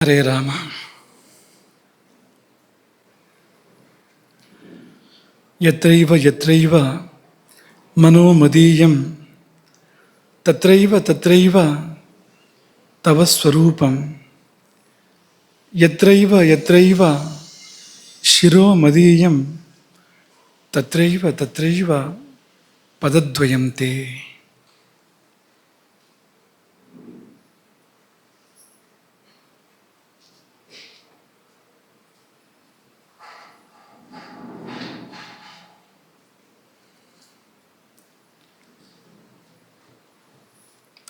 ಹರೇ ರಾಮ. ಯತ್ರೈವ ಯತ್ರೈವ ಮನೋ ಮದೀಯಂ ತತ್ರೈವ ತತ್ರೈವ ತವ ಸ್ವರೂಪಂ. ಯತ್ರೈವ ಯತ್ರೈವ ಶಿರೋ ಮದೀಯಂ ತತ್ರೈವ ತತ್ರೈವ ಪದದ್ವಯಂ ತೇ.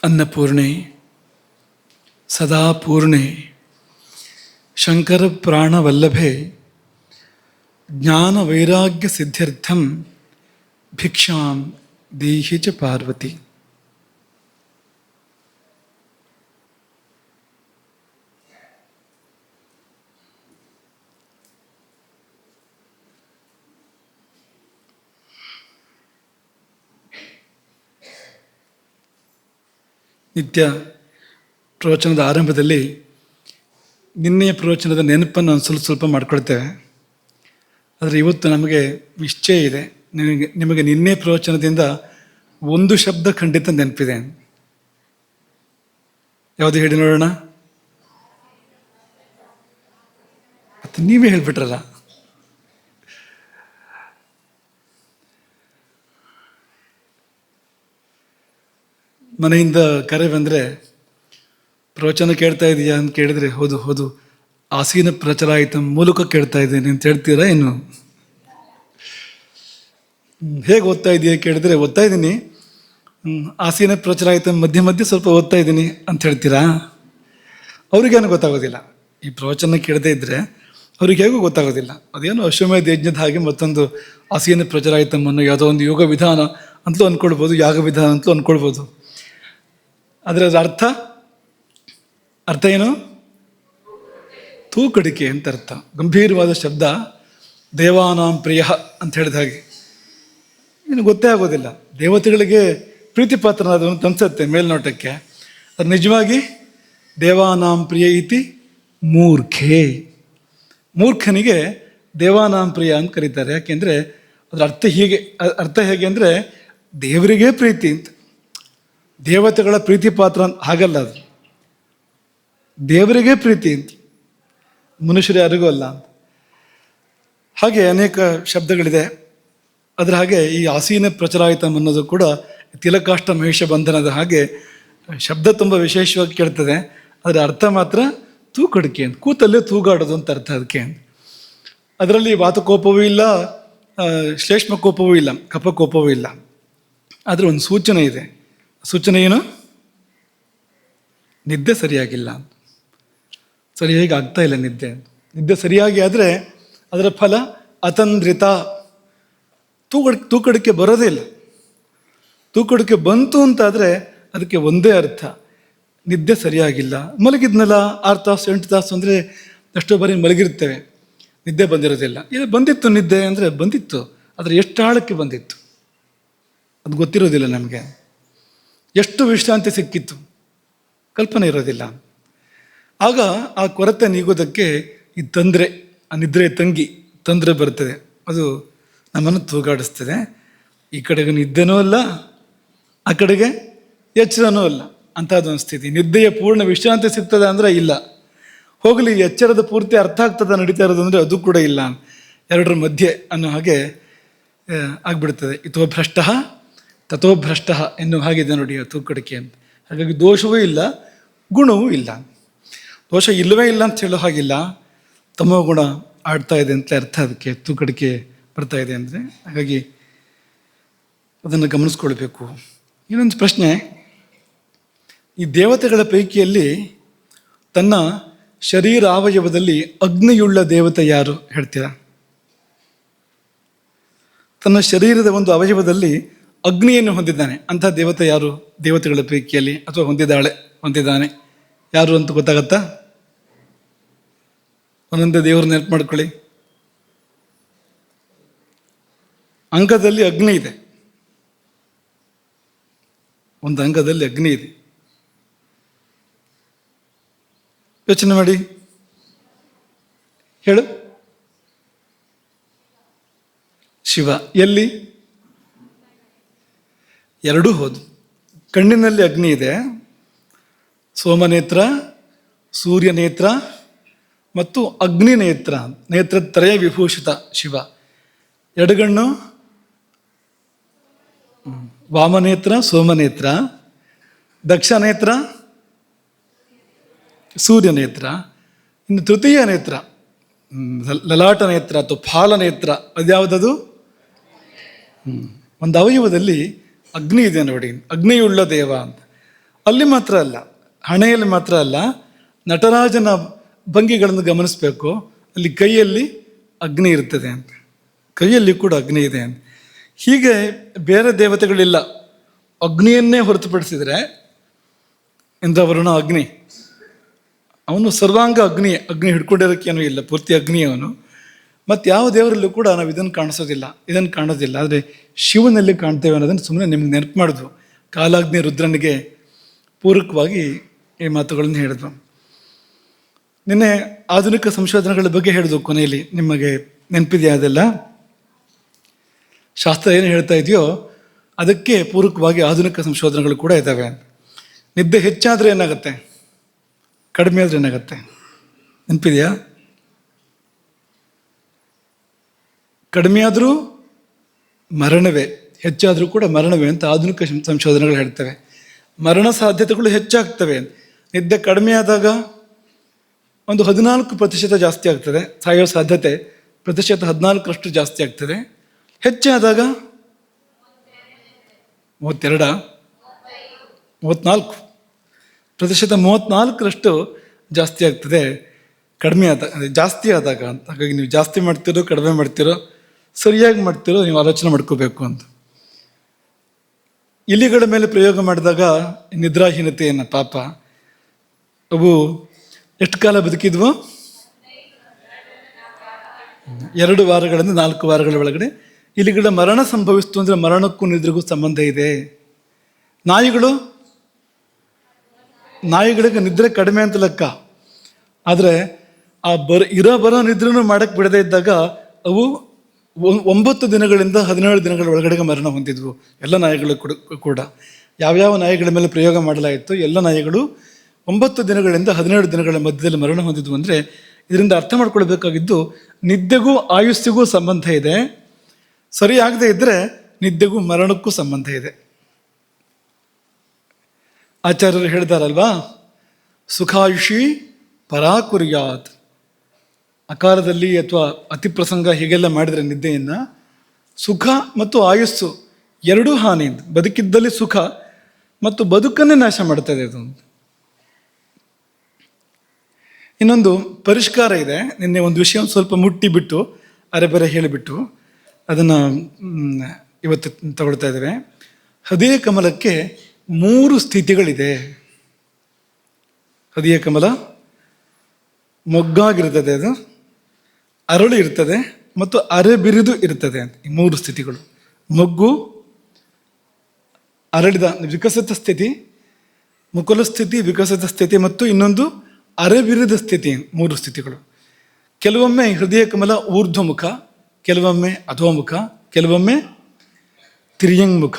ಅನ್ನಪೂರ್ಣೆ ಸದಾ ಪೂರ್ಣೆ ಶಂಕರ ಪ್ರಾಣವಲ್ಲಭೆ ಜ್ಞಾನ ವೈರಾಗ್ಯ ಸಿದ್ಧ್ಯರ್ಥಂ ಭಿಕ್ಷಾಂ ದೇಹಿ ಚ ಪಾರ್ವತಿ. ನಿತ್ಯ ಪ್ರವಚನದ ಆರಂಭದಲ್ಲಿ ನಿನ್ನೆಯ ಪ್ರವಚನದ ನೆನಪನ್ನು ಒಂದು ಸ್ವಲ್ಪ ಮಾಡ್ಕೊಳ್ತೇವೆ. ಆದರೆ ಇವತ್ತು ನಮಗೆ ನಿಶ್ಚಯ ಇದೆ, ನಿಮಗೆ ನಿನ್ನೆ ಪ್ರವಚನದಿಂದ ಒಂದು ಶಬ್ದ ಖಂಡಿತ ನೆನಪಿದೆ. ಯಾವುದು ಹೇಳಿ ನೋಡೋಣ? ಮತ್ತು ನೀವೇ ಹೇಳ್ಬಿಟ್ರಲ್ಲ. ಮನೆಯಿಂದ ಕರೆ ಬಂದರೆ ಪ್ರವಚನ ಕೇಳ್ತಾ ಇದೆಯಾ ಅಂತ ಕೇಳಿದರೆ ಹೌದು ಹೌದು ಆಸೀನ ಪ್ರಚಲಾಯಿತ ಮೂಲಕ ಕೇಳ್ತಾ ಇದ್ದೀನಿ ಅಂತ ಹೇಳ್ತೀರಾ? ಏನು ಹೇಗೆ ಓದ್ತಾ ಇದೆಯಾ ಕೇಳಿದರೆ ಓದ್ತಾ ಇದ್ದೀನಿ, ಆಸೀನ ಪ್ರಚಲಾಯಿತ ಮಧ್ಯೆ ಮಧ್ಯೆ ಸ್ವಲ್ಪ ಓದ್ತಾ ಇದ್ದೀನಿ ಅಂತ ಹೇಳ್ತೀರಾ? ಅವ್ರಿಗೇನು ಗೊತ್ತಾಗೋದಿಲ್ಲ. ಈ ಪ್ರವಚನ ಕೇಳದೇ ಇದ್ದರೆ ಅವ್ರಿಗೆ ಹೇಗೂ ಗೊತ್ತಾಗೋದಿಲ್ಲ. ಅದೇನು ಅಶ್ವಮೇಧ ಯಜ್ಞದ ಹಾಗೆ ಮತ್ತೊಂದು ಆಸೀನ ಪ್ರಚಲಾಯಿತಮ್ಮನ್ನು ಯಾವುದೋ ಒಂದು ಯೋಗ ವಿಧಾನ ಅಂತಲೂ ಅಂದ್ಕೊಳ್ಬೋದು, ಯಾಗ ವಿಧಾನ ಅಂತಲೂ ಅಂದ್ಕೊಳ್ಬೋದು. ಆದರೆ ಅದರ ಅರ್ಥ ಏನು? ತೂಕಡಿಕೆ ಅಂತ ಅರ್ಥ. ಗಂಭೀರವಾದ ಶಬ್ದ. ದೇವಾನಾಂ ಪ್ರಿಯ ಅಂತ ಹೇಳಿದ ಹಾಗೆ ಇನ್ನು ಗೊತ್ತೇ ಆಗೋದಿಲ್ಲ. ದೇವತೆಗಳಿಗೆ ಪ್ರೀತಿ ಪಾತ್ರನಾದವನು ಅಂತ ಅನ್ಸುತ್ತೆ ಮೇಲ್ನೋಟಕ್ಕೆ. ಅದು ನಿಜವಾಗಿ ದೇವಾನಾಂ ಪ್ರಿಯ ಇತಿ ಮೂರ್ಖೆ. ಮೂರ್ಖನಿಗೆ ದೇವಾನಾಂ ಪ್ರಿಯ ಅಂತ ಕರೀತಾರೆ. ಯಾಕೆಂದರೆ ಅದರ ಅರ್ಥ ಹೇಗೆ ಅಂದರೆ ದೇವರಿಗೇ ಪ್ರೀತಿ ಅಂತ. ದೇವತೆಗಳ ಪ್ರೀತಿ ಪಾತ್ರ ಹಾಗಲ್ಲ, ಅದು ದೇವರಿಗೇ ಪ್ರೀತಿ ಅಂತ, ಮನುಷ್ಯರು ಯಾರಿಗೂ ಅಲ್ಲ ಅಂತ. ಹಾಗೆ ಅನೇಕ ಶಬ್ದಗಳಿದೆ. ಅದರ ಹಾಗೆ ಈ ಆಸೀನ ಪ್ರಚಲಾಯಿತಂ ಅನ್ನೋದು ಕೂಡ ತಿಲಕಾಷ್ಟ ಮಹೇಶ ಬಂಧನದ ಹಾಗೆ ಶಬ್ದ ತುಂಬ ವಿಶೇಷವಾಗಿ ಕೇಳ್ತದೆ. ಅದರ ಅರ್ಥ ಮಾತ್ರ ತೂಕಡಿಕೆ ಅಂತ, ಕೂತಲ್ಲೇ ತೂಗಾಡೋದು ಅಂತ ಅರ್ಥ ಅದಕ್ಕೆ. ಅದರಲ್ಲಿ ವಾತಕೋಪವೂ ಇಲ್ಲ, ಶ್ಲೇಷ್ಮ ಕೋಪವೂ ಇಲ್ಲ, ಕಫಕೋಪವೂ ಇಲ್ಲ. ಆದರೆ ಒಂದು ಸೂಚನೆ ಇದೆ. ಸೂಚನೆ ಏನು? ನಿದ್ದೆ ಸರಿಯಾಗಿಲ್ಲ, ಸರಿಯಾಗಿ ಆಗ್ತಾ ಇಲ್ಲ ನಿದ್ದೆ ಸರಿಯಾಗಿ ಆದರೆ ಅದರ ಫಲ ಅತಂದ್ರಿತ. ತೂಕಡಿಕೆ ಬರೋದೇ ಇಲ್ಲ. ತೂಕಡಿಕೆ ಬಂತು ಅಂತಾದರೆ ಅದಕ್ಕೆ ಒಂದೇ ಅರ್ಥ, ನಿದ್ದೆ ಸರಿಯಾಗಿಲ್ಲ. ಮಲಗಿದ್ನಲ್ಲ 6 ತಾಸು 8 ತಾಸು ಅಂದರೆ ಎಷ್ಟೋ ಬಾರಿ ಮಲಗಿರ್ತೇವೆ, ನಿದ್ದೆ ಬಂದಿರೋದಿಲ್ಲ. ಇದು ಬಂದಿತ್ತು ನಿದ್ದೆ ಅಂದರೆ ಬಂದಿತ್ತು, ಆದರೆ ಎಷ್ಟು ಆಳಕ್ಕೆ ಬಂದಿತ್ತು ಅದು ಗೊತ್ತಿರೋದಿಲ್ಲ ನಮಗೆ. ಎಷ್ಟು ವಿಶ್ರಾಂತಿ ಸಿಕ್ಕಿತ್ತು ಕಲ್ಪನೆ ಇರೋದಿಲ್ಲ. ಆಗ ಆ ಕೊರತೆ ನೀಗೋದಕ್ಕೆ ಈ ತೊಂದರೆ, ಆ ನಿದ್ರೆ ತಂಗಿ ತೊಂದರೆ ಬರ್ತದೆ. ಅದು ನಮ್ಮನ್ನು ತೂಗಾಡಿಸ್ತದೆ. ಈ ಕಡೆಗೆ ನಿದ್ದೆನೂ ಅಲ್ಲ, ಆ ಕಡೆಗೆ ಎಚ್ಚರನೂ ಅಲ್ಲ, ಅಂಥದ್ದೊಂದು ಸ್ಥಿತಿ. ನಿದ್ದೆಯ ಪೂರ್ಣ ವಿಶ್ರಾಂತಿ ಸಿಗ್ತದೆ ಅಂದರೆ ಇಲ್ಲ. ಹೋಗಲಿ, ಎಚ್ಚರದ ಪೂರ್ತಿ ಅರ್ಥ ಆಗ್ತದೆ ನಡೀತಾ ಇರೋದು ಅಂದರೆ ಅದು ಕೂಡ ಇಲ್ಲ. ಎರಡರ ಮಧ್ಯೆ ಅನ್ನೋ ಹಾಗೆ ಆಗ್ಬಿಡ್ತದೆ. ಇತೋ ಭ್ರಷ್ಟ ತಥೋ ಭ್ರಷ್ಟ ಎನ್ನುವ ಹಾಗಿದೆ ನೋಡಿ ಆ ತೂಕಡಿಕೆ ಅಂತ. ಹಾಗಾಗಿ ದೋಷವೂ ಇಲ್ಲ, ಗುಣವೂ ಇಲ್ಲ. ದೋಷ ಇಲ್ಲವೇ ಇಲ್ಲ ಅಂತ ಹೇಳೋ ಹಾಗಿಲ್ಲ, ತಮೋ ಗುಣ ಆಡ್ತಾ ಇದೆ ಅಂತ ಅರ್ಥ. ಅದಕ್ಕೆ ತೂಕಡಿಕೆ ಬರ್ತಾ ಇದೆ ಅಂದರೆ. ಹಾಗಾಗಿ ಅದನ್ನು ಗಮನಿಸ್ಕೊಳ್ಬೇಕು. ಇನ್ನೊಂದು ಪ್ರಶ್ನೆ, ಈ ದೇವತೆಗಳ ಪೈಕಿಯಲ್ಲಿ ತನ್ನ ಶರೀರಾವಯವದಲ್ಲಿ ಅಗ್ನಿಯುಳ್ಳ ದೇವತೆ ಯಾರು ಹೇಳ್ತೀರಾ? ತನ್ನ ಶರೀರದ ಒಂದು ಅವಯವದಲ್ಲಿ ಅಗ್ನಿಯನ್ನು ಹೊಂದಿದ್ದಾನೆ ಅಂಥ ದೇವತೆ ಯಾರು ದೇವತೆಗಳ ಪೈಕಿಯಲ್ಲಿ? ಅಥವಾ ಹೊಂದಿದ್ದಾನೆ ಯಾರು ಅಂತ ಗೊತ್ತಾಗತ್ತಾ? ಒಂದೊಂದೇ ದೇವರು ನೆನಪು ಮಾಡ್ಕೊಳ್ಳಿ. ಅಂಗದಲ್ಲಿ ಅಗ್ನಿ ಇದೆ, ಒಂದು ಅಂಗದಲ್ಲಿ ಅಗ್ನಿ ಇದೆ. ಯೋಚನೆ ಮಾಡಿ. ಹೇಳು. ಶಿವ. ಎಲ್ಲಿ? ಎರಡೂ ಹೌದು. ಕಣ್ಣಿನಲ್ಲಿ ಅಗ್ನಿ ಇದೆ, ಸೋಮನೇತ್ರ, ಸೂರ್ಯನೇತ್ರ ಮತ್ತು ಅಗ್ನಿ ನೇತ್ರ, ನೇತ್ರತ್ರಯ ವಿಭೂಷಿತ ಶಿವ. ಎಡಗಣ್ಣು ವಾಮನೇತ್ರ, ಸೋಮನೇತ್ರ, ದಕ್ಷನೇತ್ರ, ಸೂರ್ಯನೇತ್ರ. ಇನ್ನು ತೃತೀಯ ನೇತ್ರ ಲಲಾಟ ನೇತ್ರ ಅಥವಾ ಫಾಲನೇತ್ರ, ಅದ್ಯಾವುದದು? ಒಂದು ಅವಯವದಲ್ಲಿ ಅಗ್ನಿ ಇದೆ ನೋಡಿ, ಅಗ್ನಿಯುಳ್ಳ ದೇವ ಅಂತ. ಅಲ್ಲಿ ಮಾತ್ರ ಅಲ್ಲ, ಹಣೆಯಲ್ಲಿ ಮಾತ್ರ ಅಲ್ಲ, ನಟರಾಜನ ಭಂಗಿಗಳನ್ನು ಗಮನಿಸಬೇಕು. ಅಲ್ಲಿ ಕೈಯಲ್ಲಿ ಅಗ್ನಿ ಇರ್ತದೆ ಅಂತ, ಕೈಯಲ್ಲಿ ಕೂಡ ಅಗ್ನಿ ಇದೆ ಅಂತ. ಹೀಗೆ ಬೇರೆ ದೇವತೆಗಳಿಲ್ಲ. ಅಗ್ನಿಯನ್ನೇ ಹೊರತುಪಡಿಸಿದರೆ ಇಂದ್ರವರುಣ ಅಗ್ನಿ, ಅವನು ಸರ್ವಾಂಗ ಅಗ್ನಿ, ಅಗ್ನಿ ಹಿಡ್ಕೊಂಡಿರೋಕ್ಕೇನೂ ಇಲ್ಲ, ಪೂರ್ತಿ ಅಗ್ನಿ ಅವನು. ಮತ್ತು ಯಾವ ದೇವರಲ್ಲೂ ಕೂಡ ನಾವು ಇದನ್ನು ಕಾಣೋದಿಲ್ಲ. ಆದರೆ ಶಿವನಲ್ಲಿ ಕಾಣ್ತೇವೆ ಅನ್ನೋದನ್ನು ಸುಮ್ಮನೆ ನಿಮ್ಗೆ ನೆನಪು ಮಾಡಿದ್ವು. ಕಾಲಾಗ್ನಿ ರುದ್ರನಿಗೆ ಪೂರಕವಾಗಿ ಈ ಮಾತುಗಳನ್ನು ಹೇಳಿದ್ವು. ನಿನ್ನೆ ಆಧುನಿಕ ಸಂಶೋಧನೆಗಳ ಬಗ್ಗೆ ಹೇಳಿದ್ವು ಕೊನೆಯಲ್ಲಿ, ನಿಮಗೆ ನೆನಪಿದೆಯಾ ಅದೆಲ್ಲ? ಶಾಸ್ತ್ರ ಏನು ಹೇಳ್ತಾ ಇದೆಯೋ ಅದಕ್ಕೆ ಪೂರಕವಾಗಿ ಆಧುನಿಕ ಸಂಶೋಧನೆಗಳು ಕೂಡ ಇದ್ದಾವೆ. ನಿದ್ದೆ ಹೆಚ್ಚಾದರೆ ಏನಾಗುತ್ತೆ, ಕಡಿಮೆ ಆದರೆ ಏನಾಗುತ್ತೆ ನೆನಪಿದೆಯಾ? ಕಡಿಮೆ ಆದರೂ ಮರಣವೇ, ಹೆಚ್ಚಾದರೂ ಕೂಡ ಮರಣವೇ ಅಂತ ಆಧುನಿಕ ಸಂಶೋಧನೆಗಳು ಹೇಳ್ತವೆ. ಮರಣ ಸಾಧ್ಯತೆಗಳು ಹೆಚ್ಚಾಗ್ತವೆ. ನಿದ್ದೆ ಕಡಿಮೆ ಆದಾಗ ಒಂದು 14% ಜಾಸ್ತಿ ಆಗ್ತದೆ, ಸಾಯೋ ಸಾಧ್ಯತೆ ಪ್ರತಿಶತ 14% ಜಾಸ್ತಿ ಆಗ್ತದೆ. ಹೆಚ್ಚಾದಾಗ 32, 34, ಪ್ರತಿಶತ 34% ಜಾಸ್ತಿ ಆಗ್ತದೆ ಕಡಿಮೆ ಜಾಸ್ತಿ ಆದಾಗ ಅಂತ. ಹಾಗಾಗಿ ನೀವು ಜಾಸ್ತಿ ಮಾಡ್ತಿರೋ ಕಡಿಮೆ ಮಾಡ್ತಿರೋ ಸರಿಯಾಗಿ ಮಾಡ್ತಿರೋ ನೀವು ಆಲೋಚನೆ ಮಾಡ್ಕೋಬೇಕು ಅಂತ. ಇಲಿಗಳ ಮೇಲೆ ಪ್ರಯೋಗ ಮಾಡಿದಾಗ ನಿದ್ರಾಹೀನತೆಯನ್ನು ಪಾಪ ಅವು ಎಷ್ಟು ಕಾಲ ಬದುಕಿದ್ವು? 2 ವಾರಗಳಿಂದ 4 ವಾರಗಳ ಒಳಗಡೆ ಇಲಿಗಳ ಮರಣ ಸಂಭವಿಸ್ತು. ಅಂದರೆ ಮರಣಕ್ಕೂ ನಿದ್ರೆಗೂ ಸಂಬಂಧ ಇದೆ. ನಾಯಿಗಳಿಗೆ ನಿದ್ರೆ ಕಡಿಮೆ ಅಂತ ಲೆಕ್ಕ. ಆದರೆ ಆ ಬರೋ ನಿದ್ರೆನೂ ಮಾಡಕ್ಕೆ ಬಿಡದೇ ಇದ್ದಾಗ ಅವು 9 ದಿನಗಳಿಂದ 17 ದಿನಗಳ ಒಳಗಡೆಗೆ ಮರಣ ಹೊಂದಿದ್ವು, ಎಲ್ಲ ನಾಯಿಗಳು ಕೂಡ. ಯಾವ್ಯಾವ ನಾಯಿಗಳ ಮೇಲೆ ಪ್ರಯೋಗ ಮಾಡಲಾಯಿತು ಎಲ್ಲ ನಾಯಿಗಳು 9 ದಿನಗಳಿಂದ 17 ದಿನಗಳ ಮಧ್ಯದಲ್ಲಿ ಮರಣ ಹೊಂದಿದ್ವು. ಅಂದರೆ ಇದರಿಂದ ಅರ್ಥ ಮಾಡ್ಕೊಳ್ಬೇಕಾಗಿದ್ದು, ನಿದ್ದೆಗೂ ಆಯುಸ್ಸಿಗೂ ಸಂಬಂಧ ಇದೆ. ಸರಿಯಾಗದೇ ಇದ್ದರೆ ನಿದ್ದೆಗೂ ಮರಣಕ್ಕೂ ಸಂಬಂಧ ಇದೆ. ಆಚಾರ್ಯರು ಹೇಳ್ತಾರಲ್ವಾ, ಸುಖಾಯುಷಿ ಪರಾಕುರ್ಯಾತ್. ಅಕಾಲದಲ್ಲಿ ಅಥವಾ ಅತಿಪ್ರಸಂಗ ಹೀಗೆಲ್ಲ ಮಾಡಿದರೆ ನಿದ್ದೆಯನ್ನು ಸುಖ ಮತ್ತು ಆಯುಸ್ಸು ಎರಡೂ ಹಾನಿ. ಬದುಕಿದ್ದಲ್ಲಿ ಸುಖ ಮತ್ತು ಬದುಕನ್ನೇ ನಾಶ ಮಾಡ್ತದೆ ಅದು. ಇನ್ನೊಂದು ಪರಿಷ್ಕಾರ ಇದೆ. ನಿನ್ನೆ ಒಂದು ವಿಷಯ ಸ್ವಲ್ಪ ಮುಟ್ಟಿಬಿಟ್ಟು ಅರೆಬರೆ ಹೇಳಿಬಿಟ್ಟು ಅದನ್ನು ಇವತ್ತು ತಗೊಳ್ತಾ ಇದ್ದೇವೆ. ಹೃದಯ ಕಮಲಕ್ಕೆ 3 ಸ್ಥಿತಿಗಳಿದೆ. ಹೃದಯ ಕಮಲ ಮೊಗ್ಗಾಗಿರ್ತದೆ, ಅದು ಅರಳು ಇರ್ತದೆ ಮತ್ತು ಅರೆಬಿರಿದು ಇರ್ತದೆ ಅಂತ. ಈ 3 ಸ್ಥಿತಿಗಳು, ಮೊಗ್ಗು, ಅರಳಿದ ವಿಕಸಿತ ಸ್ಥಿತಿ, ಮುಕುಲ ಸ್ಥಿತಿ, ವಿಕಸಿತ ಸ್ಥಿತಿ ಮತ್ತು ಇನ್ನೊಂದು ಅರೆಬಿರಿದ ಸ್ಥಿತಿ. 3 ಸ್ಥಿತಿಗಳು. ಕೆಲವೊಮ್ಮೆ ಹೃದಯ ಕಮಲ ಊರ್ಧ್ವಮುಖ, ಕೆಲವೊಮ್ಮೆ ಅಧೋಮುಖ, ಕೆಲವೊಮ್ಮೆ ತಿರ್ಯಂಗ್ಮುಖ,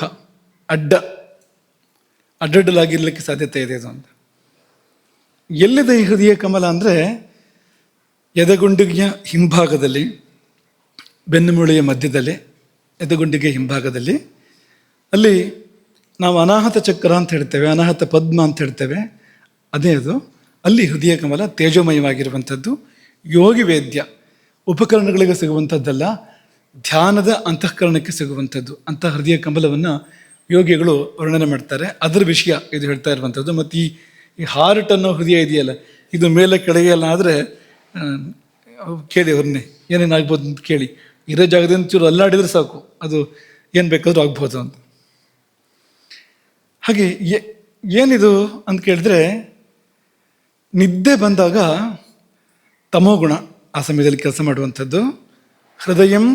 ಅಡ್ಡಡ್ಡಲಾಗಿರ್ಲಿಕ್ಕೆ ಸಾಧ್ಯತೆ ಇದೆ ಇದು ಅಂತ. ಎಲ್ಲಿದೆ ಈ ಹೃದಯ ಕಮಲ ಅಂದರೆ ಎದೆಗುಂಡಿಗೆಯ ಹಿಂಭಾಗದಲ್ಲಿ, ಬೆನ್ನುಮೂಳೆಯ ಮಧ್ಯದಲ್ಲಿ, ಎದೆಗುಂಡಿಗೆ ಹಿಂಭಾಗದಲ್ಲಿ. ಅಲ್ಲಿ ನಾವು ಅನಾಹತ ಚಕ್ರ ಅಂತ ಹೇಳ್ತೇವೆ, ಅನಾಹತ ಪದ್ಮ ಅಂತ ಹೇಳ್ತೇವೆ, ಅದೇ ಅದು. ಅಲ್ಲಿ ಹೃದಯ ಕಮಲ ತೇಜೋಮಯವಾಗಿರುವಂಥದ್ದು. ಯೋಗಿ ವೇದ್ಯ, ಉಪಕರಣಗಳಿಗೆ ಸಿಗುವಂಥದ್ದಲ್ಲ, ಧ್ಯಾನದ ಅಂತಃಕರಣಕ್ಕೆ ಸಿಗುವಂಥದ್ದು. ಅಂಥ ಹೃದಯ ಕಮಲವನ್ನು ಯೋಗಿಗಳು ವರ್ಣನೆ ಮಾಡ್ತಾರೆ. ಅದರ ವಿಷಯ ಇದು ಹೇಳ್ತಾ ಇರುವಂಥದ್ದು. ಮತ್ತು ಈ ಹಾರ್ಟ್ ಅನ್ನೋ ಹೃದಯ ಇದೆಯಲ್ಲ, ಇದು ಮೇಲೆ ಕೆಳಗೆ ಎಲ್ಲ ಆದರೆ ಕೇಳಿ ಅವ್ರನ್ನೇ ಏನೇನಾಗ್ಬೋದು ಅಂತ ಕೇಳಿ. ಇರೋ ಜಾಗದಿಂದ ಚೂರು ಅಲ್ಲಾಡಿದ್ರೆ ಸಾಕು, ಅದು ಏನು ಬೇಕಾದರೂ ಆಗ್ಬೋದು ಅಂತ. ಹಾಗೆ ಏನಿದು ಅಂತ ಕೇಳಿದ್ರೆ, ನಿದ್ದೆ ಬಂದಾಗ ತಮೋಗುಣ ಆ ಸಮಯದಲ್ಲಿ ಕೆಲಸ ಮಾಡುವಂಥದ್ದು. ಹೃದಯಂ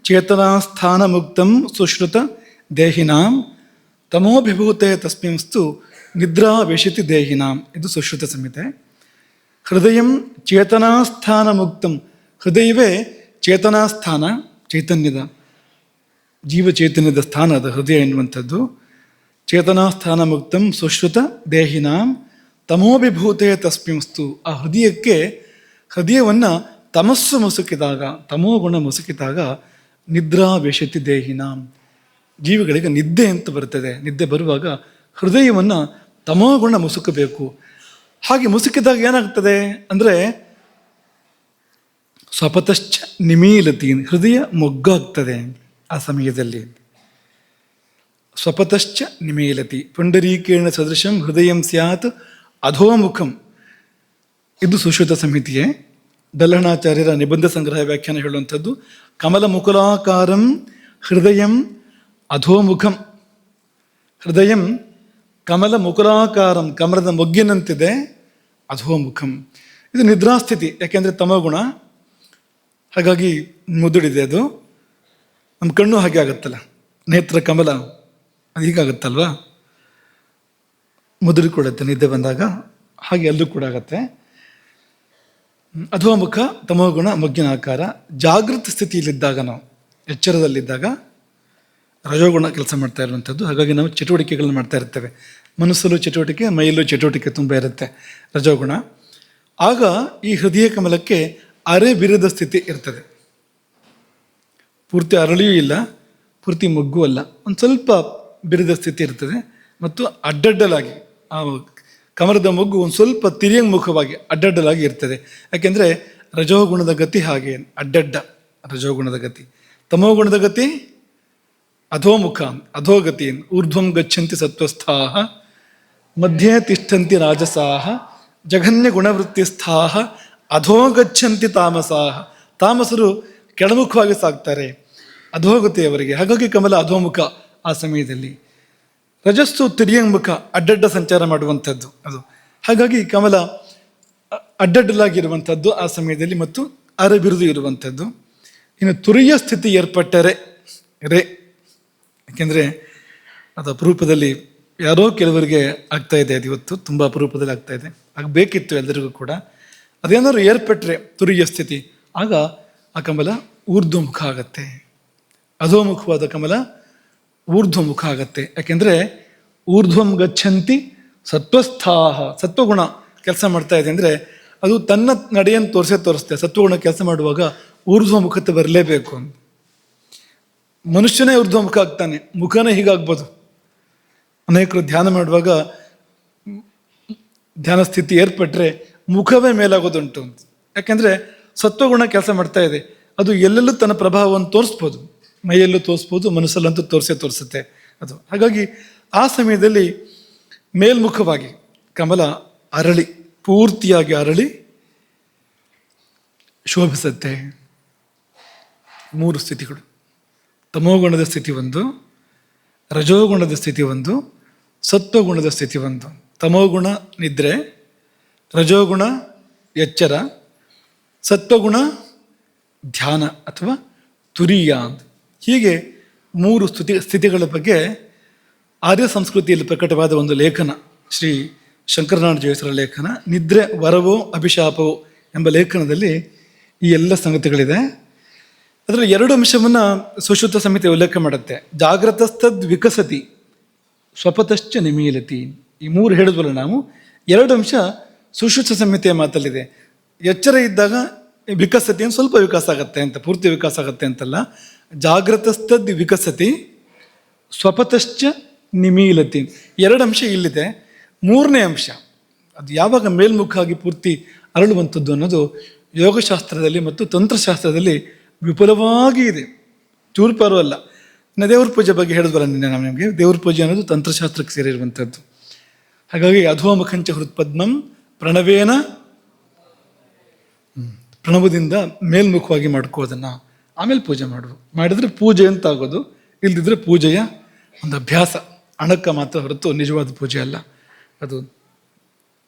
ಚೇತನಾಸ್ಥಾನ ಮುಕ್ತಂ ಸುಶ್ರುತ ದೇಹಿನಾಂ ತಮೋಭಿಭೂತೆ ತಸ್ಮಿಂಸ್ತು ನಿದ್ರಾ ವೇಷತಿ ದೇಹಿನಾಂ. ಇದು ಸುಶ್ರುತ ಸಂಹಿತೆ. ಹೃದಯಂ ಚೇತನಾಸ್ಥಾನ ಮುಕ್ತಂ, ಹೃದಯವೇ ಚೇತನಾ ಸ್ಥಾನ, ಚೈತನ್ಯದ ಜೀವ ಚೈತನ್ಯದ ಸ್ಥಾನ ಅದು ಹೃದಯ ಎನ್ನುವಂಥದ್ದು. ಚೇತನಾ ಸ್ಥಾನ ಮುಕ್ತಂ ಸುಶ್ರುತ ದೇಹಿನಾಂ ತಮೋಭಿಭೂತೆ ತಸ್ಮಿಂಸ್ತು. ಆ ಹೃದಯವನ್ನು ತಮಸ್ಸು ಮುಸುಕಿದಾಗ, ತಮೋಗುಣ ಮುಸುಕಿದಾಗ ನಿದ್ರಾ ವೇಷತಿ ದೇಹಿನಾಂ, ಜೀವಿಗಳಿಗೆ ನಿದ್ದೆ ಅಂತ ಬರ್ತದೆ. ನಿದ್ದೆ ಬರುವಾಗ ಹೃದಯವನ್ನು ತಮೋಗುಣ ಮುಸುಕಬೇಕು. ಹಾಗೆ ಮುಸುಕಿದಾಗ ಏನಾಗ್ತದೆ ಅಂದರೆ ಸ್ವಪತಶ್ಚ ನಿಮೀಲತಿ, ಹೃದಯ ಮೊಗ್ಗಾಗ್ತದೆ. ಆ ಸಮಯದಲ್ಲಿ ಸ್ವಪತಶ್ಚ ನಿಮೀಲತಿ ಪುಂಡರೀಕೇಣ ಸದೃಶಂ ಹೃದಯಂ ಸ್ಯಾತ್ ಅಧೋಮುಖಂ. ಇದು ಸುಶ್ರುತ ಸಂಹಿತೆಯೇ. ದಲ್ಲಣಾಚಾರ್ಯರ ನಿಬಂಧ ಸಂಗ್ರಹ ವ್ಯಾಖ್ಯಾನ ಹೇಳುವಂಥದ್ದು. ಕಮಲ ಮುಕುಲಾಕಾರಂ ಹೃದಯಂ ಅಧೋಮುಖಂ. ಹೃದಯಂ ಕಮಲ ಮುಕುಲಾಕಾರಂ, ಕಮಲದ ಮೊಗ್ಗಿನಂತಿದೆ, ಅಧೋಮುಖಂ. ಇದು ನಿದ್ರಾಸ್ಥಿತಿ, ಯಾಕೆಂದರೆ ತಮೋಗುಣ, ಹಾಗಾಗಿ ಮುದುಡಿದೆ ಅದು. ನಮ್ಮ ಕಣ್ಣು ಹಾಗೆ ಆಗುತ್ತಲ್ಲ, ನೇತ್ರ ಕಮಲ ಅದು ಹೀಗಾಗುತ್ತಲ್ವಾ, ಮುದುಡಿಕೊಡುತ್ತೆ ನಿದ್ದೆ ಬಂದಾಗ, ಹಾಗೆ ಅಲ್ಲೂ ಕೂಡ ಆಗತ್ತೆ. ಅಧೋಮುಖ ತಮೋಗುಣ ಮೊಗ್ಗಿನ ಆಕಾರ. ಜಾಗೃತ ಸ್ಥಿತಿಯಲ್ಲಿದ್ದಾಗ, ನಾವು ಎಚ್ಚರದಲ್ಲಿದ್ದಾಗ ರಜೋಗುಣ ಕೆಲಸ ಮಾಡ್ತಾ ಇರುವಂಥದ್ದು. ಹಾಗಾಗಿ ನಾವು ಚಟುವಟಿಕೆಗಳನ್ನ ಮಾಡ್ತಾ ಇರ್ತೇವೆ. ಮನಸ್ಸಲ್ಲೂ ಚಟುವಟಿಕೆ, ಮೈಯಲ್ಲೂ ಚಟುವಟಿಕೆ ತುಂಬ ಇರುತ್ತೆ, ರಜೋಗುಣ. ಆಗ ಈ ಹೃದಯ ಕಮಲಕ್ಕೆ ಅರೆ ಬಿರದ ಸ್ಥಿತಿ ಇರ್ತದೆ. ಪೂರ್ತಿ ಅರಳಿಯೂ ಇಲ್ಲ, ಪೂರ್ತಿ ಮೊಗ್ಗು ಅಲ್ಲ, ಒಂದು ಸ್ವಲ್ಪ ಬಿರದ ಸ್ಥಿತಿ ಇರ್ತದೆ. ಮತ್ತು ಅಡ್ಡಡ್ಡಲಾಗಿ ಆ ಕಮಲದ ಮೊಗ್ಗು ಒಂದು ಸ್ವಲ್ಪ ತಿರ್ಯಂಗುಖವಾಗಿ ಅಡ್ಡಡ್ಡಲಾಗಿ ಇರ್ತದೆ. ಯಾಕೆಂದರೆ ರಜೋಗುಣದ ಗತಿ ಹಾಗೆ ಅಡ್ಡಡ್ಡ, ರಜೋಗುಣದ ಗತಿ. ತಮೋಗುಣದ ಗತಿ ಅಧೋಮುಖ, ಅಧೋಗತಿ. ಊರ್ಧ್ವಂ ಗಚ್ಚಂತಿ ಸತ್ವಸ್ಥಾಹ ಮಧ್ಯೆ ತಿಷ್ಠಂತಿ ರಾಜಸಾಹ ಜಘನ್ಯ ಗುಣವೃತ್ತಿಸ್ಥಾಹ ಅಧೋಗಚ್ಚಂತಿ ತಾಮಸಾಹ. ತಾಮಸರು ಕೆಳಮುಖವಾಗಿ ಸಾಗ್ತಾರೆ, ಅಧೋಗತಿ ಅವರಿಗೆ. ಹಾಗಾಗಿ ಕಮಲ ಅಧೋಮುಖ ಆ ಸಮಯದಲ್ಲಿ. ರಜಸ್ಸು ತಿರ್ಯಂಗುಖ, ಅಡ್ಡಡ್ಡ ಸಂಚಾರ ಮಾಡುವಂಥದ್ದು ಅದು. ಹಾಗಾಗಿ ಕಮಲ ಅಡ್ಡಡ್ಡಲಾಗಿರುವಂಥದ್ದು ಆ ಸಮಯದಲ್ಲಿ, ಮತ್ತು ಅರೆಬಿರುದು ಇರುವಂಥದ್ದು. ಇನ್ನು ತುರಿಯ ಸ್ಥಿತಿ ಏರ್ಪಟ್ಟರೆ ರೇ, ಯಾಕೆಂದರೆ ಅದು ಅಪರೂಪದಲ್ಲಿ ಯಾರೋ ಕೆಲವರಿಗೆ ಆಗ್ತಾ ಇದೆ, ಅದು ಇವತ್ತು ತುಂಬ ಅಪರೂಪದಲ್ಲಿ ಆಗ್ತಾ ಇದೆ, ಆಗಬೇಕಿತ್ತು ಎಲ್ಲರಿಗೂ ಕೂಡ. ಅದೇನಾದ್ರು ಏರ್ಪಟ್ಟರೆ ತುರಿಯ ಸ್ಥಿತಿ, ಆಗ ಆ ಕಮಲ ಊರ್ಧ್ವಮುಖ ಆಗತ್ತೆ. ಅಧೋಮುಖವಾದ ಕಮಲ ಊರ್ಧ್ವಮುಖ ಆಗತ್ತೆ. ಯಾಕೆಂದರೆ ಊರ್ಧ್ವಂ ಗಚ್ಚಂತಿ ಸತ್ವಸ್ಥಾಹ, ಸತ್ವಗುಣ ಕೆಲಸ ಮಾಡ್ತಾ ಇದೆ ಅಂದರೆ ಅದು ತನ್ನ ನಡೆಯನ್ನು ತೋರಿಸುತ್ತೆ. ಸತ್ವಗುಣ ಕೆಲಸ ಮಾಡುವಾಗ ಊರ್ಧ್ವಮುಖತೆ ಬರಲೇಬೇಕು. ಮನುಷ್ಯನೇ ಊರ್ಧ್ವಮುಖ ಆಗ್ತಾನೆ, ಮುಖನೇ ಹೀಗಾಗ್ಬೋದು. ಅನೇಕರು ಧ್ಯಾನ ಮಾಡುವಾಗ ಧ್ಯಾನ ಸ್ಥಿತಿ ಏರ್ಪಟ್ಟರೆ ಮುಖವೇ ಮೇಲಾಗೋದುಂಟು. ಯಾಕೆಂದರೆ ಸತ್ವಗುಣ ಕೆಲಸ ಮಾಡ್ತಾ ಇದೆ, ಅದು ಎಲ್ಲೆಲ್ಲೂ ತನ್ನ ಪ್ರಭಾವವನ್ನು ತೋರಿಸ್ಬೋದು, ಮೈಯಲ್ಲೂ ತೋರಿಸ್ಬೋದು, ಮನಸ್ಸಲ್ಲಂತೂ ತೋರಿಸುತ್ತೆ ಅದು. ಹಾಗಾಗಿ ಆ ಸಮಯದಲ್ಲಿ ಮೇಲ್ಮುಖವಾಗಿ ಕಮಲ ಅರಳಿ, ಪೂರ್ತಿಯಾಗಿ ಅರಳಿ ಶೋಭಿಸುತ್ತೆ. 3 ಸ್ಥಿತಿಗಳು: ತಮೋಗುಣದ ಸ್ಥಿತಿ ಒಂದು, ರಜೋಗುಣದ ಸ್ಥಿತಿ ಒಂದು, ಸತ್ವಗುಣದ ಸ್ಥಿತಿ ಒಂದು. ತಮೋಗುಣ ನಿದ್ರೆ, ರಜೋಗುಣ ಎಚ್ಚರ, ಸತ್ವಗುಣ ಧ್ಯಾನ ಅಥವಾ ತುರಿಯ. ಹೀಗೆ 3 ಸ್ಥಿತಿಗಳ ಬಗ್ಗೆ ಆರ್ಯ ಸಂಸ್ಕೃತಿಯಲ್ಲಿ ಪ್ರಕಟವಾದ ಒಂದು ಲೇಖನ, ಶ್ರೀ ಶಂಕರನಾರಾಯಣ ಜೋಯಿಸರ ಲೇಖನ ನಿದ್ರೆ ವರವೋ ಅಭಿಶಾಪವೋ ಎಂಬ ಲೇಖನದಲ್ಲಿ ಈ ಎಲ್ಲ ಸಂಗತಿಗಳಿದೆ. ಅದರಲ್ಲಿ 2 ಅಂಶವನ್ನು ಸುಶ್ರುತ ಸಂಹಿತೆ ಉಲ್ಲೇಖ ಮಾಡುತ್ತೆ. ಜಾಗ್ರತಸ್ತದ್ ವಿಕಸತಿ ಸ್ವಪತಶ್ಚ ನಿಮೀಲತಿ. ಈ 3 ಹೇಳಿದ್ವಲ್ಲ ನಾವು, 2 ಅಂಶ ಸುಶ್ರುತ ಸಂಹಿತೆಯ ಮಾತಲ್ಲಿದೆ. ಎಚ್ಚರ ಇದ್ದಾಗ ವಿಕಸತಿ ಅಂತ ಸ್ವಲ್ಪ ವಿಕಾಸ ಆಗತ್ತೆ ಅಂತ, ಪೂರ್ತಿ ವಿಕಾಸ ಆಗತ್ತೆ ಅಂತಲ್ಲ. ಜಾಗ್ರತಸ್ತದ್ ವಿಕಸತಿ ಸ್ವಪತಶ್ಚ ನಿಮೀಲತಿ. 2 ಅಂಶ ಇಲ್ಲಿದೆ. 3ನೇ ಅಂಶ ಅದು ಯಾವಾಗ ಮೇಲ್ಮುಖ ಆಗಿ ಪೂರ್ತಿ ಅರಳುವಂಥದ್ದು ಅನ್ನೋದು ಯೋಗಶಾಸ್ತ್ರದಲ್ಲಿ ಮತ್ತು ತಂತ್ರಶಾಸ್ತ್ರದಲ್ಲಿ ವಿಪುಲವಾಗಿ ಇದೆ, ಚೂರ್ಪಾರು ಅಲ್ಲ. ಇನ್ನು ದೇವ್ರ ಪೂಜೆ ಬಗ್ಗೆ ಹೇಳಿದ್ವಲ್ಲ ನಿನ್ನೆ ನಾವು ನಿಮಗೆ, ದೇವ್ರ ಪೂಜೆ ಅನ್ನೋದು ತಂತ್ರಶಾಸ್ತ್ರಕ್ಕೆ ಸೇರಿರುವಂಥದ್ದು. ಹಾಗಾಗಿ ಅಧೋಮುಖಂಚ ಹೃತ್ಪದ್ಮಂ ಪ್ರಣವೇನ, ಪ್ರಣವದಿಂದ ಮೇಲ್ಮುಖವಾಗಿ ಮಾಡ್ಕೋದನ್ನು, ಆಮೇಲೆ ಪೂಜೆ ಮಾಡಿದ್ರೆ ಪೂಜೆ ಅಂತ ಆಗೋದು, ಇಲ್ದಿದ್ರೆ ಪೂಜೆಯ ಒಂದು ಅಭ್ಯಾಸ, ಅಣಕ ಮಾತ್ರ ಹೊರತು ನಿಜವಾದ ಪೂಜೆ ಅಲ್ಲ. ಅದು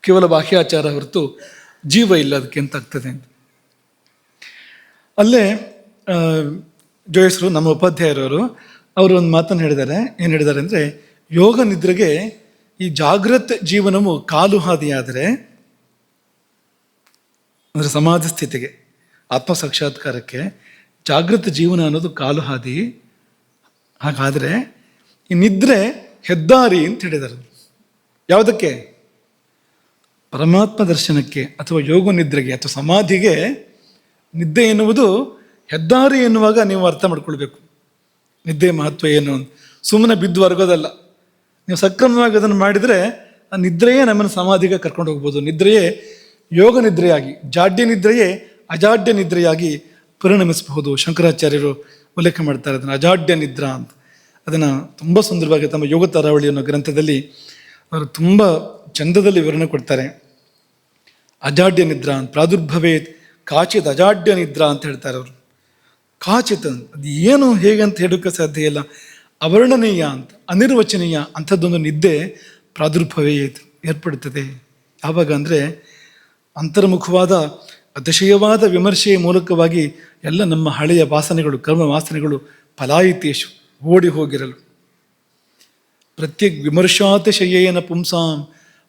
ಕೇವಲ ಬಾಹ್ಯಾಚಾರ ಹೊರತು ಜೀವ ಇಲ್ಲ ಅದಕ್ಕೆ ಅಂತ ಆಗ್ತದೆ ಅಂತ. ಅಲ್ಲೇ ಜೋಯಿಸರು, ನಮ್ಮ ಉಪಾಧ್ಯಾಯರವರು, ಅವರು ಒಂದು ಮಾತನ್ನು ಹೇಳಿದ್ದಾರೆ. ಏನು ಹೇಳಿದ್ದಾರೆ ಅಂದರೆ, ಯೋಗ ನಿದ್ರೆಗೆ ಈ ಜಾಗೃತ ಜೀವನವು ಕಾಲು ಹಾದಿಯಾದರೆ, ಅಂದರೆ ಸಮಾಧಿ ಸ್ಥಿತಿಗೆ ಆತ್ಮ ಸಾಕ್ಷಾತ್ಕಾರಕ್ಕೆ ಜಾಗೃತ ಜೀವನ ಅನ್ನೋದು ಕಾಲು ಹಾದಿ. ಹಾಗಾದರೆ ಈ ನಿದ್ರೆ ಹೆದ್ದಾರಿ ಅಂತ ಹೇಳಿದರು. ಯಾವುದಕ್ಕೆ? ಪರಮಾತ್ಮ ದರ್ಶನಕ್ಕೆ ಅಥವಾ ಯೋಗ ನಿದ್ರೆಗೆ ಅಥವಾ ಸಮಾಧಿಗೆ ನಿದ್ದೆ ಎನ್ನುವುದು ಹೆದ್ದಾರಿ ಎನ್ನುವಾಗ ನೀವು ಅರ್ಥ ಮಾಡ್ಕೊಳ್ಬೇಕು. ನಿದ್ದೆ ಮಹತ್ವ ಏನು? ಸುಮ್ಮನೆ ಬಿದ್ದು ಹೊರಗೋದಲ್ಲ. ನೀವು ಸಕ್ರಮವಾಗಿ ಅದನ್ನು ಮಾಡಿದರೆ ಆ ನಿದ್ರೆಯೇ ನಮ್ಮನ್ನು ಸಮಾಧಿಗೆ ಕರ್ಕೊಂಡು ಹೋಗ್ಬೋದು. ನಿದ್ರೆಯೇ ಯೋಗ ನಿದ್ರೆಯಾಗಿ, ಜಾಡ್ಯ ನಿದ್ರೆಯೇ ಅಜಾಡ್ಯ ನಿದ್ರೆಯಾಗಿ ಪರಿಣಮಿಸಬಹುದು. ಶಂಕರಾಚಾರ್ಯರು ಉಲ್ಲೇಖ ಮಾಡ್ತಾರೆ ಅದನ್ನು ಅಜಾಡ್ಯ ನಿದ್ರಾ ಅಂತ. ಅದನ್ನು ತುಂಬ ಸುಂದರವಾಗಿ ತಮ್ಮ ಯೋಗ ತಾರಾವಳಿ ಅನ್ನೋ ಗ್ರಂಥದಲ್ಲಿ ಅವರು ತುಂಬ ಚಂದದಲ್ಲಿ ವಿವರಣೆ ಕೊಡ್ತಾರೆ. ಅಜಾಡ್ಯ ನಿದ್ರಾ ಅಂತ, ಪ್ರಾದುರ್ಭವೇ ಕಾಚಿತ್ ಅಜಾಡ್ಯ ನಿದ್ರಾ ಅಂತ ಹೇಳ್ತಾರೆ ಅವರು. ಕಾಚಿತ್ ಅದು ಏನು ಹೇಗೆ ಅಂತ ಹೇಳೋಕ್ಕೆ ಸಾಧ್ಯ ಇಲ್ಲ. ಅವರ್ಣನೀಯ ಅಂತ, ಅನಿರ್ವಚನೀಯ ಅಂಥದ್ದೊಂದು ನಿದ್ದೆ ಪ್ರಾದುರ್ಭವೇ ಏರ್ಪಡುತ್ತದೆ. ಯಾವಾಗ ಅಂದರೆ ಅಂತರ್ಮುಖವಾದ ಅತಿಶಯವಾದ ವಿಮರ್ಶೆಯ ಮೂಲಕವಾಗಿ ಎಲ್ಲ ನಮ್ಮ ಹಳೆಯ ವಾಸನೆಗಳು, ಕರ್ಮ ವಾಸನೆಗಳು ಫಲಾಯಿತೇಶು ಓಡಿ ಹೋಗಿರಲು. ಪ್ರತ್ಯೇಕ ವಿಮರ್ಶಾತಿಶಯೇನ ಪುಂಸಾಂ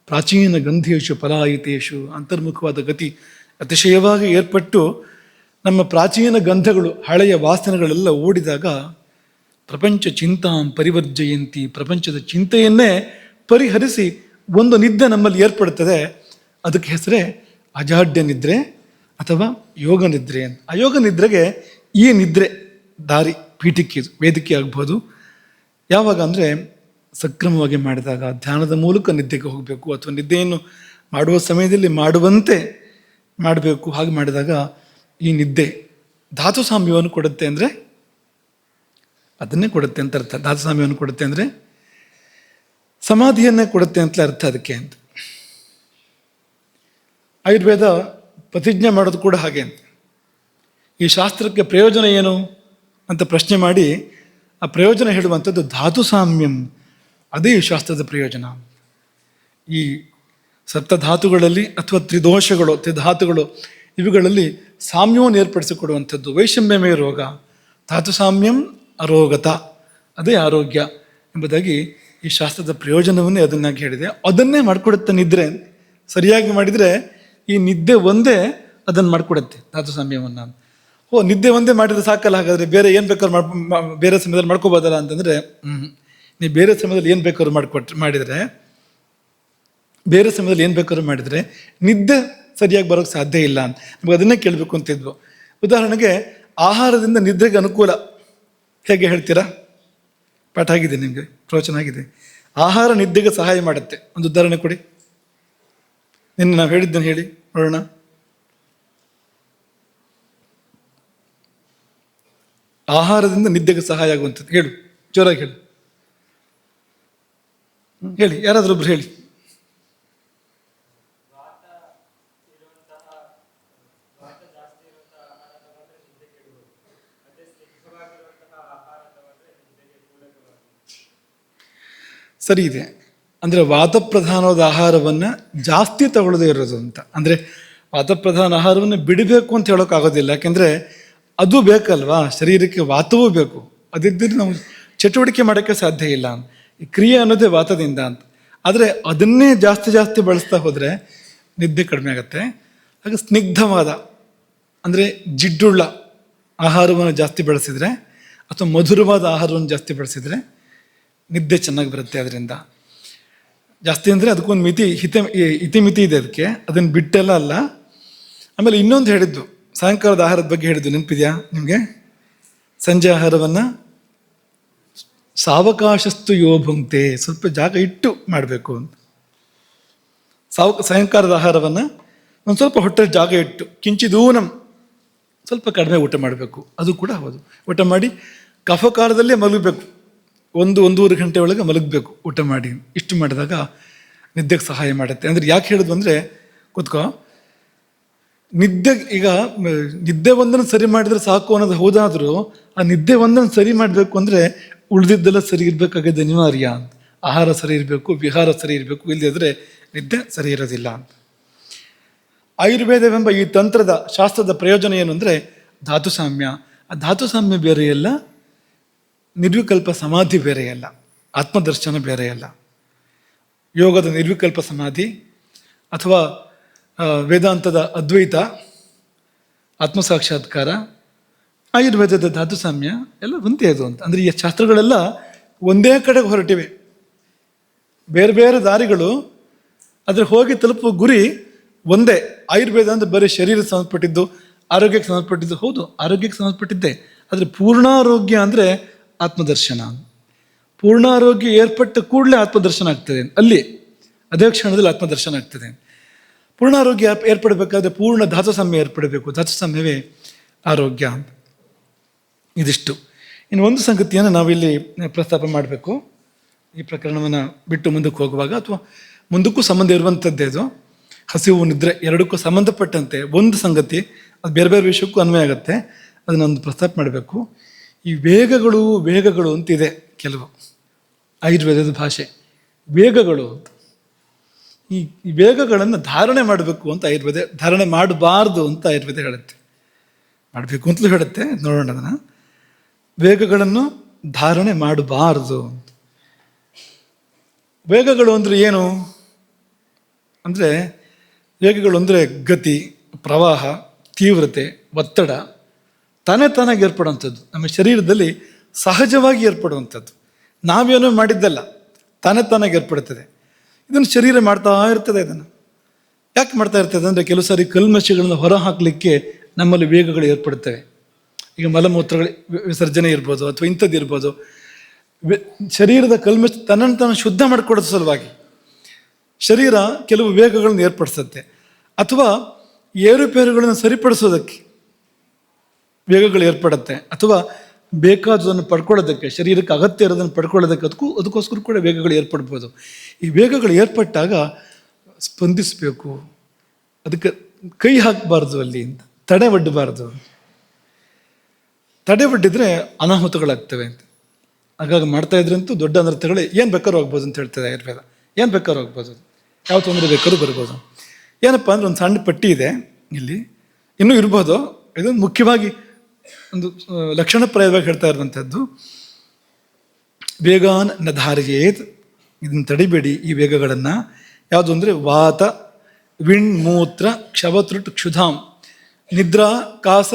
ಪ್ರಾಚೀನ ಗಂಧೇಶು ಫಲಾಯಿತೇಶು. ಅಂತರ್ಮುಖವಾದ ಗತಿ ಅತಿಶಯವಾಗಿ ಏರ್ಪಟ್ಟು ನಮ್ಮ ಪ್ರಾಚೀನ ಗಂಧಗಳು, ಹಳೆಯ ವಾಸನೆಗಳೆಲ್ಲ ಓಡಿದಾಗ ಪ್ರಪಂಚ ಚಿಂತಾಂ ಪರಿವರ್ಜಯಂತಿ, ಪ್ರಪಂಚದ ಚಿಂತೆಯನ್ನೇ ಪರಿಹರಿಸಿ ಒಂದು ನಿದ್ದೆ ನಮ್ಮಲ್ಲಿ ಏರ್ಪಡುತ್ತದೆ. ಅದಕ್ಕೆ ಹೆಸರೇ ಅಜಾಡ್ಯ ನಿದ್ರೆ ಅಥವಾ ಯೋಗ ನಿದ್ರೆ ಅಂತ. ಅಯೋಗ ನಿದ್ರೆಗೆ ಈ ನಿದ್ರೆ ದಾರಿ, ಪೀಠಿಕೆ, ವೇದಿಕೆ ಆಗ್ಬೋದು. ಯಾವಾಗ ಅಂದರೆ ಸಕ್ರಮವಾಗಿ ಮಾಡಿದಾಗ, ಧ್ಯಾನದ ಮೂಲಕ ನಿದ್ದೆಗೆ ಹೋಗಬೇಕು ಅಥವಾ ನಿದ್ದೆಯನ್ನು ಮಾಡುವ ಸಮಯದಲ್ಲಿ ಮಾಡುವಂತೆ ಮಾಡಬೇಕು. ಹಾಗೆ ಮಾಡಿದಾಗ ಈ ನಿದ್ದೆ ಧಾತು ಸಾಮ್ಯವನ್ನು ಕೊಡುತ್ತೆ. ಅಂದರೆ ಅದನ್ನೇ ಕೊಡುತ್ತೆ ಅಂತ ಅರ್ಥ. ಧಾತು ಸಾಮ್ಯವನ್ನು ಕೊಡುತ್ತೆ ಅಂದರೆ ಸಮಾಧಿಯನ್ನೇ ಕೊಡುತ್ತೆ ಅಂತಲೇ ಅರ್ಥ ಅದಕ್ಕೆ ಅಂತ. ಆಯುರ್ವೇದ ಪ್ರತಿಜ್ಞೆ ಮಾಡೋದು ಕೂಡ ಹಾಗೆ ಅಂತ. ಈ ಶಾಸ್ತ್ರಕ್ಕೆ ಪ್ರಯೋಜನ ಏನು ಅಂತ ಪ್ರಶ್ನೆ ಮಾಡಿ ಆ ಪ್ರಯೋಜನ ಹೇಳುವಂಥದ್ದು ಧಾತು ಸಾಮ್ಯಂ. ಅದೇ ಈ ಶಾಸ್ತ್ರದ ಪ್ರಯೋಜನ. ಈ ಸಪ್ತಧಾತುಗಳಲ್ಲಿ ಅಥವಾ ತ್ರಿಧಾತುಗಳು ಇವುಗಳಲ್ಲಿ ಸಾಮ್ಯವನ್ನು ಏರ್ಪಡಿಸಿಕೊಡುವಂಥದ್ದು. ವೈಷಮ್ಯಮೇ ರೋಗ, ಧಾತು ಸಾಮ್ಯಂ ಅರೋಗತ, ಅದೇ ಆರೋಗ್ಯ ಎಂಬುದಾಗಿ ಈ ಶಾಸ್ತ್ರದ ಪ್ರಯೋಜನವನ್ನೇ ಅದನ್ನಾಗಿ ಹೇಳಿದೆ. ಅದನ್ನೇ ಮಾಡಿಕೊಡುತ್ತೆ ನಿದ್ರೆ. ಸರಿಯಾಗಿ ಮಾಡಿದರೆ ಈ ನಿದ್ದೆ ಒಂದೇ ಅದನ್ನು ಮಾಡಿಕೊಡುತ್ತೆ, ಧಾತು ಸಾಮ್ಯವನ್ನು. ನಿದ್ದೆ ಒಂದೇ ಮಾಡಿದರೆ ಸಾಕಲ್ಲ, ಹಾಗಾದರೆ ಬೇರೆ ಏನು ಬೇಕಾದ್ರೂ ಬೇರೆ ಸಮಯದಲ್ಲಿ ಮಾಡ್ಕೋಬೋದಲ್ಲ ಅಂತಂದರೆ, ನೀವು ಬೇರೆ ಸಮಯದಲ್ಲಿ ಏನು ಬೇಕಾದ್ರೂ ಮಾಡಿದರೆ ಬೇರೆ ಸಮಯದಲ್ಲಿ ಏನು ಬೇಕಾದ್ರೂ ಮಾಡಿದರೆ ನಿದ್ದೆ ಸರಿಯಾಗಿ ಬರೋಕ್ಕೆ ಸಾಧ್ಯ ಇಲ್ಲ ಅಂತ ನಮಗೆ ಅದನ್ನೇ ಕೇಳಬೇಕು ಅಂತಿದ್ವು. ಉದಾಹರಣೆಗೆ ಆಹಾರದಿಂದ ನಿದ್ರೆಗೆ ಅನುಕೂಲ ಹೇಗೆ ಹೇಳ್ತೀರಾ? ಪಾಠ ಆಗಿದೆ ನಿಮಗೆ, ಪ್ರವಚನ ಆಗಿದೆ. ಆಹಾರ ನಿದ್ದೆಗೆ ಸಹಾಯ ಮಾಡುತ್ತೆ. ಒಂದು ಉದಾಹರಣೆ ಕೊಡಿ. ನಿನ್ನೆ ನಾವು ಹೇಳಿದ್ದನ್ನು ಹೇಳಿ ನೋಡೋಣ. ಆಹಾರದಿಂದ ನಿದ್ದೆಗೆ ಸಹಾಯ ಆಗುವಂಥದ್ದು ಹೇಳು, ಜೋರಾಗಿ ಹೇಳು. ಹೇಳಿ, ಯಾರಾದ್ರೂ ಒಬ್ರು ಹೇಳಿ. ಸರಿ ಇದೆ. ಅಂದರೆ ವಾತಪ್ರಧಾನವಾದ ಆಹಾರವನ್ನು ಜಾಸ್ತಿ ತಗೊಳ್ಳದೇ ಇರೋದು ಅಂತ. ಅಂದರೆ ವಾತಪ್ರಧಾನ ಆಹಾರವನ್ನು ಬಿಡಬೇಕು ಅಂತ ಹೇಳೋಕ್ಕಾಗೋದಿಲ್ಲ. ಯಾಕೆಂದರೆ ಅದು ಬೇಕಲ್ವಾ, ಶರೀರಕ್ಕೆ ವಾತವೂ ಬೇಕು. ಅದಿದ್ದರೆ ನಾವು ಚಟುವಟಿಕೆ ಮಾಡೋಕ್ಕೆ ಸಾಧ್ಯ ಇಲ್ಲ. ಈ ಕ್ರಿಯೆ ಅನ್ನೋದೇ ವಾತದಿಂದ ಅಂತ. ಆದರೆ ಅದನ್ನೇ ಜಾಸ್ತಿ ಬಳಸ್ತಾ ಹೋದರೆ ನಿದ್ದೆ ಕಡಿಮೆ ಆಗುತ್ತೆ. ಹಾಗೆ ಸ್ನಿಗ್ಧವಾದ ಅಂದರೆ ಜಿಡ್ಡುಳ್ಳ ಆಹಾರವನ್ನು ಜಾಸ್ತಿ ಬಳಸಿದರೆ ಅಥವಾ ಮಧುರವಾದ ಆಹಾರವನ್ನು ಜಾಸ್ತಿ ಬಳಸಿದರೆ ನಿದ್ದೆ ಚೆನ್ನಾಗಿ ಬರುತ್ತೆ. ಅದರಿಂದ ಜಾಸ್ತಿ ಅಂದರೆ ಅದಕ್ಕೊಂದು ಇತಿಮಿತಿ ಇದೆ ಅದಕ್ಕೆ, ಅದನ್ನು ಬಿಟ್ಟೆಲ್ಲ ಅಲ್ಲ. ಆಮೇಲೆ ಇನ್ನೊಂದು ಹೇಳಿದ್ದು, ಸಾಯಂಕಾಲದ ಆಹಾರದ ಬಗ್ಗೆ ಹೇಳಿದ್ದು ನೆನಪಿದೆಯಾ ನಿಮಗೆ? ಸಂಜೆ ಆಹಾರವನ್ನು ಸಾವಕಾಶಸ್ತು ಯೋಭುಂಕ್ತೆ, ಸ್ವಲ್ಪ ಜಾಗ ಇಟ್ಟು ಮಾಡಬೇಕು ಅಂತ. ಸಾಯಂಕಾಲದ ಆಹಾರವನ್ನು ಒಂದು ಸ್ವಲ್ಪ ಹೊಟ್ಟೆ ಜಾಗ ಇಟ್ಟು ಕಿಂಚಿದೂನಂ ಸ್ವಲ್ಪ ಕಡಿಮೆ ಊಟ ಮಾಡಬೇಕು. ಅದು ಕೂಡ ಹೌದು. ಊಟ ಮಾಡಿ ಕಫಕಾಲದಲ್ಲೇ ಮಲಗಬೇಕು. 1-1.5 ಗಂಟೆ ಒಳಗೆ ಮಲಗಬೇಕು ಊಟ ಮಾಡಿ. ಇಷ್ಟು ಮಾಡಿದಾಗ ನಿದ್ದೆಗೆ ಸಹಾಯ ಮಾಡುತ್ತೆ. ಅಂದರೆ ಯಾಕೆ ಹೇಳಿದ್ವು ಅಂದರೆ, ಕೂತ್ಕೋ, ನಿದ್ದೆ ಒಂದನ್ನು ಸರಿ ಮಾಡಿದರೆ ಸಾಕು ಅನ್ನೋದು ಹೌದಾದರೂ ಆ ನಿದ್ದೆ ಒಂದನ್ನು ಸರಿ ಮಾಡಬೇಕು ಅಂದರೆ ಉಳಿದಿದ್ದೆಲ್ಲ ಸರಿ ಇರಬೇಕಾಗಿದೆ, ಅನಿವಾರ್ಯ ಅಂತ. ಆಹಾರ ಸರಿ ಇರಬೇಕು, ವಿಹಾರ ಸರಿ ಇರಬೇಕು, ಇಲ್ಲದಿದ್ದರೆ ನಿದ್ದೆ ಸರಿ ಇರೋದಿಲ್ಲ ಅಂತ. ಆಯುರ್ವೇದವೆಂಬ ಈ ತಂತ್ರದ ಶಾಸ್ತ್ರದ ಪ್ರಯೋಜನ ಏನು ಅಂದರೆ ಧಾತು ಸಾಮ್ಯ. ಆ ಧಾತು ಸಾಮ್ಯ ಬೇರೆಯಲ್ಲ, ನಿರ್ವಿಕಲ್ಪ ಸಮಾಧಿ ಬೇರೆಯಲ್ಲ, ಆತ್ಮದರ್ಶನ ಬೇರೆಯಲ್ಲ. ಯೋಗದ ನಿರ್ವಿಕಲ್ಪ ಸಮಾಧಿ ಅಥವಾ ವೇದಾಂತದ ಅದ್ವೈತ ಆತ್ಮಸಾಕ್ಷಾತ್ಕಾರ, ಆಯುರ್ವೇದದ ಧಾತು ಸಾಮ್ಯ ಎಲ್ಲ ಒಂದೇ ಅದು ಅಂತ. ಅಂದರೆ ಈ ಶಾಸ್ತ್ರಗಳೆಲ್ಲ ಒಂದೇ ಕಡೆಗೆ ಹೊರಟಿವೆ. ಬೇರೆ ಬೇರೆ ದಾರಿಗಳು ಅದ್ರ ಹೋಗಿ ತಲುಪುವ ಗುರಿ ಒಂದೇ. ಆಯುರ್ವೇದ ಅಂದರೆ ಬರೀ ಶರೀರಕ್ಕೆ ಸಂಬಂಧಪಟ್ಟಿದ್ದು, ಆರೋಗ್ಯಕ್ಕೆ ಸಂಬಂಧಪಟ್ಟಿದ್ದು. ಹೌದು, ಆರೋಗ್ಯಕ್ಕೆ ಸಂಬಂಧಪಟ್ಟಿದ್ದೆ. ಆದರೆ ಪೂರ್ಣಾರೋಗ್ಯ ಅಂದರೆ ಆತ್ಮದರ್ಶನ. ಪೂರ್ಣಾರೋಗ್ಯ ಏರ್ಪಟ್ಟ ಕೂಡಲೇ ಆತ್ಮದರ್ಶನ ಆಗ್ತದೆ. ಅಲ್ಲಿ ಅದೇ ಕ್ಷಣದಲ್ಲಿ ಆತ್ಮದರ್ಶನ ಆಗ್ತದೆ. ಪೂರ್ಣಾರೋಗ್ಯ ಏರ್ಪಡಬೇಕಾದ್ರೆ ಪೂರ್ಣ ಧಾತು ಸಾಮ್ಯ ಏರ್ಪಡಬೇಕು. ಧಾತು ಸಾಮ್ಯವೇ ಆರೋಗ್ಯ ಅಂತ. ಇದಿಷ್ಟು. ಇನ್ನು ಒಂದು ಸಂಗತಿಯನ್ನು ನಾವಿಲ್ಲಿ ಪ್ರಸ್ತಾಪ ಮಾಡಬೇಕು. ಈ ಪ್ರಕರಣವನ್ನು ಬಿಟ್ಟು ಮುಂದಕ್ಕೆ ಹೋಗುವಾಗ, ಅಥವಾ ಮುಂದಕ್ಕೂ ಸಂಬಂಧ ಇರುವಂಥದ್ದೇ ಅದು. ಹಸಿವು ನಿದ್ರೆ ಎರಡಕ್ಕೂ ಸಂಬಂಧಪಟ್ಟಂತೆ ಒಂದು ಸಂಗತಿ, ಅದು ಬೇರೆ ಬೇರೆ ವಿಷಯಕ್ಕೂ ಅನ್ವಯ ಆಗುತ್ತೆ. ಅದನ್ನೊಂದು ಪ್ರಸ್ತಾಪ ಮಾಡಬೇಕು. ಈ ವೇಗಗಳು ಅಂತಿದೆ ಕೆಲವು ಆಯುರ್ವೇದದ ಭಾಷೆ. ವೇಗಗಳು ಅಂತ, ಈ ವೇಗಗಳನ್ನು ಧಾರಣೆ ಮಾಡಬೇಕು ಅಂತ ಆಯುರ್ವೇದ, ಧಾರಣೆ ಮಾಡಬಾರ್ದು ಅಂತ ಆಯುರ್ವೇದ ಹೇಳುತ್ತೆ. ಮಾಡಬೇಕು ಅಂತಲೂ ಹೇಳುತ್ತೆ. ನೋಡೋಣ ಅದನ್ನು. ವೇಗಗಳನ್ನು ಧಾರಣೆ ಮಾಡಬಾರ್ದು. ವೇಗಗಳು ಅಂದರೆ ಏನು ಅಂದರೆ, ವೇಗಗಳು ಅಂದರೆ ಗತಿ, ಪ್ರವಾಹ, ತೀವ್ರತೆ, ಒತ್ತಡ ತಾನಾಗಿ ಏರ್ಪಡುವಂಥದ್ದು. ನಮ್ಮ ಶರೀರದಲ್ಲಿ ಸಹಜವಾಗಿ ಏರ್ಪಡುವಂಥದ್ದು. ನಾವೇನೋ ಮಾಡಿದ್ದಲ್ಲ, ತಾನಾಗಿ ಏರ್ಪಡುತ್ತದೆ. ಇದನ್ನು ಶರೀರ ಮಾಡ್ತಾ ಇರ್ತದೆ. ಇದನ್ನು ಯಾಕೆ ಮಾಡ್ತಾ ಇರ್ತದೆ ಅಂದರೆ, ಕೆಲವು ಸಾರಿ ಕಲ್ಮಶಗಳನ್ನು ಹೊರ ಹಾಕಲಿಕ್ಕೆ ನಮ್ಮಲ್ಲಿ ವೇಗಗಳು ಏರ್ಪಡುತ್ತವೆ. ಈಗ ಮಲಮೂತ್ರಗಳ ವಿಸರ್ಜನೆ ಇರ್ಬೋದು, ಅಥವಾ ಇಂಥದ್ದು ಇರ್ಬೋದು. ಶರೀರದ ಕಲ್ಮಶ ತನ್ನನ್ನು ಶುದ್ಧ ಮಾಡಿಕೊಡೋದು ಸಲುವಾಗಿ ಶರೀರ ಕೆಲವು ವೇಗಗಳನ್ನು ಏರ್ಪಡಿಸುತ್ತೆ. ಅಥವಾ ಏರುಪೇರುಗಳನ್ನು ಸರಿಪಡಿಸೋದಕ್ಕೆ ವೇಗಗಳು ಏರ್ಪಡುತ್ತೆ. ಅಥವಾ ಬೇಕಾದದನ್ನು ಪಡ್ಕೊಳ್ಳೋದಕ್ಕೆ, ಶರೀರಕ್ಕೆ ಅಗತ್ಯ ಇರೋದನ್ನು ಪಡ್ಕೊಳ್ಳೋದಕ್ಕೆ ಅದಕ್ಕೋಸ್ಕರ ಕೂಡ ವೇಗಗಳು ಏರ್ಪಡ್ಬೋದು. ಈ ವೇಗಗಳು ಏರ್ಪಟ್ಟಾಗ ಸ್ಪಂದಿಸಬೇಕು. ಅದಕ್ಕೆ ಕೈ ಹಾಕಬಾರ್ದು, ಅಲ್ಲಿ ಅಂತ ತಡೆ ಒಡ್ಡಬಾರ್ದು. ತಡೆ ಒಡ್ಡಿದ್ರೆ ಅನಾಹುತಗಳಾಗ್ತವೆ ಅಂತ. ಹಾಗಾಗಿ ಮಾಡ್ತಾ ಇದ್ರಂತೂ ದೊಡ್ಡ ಅನರ್ಥಗಳು ಏನು ಬೇಕಾದ್ರೂ ಆಗ್ಬೋದು ಅಂತ ಹೇಳ್ತದೆ ಆಯುರ್ವೇದ. ಏನು ಬೇಕಾದ್ರೂ ಆಗ್ಬೋದು, ಯಾವ ತೊಂದರೆ ಬೇಕಾದ್ರೂ ಬರ್ಬೋದು. ಏನಪ್ಪ ಅಂದ್ರೆ, ಒಂದು ಸಣ್ಣ ಪಟ್ಟಿ ಇದೆ ಇಲ್ಲಿ, ಇನ್ನೂ ಇರ್ಬೋದು. ಇದೊಂದು ಮುಖ್ಯವಾಗಿ ಒಂದು ಲಕ್ಷಣಪ್ರಾಯವಾಗಿ ಹೇಳ್ತಾ ಇರುವಂಥದ್ದು. ವೇಗಾನ್ ನ ಧಾರ್ಯೇತ್, ಇದನ್ನು ತಡಿಬೇಡಿ ಈ ವೇಗಗಳನ್ನು. ಯಾವುದು ಅಂದರೆ, ವಾತ ವಿಣ್ ಮೂತ್ರ ಕ್ಷವತೃಟ್ ಕ್ಷುಧಾಂ ನಿದ್ರಾ ಕಾಸ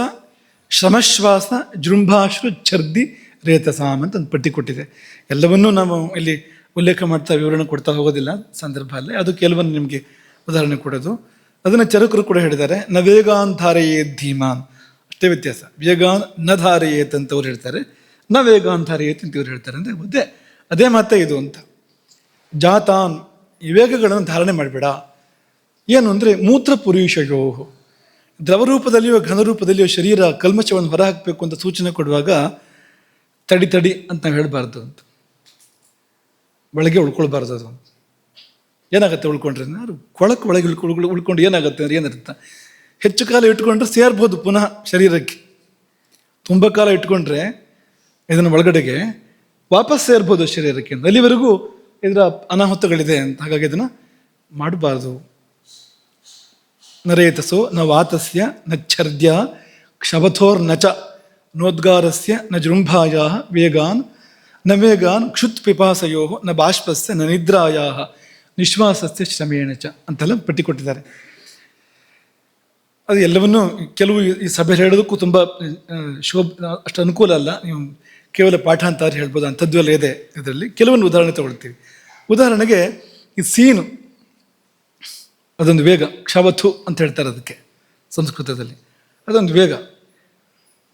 ಶ್ರಮಶ್ವಾಸ ಜೃಂಭಾಶ್ರು ಛರ್ದಿ ರೇತಸಾಮ್ ಅಂತ ಒಂದು ಪಟ್ಟಿ ಕೊಟ್ಟಿದೆ. ಎಲ್ಲವನ್ನೂ ನಾವು ಇಲ್ಲಿ ಉಲ್ಲೇಖ ಮಾಡ್ತಾ ವಿವರಣೆ ಕೊಡ್ತಾ ಹೋಗೋದಿಲ್ಲ ಸಂದರ್ಭ ಅಲ್ಲೇ. ಅದು ಕೆಲವೊಂದು ನಿಮಗೆ ಉದಾಹರಣೆ ಕೊಡೋದು. ಅದನ್ನು ಚರಕರು ಕೂಡ ಹೇಳಿದ್ದಾರೆ. ನ ವೇಗಾನ್ ಧಾರಯೇತ್ ಧೀಮಾನ್, ಅಷ್ಟೇ ವ್ಯತ್ಯಾಸ. ವೇಗಾನ್ ನ ಧಾರಯೇತ್ ಅಂತ ಅವ್ರು ಹೇಳ್ತಾರೆ, ನ ವೇಗಾನ್ ಧಾರಯೇತ್ ಅಂತ ಇವ್ರು ಹೇಳ್ತಾರೆ. ಅಂದರೆ ಅದೇ ಮಾತೇ ಇದು ಅಂತ. ಜಾತಾನ್, ಈ ವೇಗಗಳನ್ನು ಧಾರಣೆ ಮಾಡಬೇಡ. ಏನು ಅಂದರೆ, ಮೂತ್ರ ಪುರುಷಯೋ, ದ್ರವರೂಪದಲ್ಲಿಯೋ ಘನರೂಪದಲ್ಲಿಯೋ ಶರೀರ ಕಲ್ಮಶವನ್ನು ಹೊರಹಾಕಬೇಕು ಅಂತ ಸೂಚನೆ ಕೊಡುವಾಗ ತಡಿ ಅಂತ ನಾವು ಹೇಳಬಾರ್ದು ಅಂತ. ಒಳಗೆ ಉಳ್ಕೊಳ್ಬಾರ್ದು. ಅದು ಏನಾಗುತ್ತೆ ಉಳ್ಕೊಂಡ್ರೆ, ಒಳಗೆ ಉಳ್ಕೊಂಡು ಏನಾಗುತ್ತೆ ಅಂದ್ರೆ ಏನರ್ಥ, ಹೆಚ್ಚು ಕಾಲ ಇಟ್ಕೊಂಡ್ರೆ ಸೇರ್ಬೋದು ಪುನಃ ಶರೀರಕ್ಕೆ. ತುಂಬ ಕಾಲ ಇಟ್ಕೊಂಡ್ರೆ ಇದನ್ನು ಒಳಗಡೆಗೆ ವಾಪಸ್ ಸೇರ್ಬೋದು ಶರೀರಕ್ಕೆ. ಅಲ್ಲಿವರೆಗೂ ಇದರ ಅನಾಹುತಗಳಿದೆ ಅಂತ. ಹಾಗಾಗಿ ಇದನ್ನು ಮಾಡಬಾರ್ದು. ನರೇತಸೋ ನ ವಾತಸ್ಯ ನ ಛರ್ದ್ಯ ಕ್ಷವಥೋರ್ ನ ಚ ನೋದ್ಗಾರಸ್ಯ ನ ಜೃಂಭಾಯ ವೇಗಾನ್ ನ ವೇಗಾನ್ ಕ್ಷುತ್ ಪಿಪಾಸಯೋ ನ ಬಾಷ್ಪಸ್ಯ ನ ನಿದ್ರಾಯ ನಿಶ್ವಾಸಸ್ಯ ಶ್ರಮೇಣ ಚ ಅಂತೆಲ್ಲ ಪಟ್ಟಿ ಕೊಟ್ಟಿದ್ದಾರೆ. ಅದು ಎಲ್ಲವನ್ನೂ ಕೆಲವು ಈ ಸಭೆ ಹೇಳೋದಕ್ಕೂ ತುಂಬ ಅಷ್ಟು ಅನುಕೂಲ ಅಲ್ಲ. ನೀವು ಕೇವಲ ಪಾಠ ಅಂತ ಹೇಳ್ಬೋದು, ಅಂಥದ್ದು ಎಲ್ಲ ಇದೆ ಇದರಲ್ಲಿ. ಕೆಲವೊಂದು ಉದಾಹರಣೆ ತಗೊಳ್ತೀವಿ. ಉದಾಹರಣೆಗೆ ಈ ಸೀನು, ಅದೊಂದು ವೇಗ. ಕ್ಷವಥು ಅಂತ ಹೇಳ್ತಾರೆ ಅದಕ್ಕೆ ಸಂಸ್ಕೃತದಲ್ಲಿ. ಅದೊಂದು ವೇಗ.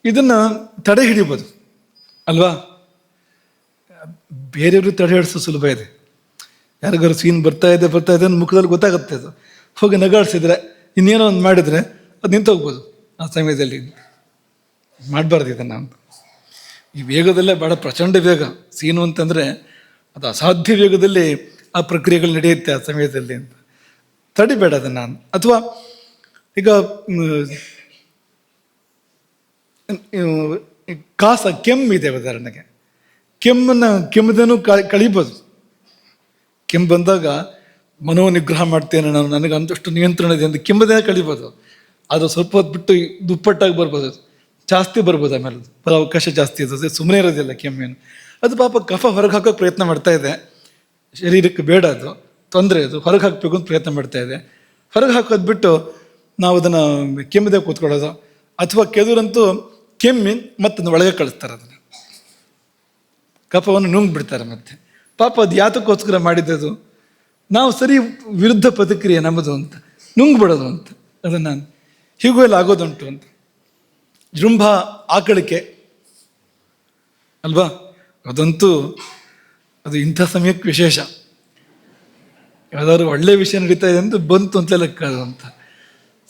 ಇದನ್ನು ತಡೆ ಹಿಡಿಬೋದು ಅಲ್ವಾ? ಬೇರೆಯವರು ತಡೆ ಹಿಡಿಸೋ ಸುಲಭ ಇದೆ. ಯಾರಿಗಾರು ಸೀನ್ ಬರ್ತಾ ಇದೆ ಅಂತ ಮುಖದಲ್ಲಿ ಗೊತ್ತಾಗುತ್ತೆ. ಅದು ಹೋಗಿ ನಗಾಡಿಸಿದ್ರೆ, ಇನ್ನೇನೋ ಒಂದು ಮಾಡಿದರೆ ಅದು ನಿಂತೋಗ್ಬೋದು ಆ ಸಮಯದಲ್ಲಿ. ಮಾಡಬಾರ್ದು ಇದನ್ನು ಅಂತ. ಈ ವೇಗದಲ್ಲೇ ಭಾಳ ಪ್ರಚಂಡ ವೇಗ. ಸೀನು ಅಂತಂದರೆ ಅದು ಅಸಾಧ್ಯ ವೇಗದಲ್ಲಿ ಆ ಪ್ರಕ್ರಿಯೆಗಳು ನಡೆಯುತ್ತೆ ಆ ಸಮಯದಲ್ಲಿ ಅಂತ. ತಡಿಬೇಡ ಅದನ್ನು. ಅಥವಾ ಈಗ ಕಾಸ, ಕೆಮ್ಮಿದೆ ಉದಾಹರಣೆಗೆ. ಕೆಮ್ಮದನ್ನು ಕಳಿಬೋದು. ಕೆಮ್ಮು ಬಂದಾಗ ಮನೋನಿಗ್ರಹ ಮಾಡ್ತೇನೆ ನಾನು, ನನಗೆ ಅಂತಷ್ಟು ನಿಯಂತ್ರಣ ಇದೆ ಅಂತ ಕೆಮ್ಮದೇ ಕಳಿಬೋದು. ಅದು ಸ್ವಲ್ಪ ಹೊತ್ತು ಬಿಟ್ಟು ದುಪ್ಪಟ್ಟಾಗಿ ಬರ್ಬೋದು, ಜಾಸ್ತಿ ಬರ್ಬೋದು. ಆಮೇಲೆ ಬರೋ ಅವಕಾಶ ಜಾಸ್ತಿ ಇರ್ತದೆ. ಸುಮ್ಮನೆ ಇರೋದಿಲ್ಲ ಕೆಮ್ಮೇನು. ಅದು ಪಾಪ ಕಫ ಹೊರಗೆ ಹಾಕೋಕೆ ಪ್ರಯತ್ನ ಮಾಡ್ತಾ ಇದೆ. ಶರೀರಕ್ಕೆ ಬೇಡ, ಅದು ತೊಂದರೆ. ಅದು ಹೊರಗೆ ಹಾಕಬೇಕು ಅಂತ ಪ್ರಯತ್ನ ಮಾಡ್ತಾ ಇದೆ. ಹೊರಗೆ ಹಾಕೋದು ಬಿಟ್ಟು ನಾವು ಅದನ್ನು ಕೆಮ್ಮದೆ ಕೂತ್ಕೊಳ್ಳೋದು, ಅಥವಾ ಕೆಲವರಂತೂ ಕೆಮ್ಮಿ ಮತ್ತೊಂದು ಒಳಗೆ ಕಳಿಸ್ತಾರೆ ಅದನ್ನು, ಕಫವನ್ನು ನುಂಗ್ ಬಿಡ್ತಾರೆ. ಮತ್ತೆ ಪಾಪ ಅದು ಯಾತಕ್ಕೋಸ್ಕರ ಮಾಡಿದ್ದದು, ನಾವು ಸರಿ ವಿರುದ್ಧ ಪ್ರತಿಕ್ರಿಯೆ ನಮ್ಮದು ಅಂತ ನುಂಗ್ಬಿಡೋದು ಅಂತ, ಅದನ್ನು ಹೀಗೂ ಎಲ್ಲ ಆಗೋದುಂಟು ಅಂತ. ಜೃಂಭ ಆಕಳಿಕೆ ಅಲ್ವಾ, ಅದಂತೂ ಅದು ಇಂಥ ಸಮಯಕ್ಕೆ ವಿಶೇಷ. ಯಾವ್ದಾದ್ರು ಒಳ್ಳೆ ವಿಷಯ ನಡೀತಾ ಇದೆ ಅಂತ ಬಂತು ಅಂತ ಲೆಕ್ಕ ಅದು ಅಂತ.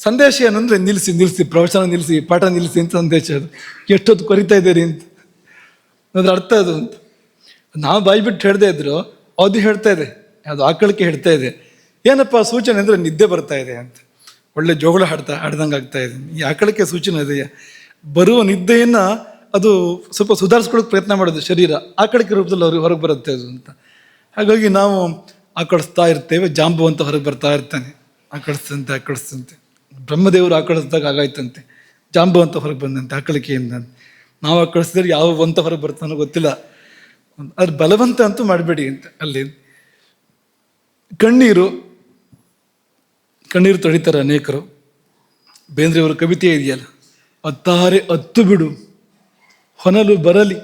ಸಂದೇಶ ಏನಂದ್ರೆ ನಿಲ್ಲಿಸಿ ಪ್ರವಚನ ನಿಲ್ಲಿಸಿ, ಪಾಠ ನಿಲ್ಲಿಸಿ ಅಂತ ಸಂದೇಶ. ಅದು ಎಷ್ಟೊತ್ತು ಕೊರಿತಾ ಇದ್ದೀರಿ ಅಂತ ಅದ್ರ ಅರ್ಥ ಅದು ಅಂತ. ನಾವು ಬಾಯಿ ಬಿಟ್ಟು ಹೇಳ್ದೇ ಇದ್ರು ಅದು ಹೇಳ್ತಾ ಇದೆ, ಅದು ಆಕಳಿಕೆ ಹೇಳ್ತಾ ಇದೆ. ಏನಪ್ಪ ಸೂಚನೆ ಅಂದರೆ ನಿದ್ದೆ ಬರ್ತಾ ಇದೆ ಅಂತ, ಒಳ್ಳೆ ಜೋಗಳ ಹಾಡ್ದಂಗೆ ಆಗ್ತಾ ಇದೆ. ಈ ಆಕಳಿಕೆ ಸೂಚನೆ ಇದೆಯಾ, ಬರುವ ನಿದ್ದೆಯನ್ನು ಅದು ಸ್ವಲ್ಪ ಸುಧಾರಿಸ್ಕೊಳ್ಳೋಕೆ ಪ್ರಯತ್ನ ಮಾಡೋದು ಶರೀರ, ಆಕಳಿಕೆ ರೂಪದಲ್ಲಿ ಅವ್ರಿಗೆ ಹೊರಗೆ ಬರುತ್ತೆ ಅದು ಅಂತ. ಹಾಗಾಗಿ ನಾವು ಆಕಳಿಸ್ತಾ ಇರ್ತೇವೆ, ಜಾಂಬುವಂತ ಹೊರಗೆ ಬರ್ತಾ ಇರ್ತಾನೆ, ಆಕಳಿಸ್ತಂತೆ. ಬ್ರಹ್ಮದೇವರು ಆಕಳಿಸಿದಾಗ ಆಗಾಯ್ತಂತೆ, ಜಾಂಬು ಅಂತ ಹೊರಗೆ ಬಂದಂತೆ ಆಕಳಿಕೆಯಿಂದ. ನಾವು ಆಕಳಿಸಿದ್ರೆ ಯಾವ ಅಂತ ಹೊರಗೆ ಬರ್ತಾನೋ ಗೊತ್ತಿಲ್ಲ, ಅದ್ರ ಬಲವಂತ ಅಂತೂ ಮಾಡಬೇಡಿ ಅಂತ. ಅಲ್ಲಿ ಕಣ್ಣೀರು ತೊಳಿತಾರೆ ಅನೇಕರು. ಬೇಂದ್ರೆಯವರ ಕವಿತೆ ಇದೆಯಲ್ಲ, ಅತ್ತಾರೆ ಅತ್ತು ಬಿಡು ಹೊನಲು ಬರಲಿ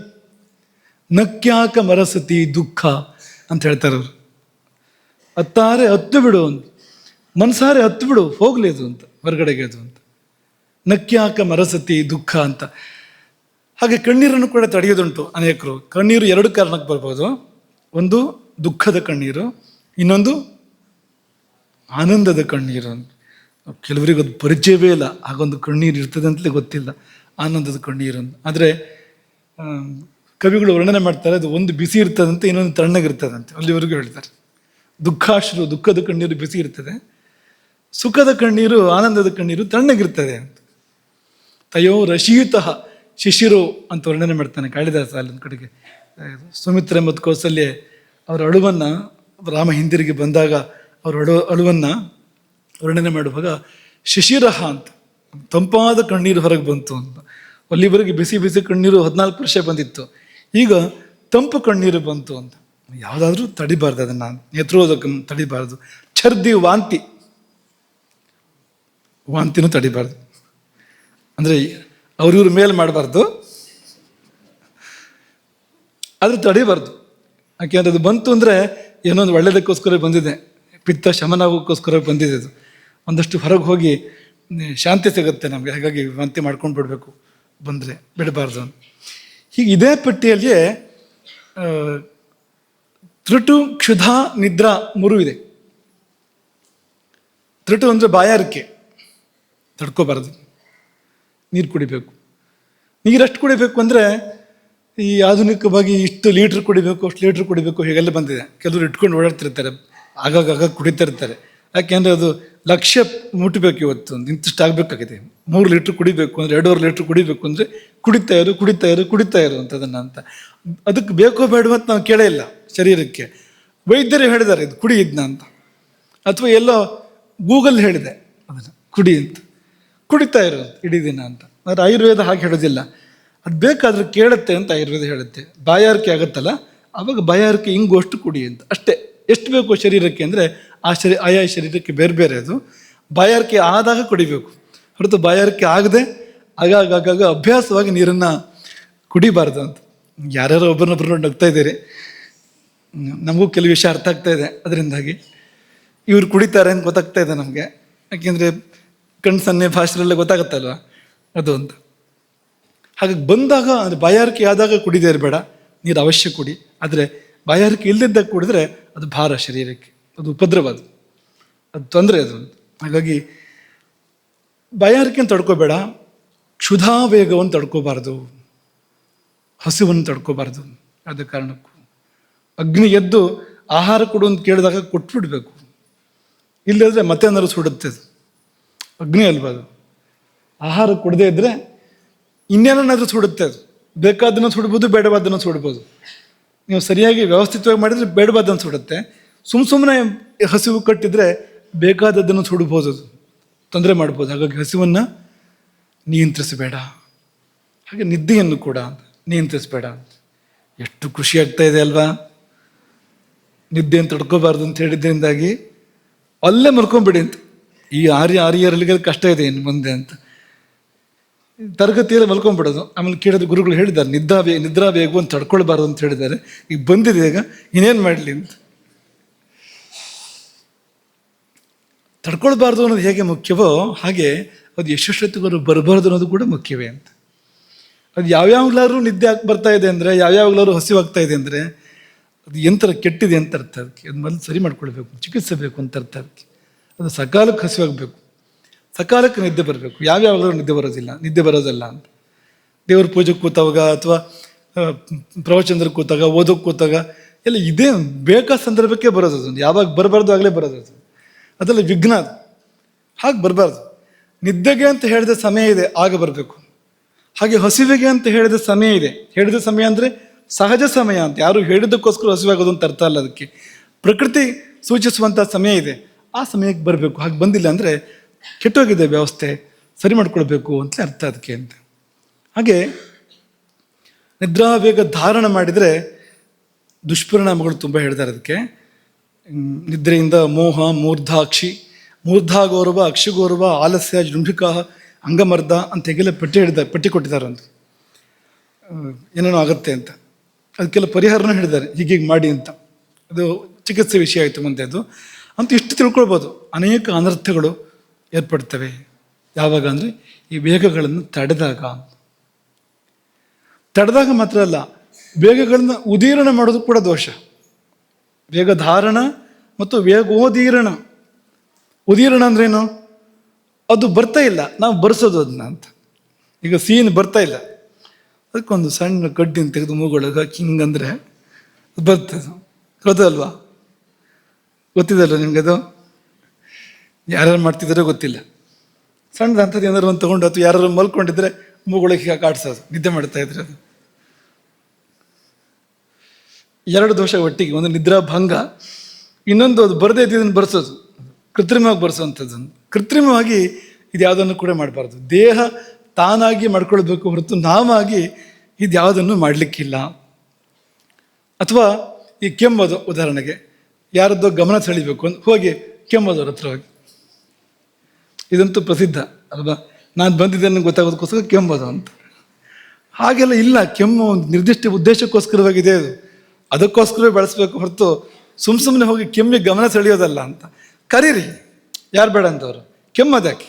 ನಕ್ಯಾಕ ಮರಸತಿ ದುಃಖ ಅಂತ ಹೇಳ್ತಾರೆ ಅವರು. ಅತ್ತಾರೆ ಹತ್ತು ಬಿಡು ಅಂತ, ಮನಸಾರೆ ಹತ್ತು ಬಿಡು, ಹೋಗ್ಲಿ ಅದು ಅಂತ, ಹೊರಗಡೆಗೆ ಅದು ಅಂತ. ನಕ್ಯಾಕ ಮರಸತಿ ದುಃಖ ಅಂತ. ಹಾಗೆ ಕಣ್ಣೀರನ್ನು ಕೂಡ ತಡೆಯೋದುಂಟು ಅನೇಕರು. ಕಣ್ಣೀರು ಎರಡು ಕಾರಣಕ್ಕೆ ಬರ್ಬೋದು, ಒಂದು ದುಃಖದ ಕಣ್ಣೀರು, ಇನ್ನೊಂದು ಆನಂದದ ಕಣ್ಣೀರು. ಕೆಲವರಿಗೆ ಅದು ಪರಿಚಯವೇ ಇಲ್ಲ, ಹಾಗೊಂದು ಕಣ್ಣೀರು ಇರ್ತದೆ ಅಂತಲೇ ಗೊತ್ತಿಲ್ಲ, ಆನಂದದ ಕಣ್ಣೀರು ಅಂತ. ಆದರೆ ಕವಿಗಳು ವರ್ಣನೆ ಮಾಡ್ತಾರೆ, ಅದು ಒಂದು ಬಿಸಿ ಇರ್ತದಂತೆ, ಇನ್ನೊಂದು ತಣ್ಣಗಿರ್ತದಂತೆ, ಅಲ್ಲಿವರೆಗೂ ಹೇಳ್ತಾರೆ. ದುಃಖದ ಕಣ್ಣೀರು ಬಿಸಿ ಇರ್ತದೆ, ಸುಖದ ಕಣ್ಣೀರು, ಆನಂದದ ಕಣ್ಣೀರು ತಣ್ಣಗಿರ್ತದೆ ಅಂತ. ತಯೋ ರಶೀತಃ ಶಿಶಿರೋ ಅಂತ ವರ್ಣನೆ ಮಾಡ್ತಾನೆ ಕಾಳಿದಾಸ. ಅಲ್ಲೊಂದು ಕಡೆಗೆ ಸುಮಿತ್ರೆ ಮತ್ತು ಕೌಸಲ್ಯ ಅವರ ಅಳುವನ್ನು, ರಾಮ ಹಿಂದಿರುಗಿ ಬಂದಾಗ ಅವರ ಅಳುವನ್ನು ವರ್ಣನೆ ಮಾಡುವಾಗ ಶಿಶಿರಹ ಅಂತ, ತಂಪಾದ ಕಣ್ಣೀರು ಹೊರಗೆ ಬಂತು ಅಂತ. ಅಲ್ಲಿವರೆಗೆ ಬಿಸಿ ಕಣ್ಣೀರು 14 ವರ್ಷ ಬಂದಿತ್ತು, ಈಗ ತಂಪು ಕಣ್ಣೀರು ಬಂತು ಅಂತ. ಯಾವುದಾದ್ರೂ ತಡಿಬಾರ್ದು, ಅದನ್ನು ನೇತ್ರೋದಕ್ಕೆ ತಡಿಬಾರ್ದು. ಛರ್ದಿ ವಾಂತಿನೂ ತಡಿಬಾರ್ದು, ಅಂದರೆ ಅವ್ರಿವ್ರ ಮೇಲೆ ಮಾಡಬಾರ್ದು, ಆದ್ರೆ ತಡಿಬಾರ್ದು. ಯಾಕೆಂದ್ರೆ ಅದು ಬಂತು ಅಂದರೆ ಏನೊಂದು ಒಳ್ಳೆಯದಕ್ಕೋಸ್ಕರ ಬಂದಿದೆ, ಪಿತ್ತ ಶಮನಕ್ಕೋಸ್ಕರ ಬಂದಿದೆ. ಅದು ಒಂದಷ್ಟು ಹೊರಗೆ ಹೋಗಿ ಶಾಂತಿ ಸಿಗುತ್ತೆ ನಮಗೆ. ಹಾಗಾಗಿ ವಾಂತಿ ಮಾಡ್ಕೊಂಡು ಬಿಡಬೇಕು, ಬಂದರೆ ಬಿಡಬಾರ್ದು ಅಂತ. ಹೀಗೆ ಇದೇ ಪಟ್ಟಿಯಲ್ಲಿಯೇ ತೃಟು, ಕ್ಷುಧಾ, ನಿದ್ರಾ 3 ಇದೆ. ತೃಟು ಅಂದರೆ ಬಾಯಾರಿಕೆ, ತಡ್ಕೋಬಾರ್ದು, ನೀರು ಕುಡಿಬೇಕು. ನೀರೆಷ್ಟು ಕುಡಿಬೇಕು ಅಂದರೆ ಈ ಆಧುನಿಕವಾಗಿ ಇಷ್ಟು ಲೀಟ್ರ್ ಕುಡಿಬೇಕು, ಅಷ್ಟು ಲೀಟ್ರ್ ಕುಡಿಬೇಕು, ಹೀಗೆಲ್ಲ ಬಂದಿದೆ. ಕೆಲವರು ಇಟ್ಕೊಂಡು ಓಡಾಡ್ತಿರ್ತಾರೆ, ಆಗಾಗ ಕುಡಿತಾ ಇರ್ತಾರೆ. ಯಾಕೆಂದರೆ ಅದು ಲಕ್ಷ್ಯ ಮುಟ್ಟಬೇಕು. ಇವತ್ತು ಇಂತಿಷ್ಟು ಆಗಬೇಕಾಗಿದೆ, 3 ಲೀಟ್ರ್ ಕುಡಿಬೇಕು ಅಂದರೆ 2.5 ಲೀಟ್ರ್ ಕುಡಿಬೇಕು ಅಂದರೆ ಕುಡಿತಾ ಇರು ಅಂತದನ್ನು ಅಂತ. ಅದಕ್ಕೆ ಬೇಕೋ ಬೇಡವ ಅಂತ ನಾವು ಕೇಳೇ ಇಲ್ಲ ಶರೀರಕ್ಕೆ. ವೈದ್ಯರು ಹೇಳಿದ್ದಾರೆ ಇದು ಕುಡಿ ಇದನ್ನ ಅಂತ, ಅಥವಾ ಎಲ್ಲೋ ಗೂಗಲ್ ಹೇಳಿದೆ ಅದನ್ನು ಕುಡಿ ಅಂತ, ಕುಡಿತಾ ಇರು ಇಡೀ ದಿನ ಅಂತ. ಆದರೆ ಆಯುರ್ವೇದ ಹಾಗೆ ಹೇಳೋದಿಲ್ಲ, ಅದು ಬೇಕಾದ್ರೆ ಕೇಳುತ್ತೆ ಅಂತ ಆಯುರ್ವೇದ ಹೇಳುತ್ತೆ. ಬಾಯಾರಿಕೆ ಆಗುತ್ತಲ್ಲ, ಆವಾಗ ಬಾಯಾರಿಕೆ ಹಿಂಗೋಷ್ಟು ಕುಡಿ ಅಂತ ಅಷ್ಟೇ. ಎಷ್ಟು ಬೇಕು ಶರೀರಕ್ಕೆ ಅಂದರೆ ಆಯಾ ಶರೀರಕ್ಕೆ ಬೇರೆ ಬೇರೆ. ಅದು ಬಾಯಾರಿಕೆ ಆದಾಗ ಕುಡಿಬೇಕು, ಹೊರತು ಬಾಯಾರಿಕೆ ಆಗದೆ ಆಗಾಗ ಅಭ್ಯಾಸವಾಗಿ ನೀರನ್ನು ಕುಡಿಬಾರ್ದು ಅಂತ. ಯಾರ್ಯಾರೋ ಒಬ್ಬರನ್ನೊಬ್ಬರು ನೋಡಿ ನಗ್ತಾ ಇದ್ದೀರಿ, ನಮಗೂ ಕೆಲವು ವಿಷಯ ಅರ್ಥ ಆಗ್ತಾ ಇದೆ. ಅದರಿಂದಾಗಿ ಇವ್ರು ಕುಡಿತಾರೆ ಅಂತ ಗೊತ್ತಾಗ್ತಾ ಇದೆ ನಮಗೆ. ಯಾಕೆಂದರೆ ಕಣ್ಣು ಸನ್ನೆ ಭಾಷೆಯಲ್ಲೇ ಗೊತ್ತಾಗತ್ತಲ್ವ ಅದು ಅಂತ. ಹಾಗಾಗಿ ಬಂದಾಗ ಅದು ಬಾಯಾರಿಕೆ ಆದಾಗ ಕುಡಿದೇ ಇರಬೇಡ, ನೀರು ಅವಶ್ಯ ಕುಡಿ. ಆದರೆ ಬಾಯಾರಿಕೆ ಇಲ್ಲದಿದ್ದಾಗ ಕುಡಿದ್ರೆ ಅದು ಭಾರ ಶರೀರಕ್ಕೆ, ಅದು ಉಪದ್ರವ, ಅದು ತೊಂದರೆ ಅದು. ಹಾಗಾಗಿ ಬಾಯಾರಿಕೆಯನ್ನು ತಡ್ಕೋಬೇಡ, ಕ್ಷುಧಾ ವೇಗವನ್ನು ತಡ್ಕೋಬಾರ್ದು, ಹಸಿವನ್ನು ತಡ್ಕೋಬಾರ್ದು. ಆದ ಕಾರಣಕ್ಕೂ ಅಗ್ನಿ ಎದ್ದು ಆಹಾರ ಕೊಡು ಅಂತ ಕೇಳಿದಾಗ ಕೊಟ್ಬಿಡ್ಬೇಕು. ಇಲ್ಲದ್ರೆ ಮತ್ತೆ ಏನಾದ್ರು ಸುಡುತ್ತೆ, ಅದು ಅಗ್ನಿ ಅಲ್ವಾ ಅದು. ಆಹಾರ ಕೊಡದೇ ಇದ್ದರೆ ಇನ್ನೇನಾದ್ರೂ ಸುಡುತ್ತೆ. ಅದು ಬೇಕಾದನ್ನು ಸುಡ್ಬೋದು, ಬೇಡವಾದನ್ನು ಸುಡ್ಬೋದು. ನೀವು ಸರಿಯಾಗಿ ವ್ಯವಸ್ಥಿತವಾಗಿ ಮಾಡಿದರೆ ಬೇಡವಾದನ್ನು ಸುಡುತ್ತೆ. ಸುಮ್ಮನೆ ಹಸಿವು ಕಟ್ಟಿದರೆ ಬೇಕಾದದ್ದನ್ನು ಸುಡ್ಬೋದು, ಅದು ತೊಂದರೆ ಮಾಡ್ಬೋದು. ಹಾಗಾಗಿ ಹಸಿವನ್ನು ನಿಯಂತ್ರಿಸಬೇಡ, ಹಾಗೆ ನಿದ್ದೆಯನ್ನು ಕೂಡ ನಿಯಂತ್ರಿಸಬೇಡ. ಎಷ್ಟು ಖುಷಿ ಆಗ್ತಾ ಇದೆ ಅಲ್ವಾ, ನಿದ್ದೆಯನ್ನು ತಡ್ಕೋಬಾರ್ದು ಅಂತ ಹೇಳಿದ್ರಿಂದಾಗಿ ಅಲ್ಲೇ ಮಲ್ಕೊಂಬಿಡಿ ಅಂತ. ಈ ಆರ್ಯರಿಗೆ ಕಷ್ಟ ಇದೆ ಇನ್ನು ಮುಂದೆ ಅಂತ. ತರಗತಿಯಲ್ಲಿ ಮಲ್ಕೊಂಡ್ಬಿಡೋದು. ಆಮೇಲೆ ಕೇಳಿದ್ರೆ ಗುರುಗಳು ಹೇಳಿದ್ದಾರೆ ನಿದ್ರಾ ವೇಗವನ್ನು ತಡ್ಕೊಳ್ಬಾರ್ದು ಅಂತ ಹೇಳಿದ್ದಾರೆ. ಈಗ ಬಂದಿದೆ, ಈಗ ಇನ್ನೇನು ಮಾಡಲಿ ಅಂತ. ತಡ್ಕೊಳ್ಬಾರ್ದು ಅನ್ನೋದು ಹೇಗೆ ಮುಖ್ಯವೋ ಹಾಗೆ ಅದು ಎಷ್ಟೊತ್ತಿಗೂ ಬರಬಾರ್ದು ಅನ್ನೋದು ಕೂಡ ಮುಖ್ಯವೇ ಅಂತ. ಅದು ಯಾವ್ಯಾವಾಗ್ಲಾದ್ರೂ ನಿದ್ದೆ ಬರ್ತಾ ಇದೆ ಅಂದರೆ, ಯಾವ್ಯಾವಾಗ್ಲಾದ್ರೂ ಹಸಿವಾಗ್ತಾ ಇದೆ ಅಂದರೆ ಅದು ಎಂಥರ ಕೆಟ್ಟಿದೆ ಅಂತ ಅರ್ಥ. ಅದಕ್ಕೆ ಅದು ಮೊದಲು ಸರಿ ಮಾಡ್ಕೊಳ್ಬೇಕು, ಚಿಕಿತ್ಸೆ ಬೇಕು ಅಂತ ಅರ್ಥ. ಅದಕ್ಕೆ ಅದು ಸಕಾಲಕ್ಕೆ ಹಸಿವಾಗಬೇಕು, ಸಕಾಲಕ್ಕೆ ನಿದ್ದೆ ಬರಬೇಕು. ಯಾವ್ಯಾವಾಗಲೂ ನಿದ್ದೆ ಬರೋದಲ್ಲ ಅಂತ. ದೇವ್ರ ಪೂಜೆಗೆ ಕೂತಾಗ ಅಥವಾ ಪ್ರವಚನದಲ್ಲಿ ಕೂತಾಗ, ಓದೋಕ್ಕೆ ಕೂತಾಗ ಎಲ್ಲ ಇದೇ ಬೇಕಾದ ಸಂದರ್ಭಕ್ಕೆ ಬರೋದು. ಅದು ಯಾವಾಗ ಬರಬಾರ್ದು ಆಗಲೇ ಬರೋದು. ಅದೆಲ್ಲ ವಿಘ್ನ. ಅದು ಹಾಗೆ ಬರಬಾರ್ದು. ನಿದ್ದೆಗೆ ಅಂತ ಹೇಳಿದ ಸಮಯ ಇದೆ, ಆಗ ಬರಬೇಕು. ಹಾಗೆ ಹಸಿವೆಗೆ ಅಂತ ಹೇಳಿದ ಸಮಯ ಇದೆ. ಹೇಳಿದ ಸಮಯ ಅಂದರೆ ಸಹಜ ಸಮಯ ಅಂತ, ಯಾರು ಹೇಳಿದ್ದಕ್ಕೋಸ್ಕರ ಹಸಿವಾಗೋದು ಅಂತ ಅರ್ಥ ಅಲ್ಲ. ಅದಕ್ಕೆ ಪ್ರಕೃತಿ ಸೂಚಿಸುವಂಥ ಸಮಯ ಇದೆ, ಆ ಸಮಯಕ್ಕೆ ಬರಬೇಕು. ಹಾಗೆ ಬಂದಿಲ್ಲ ಅಂದರೆ ಕೆಟ್ಟೋಗಿದೆ ವ್ಯವಸ್ಥೆ, ಸರಿ ಮಾಡ್ಕೊಳ್ಬೇಕು ಅಂತ ಅರ್ಥ ಅದಕ್ಕೆ ಅಂತ. ಹಾಗೆ ನಿದ್ರಾವೇಗ ಧಾರಣ ಮಾಡಿದರೆ ದುಷ್ಪರಿಣಾಮಗಳು ತುಂಬ ಹೇಳ್ತಾರೆ ಅದಕ್ಕೆ. ನಿದ್ರೆಯಿಂದ ಮೋಹ, ಮೂರ್ಧಾಗೌರವ, ಅಕ್ಷಿಗೌರವ, ಆಲಸ್ಯ, ಜೃಂಭಿಕಾ, ಅಂಗಮರ್ದ ಅಂತ ಹೇಗೆಲ್ಲ ಪಟ್ಟಿ ಕೊಟ್ಟಿದ್ದಾರೆ ಅಂತ. ಏನೇನೋ ಆಗುತ್ತೆ ಅಂತ ಅದಕ್ಕೆಲ್ಲ ಪರಿಹಾರನೂ ಹೇಳಿದ್ದಾರೆ, ಹೀಗೀಗೆ ಮಾಡಿ ಅಂತ. ಅದು ಚಿಕಿತ್ಸೆ ವಿಷಯ ಆಯಿತು ಮುಂದೆ. ಅದು ಅಂತ ಇಷ್ಟು ತಿಳ್ಕೊಳ್ಬೋದು. ಅನೇಕ ಅನರ್ಥಗಳು ಏರ್ಪಡ್ತವೆ. ಯಾವಾಗ ಅಂದರೆ ಈ ವೇಗಗಳನ್ನು ತಡೆದಾಗ ಮಾತ್ರ ಅಲ್ಲ, ವೇಗಗಳನ್ನು ಉದೀರ್ಣ ಮಾಡೋದು ಕೂಡ ದೋಷ. ವೇಗ ಧಾರಣ ಮತ್ತು ವೇಗೋದೀರ್ಣ. ಉದೀರ್ಣ ಅಂದ್ರೇನು? ಅದು ಬರ್ತಾ ಇಲ್ಲ, ನಾವು ಬರ್ಸೋದು ಅದನ್ನ ಅಂತ. ಈಗ ಸೀನ್ ಬರ್ತಾ ಇಲ್ಲ, ಅದಕ್ಕೊಂದು ಸಣ್ಣ ಕಡ್ಡಿನ ತೆಗೆದು ಮೂಗೊಳಗೆ ಹಿಂಗಂದ್ರೆ ಬರ್ತದೆ. ಗೊತ್ತಲ್ವಾ? ಗೊತ್ತಿದಲ್ಲ ನಿಮ್ಗದು? ಯಾರ್ಯಾರು ಮಾಡ್ತಿದ್ದಾರೋ ಗೊತ್ತಿಲ್ಲ. ಸಣ್ಣದು ಅಂಥದ್ದು ಏನಾದ್ರು ಒಂದು ತೊಗೊಂಡು ಅಥವಾ ಯಾರು ಮಲ್ಕೊಂಡಿದ್ರೆ ಮೂಗೊಳಗೆ ಕಾಡ್ಸೋದು, ನಿದ್ದೆ ಮಾಡ್ತಾ ಇದ್ರೆ ಅದು. ಎರಡು ದೋಷ ಒಟ್ಟಿಗೆ, ಒಂದು ನಿದ್ರಾಭಂಗ, ಇನ್ನೊಂದು ಅದು ಬರದೇ ಇದ್ದದನ್ನು ಬರ್ಸೋದು, ಕೃತ್ರಿಮವಾಗಿ ಬರ್ಸೋವಂಥದ್ದನ್ನು. ಕೃತ್ರಿಮವಾಗಿ ಇದು ಯಾವುದನ್ನು ಕೂಡ ಮಾಡಬಾರ್ದು. ದೇಹ ತಾನಾಗಿ ಮಾಡ್ಕೊಳ್ಬೇಕು ಹೊರತು ನಾವಾಗಿ ಇದು ಯಾವುದನ್ನು ಮಾಡಲಿಕ್ಕಿಲ್ಲ. ಅಥವಾ ಈ ಕೆಮ್ಮೋದು, ಉದಾಹರಣೆಗೆ ಯಾರದ್ದೋ ಗಮನ ಸೆಳಿಬೇಕು ಅಂತ ಹೋಗಿ ಕೆಮ್ಮೋದವ್ರ ಹತ್ರ ಹೋಗಿ, ಇದಂತೂ ಪ್ರಸಿದ್ಧ ಅಲ್ವಾ? ನಾನು ಬಂದಿದ್ದೇನೆ ಗೊತ್ತಾಗೋದಕ್ಕೋಸ್ಕರ ಕೆಮ್ಮೋದು ಅಂತ. ಹಾಗೆಲ್ಲ ಇಲ್ಲ. ಕೆಮ್ಮು ಒಂದು ನಿರ್ದಿಷ್ಟ ಉದ್ದೇಶಕ್ಕೋಸ್ಕರವಾಗಿದೆ. ಅದು ಅದಕ್ಕೋಸ್ಕರವೇ ಬಳಸಬೇಕು ಹೊರತು ಸುಮ್ಮನೆ ಹೋಗಿ ಕೆಮ್ಮಿಗೆ ಗಮನ ಸೆಳೆಯೋದಲ್ಲ ಅಂತ. ಕರೀರಿ, ಯಾರು ಬೇಡ ಅಂತವ್ರು, ಕೆಮ್ಮೋದ್ಯಾಕೆ?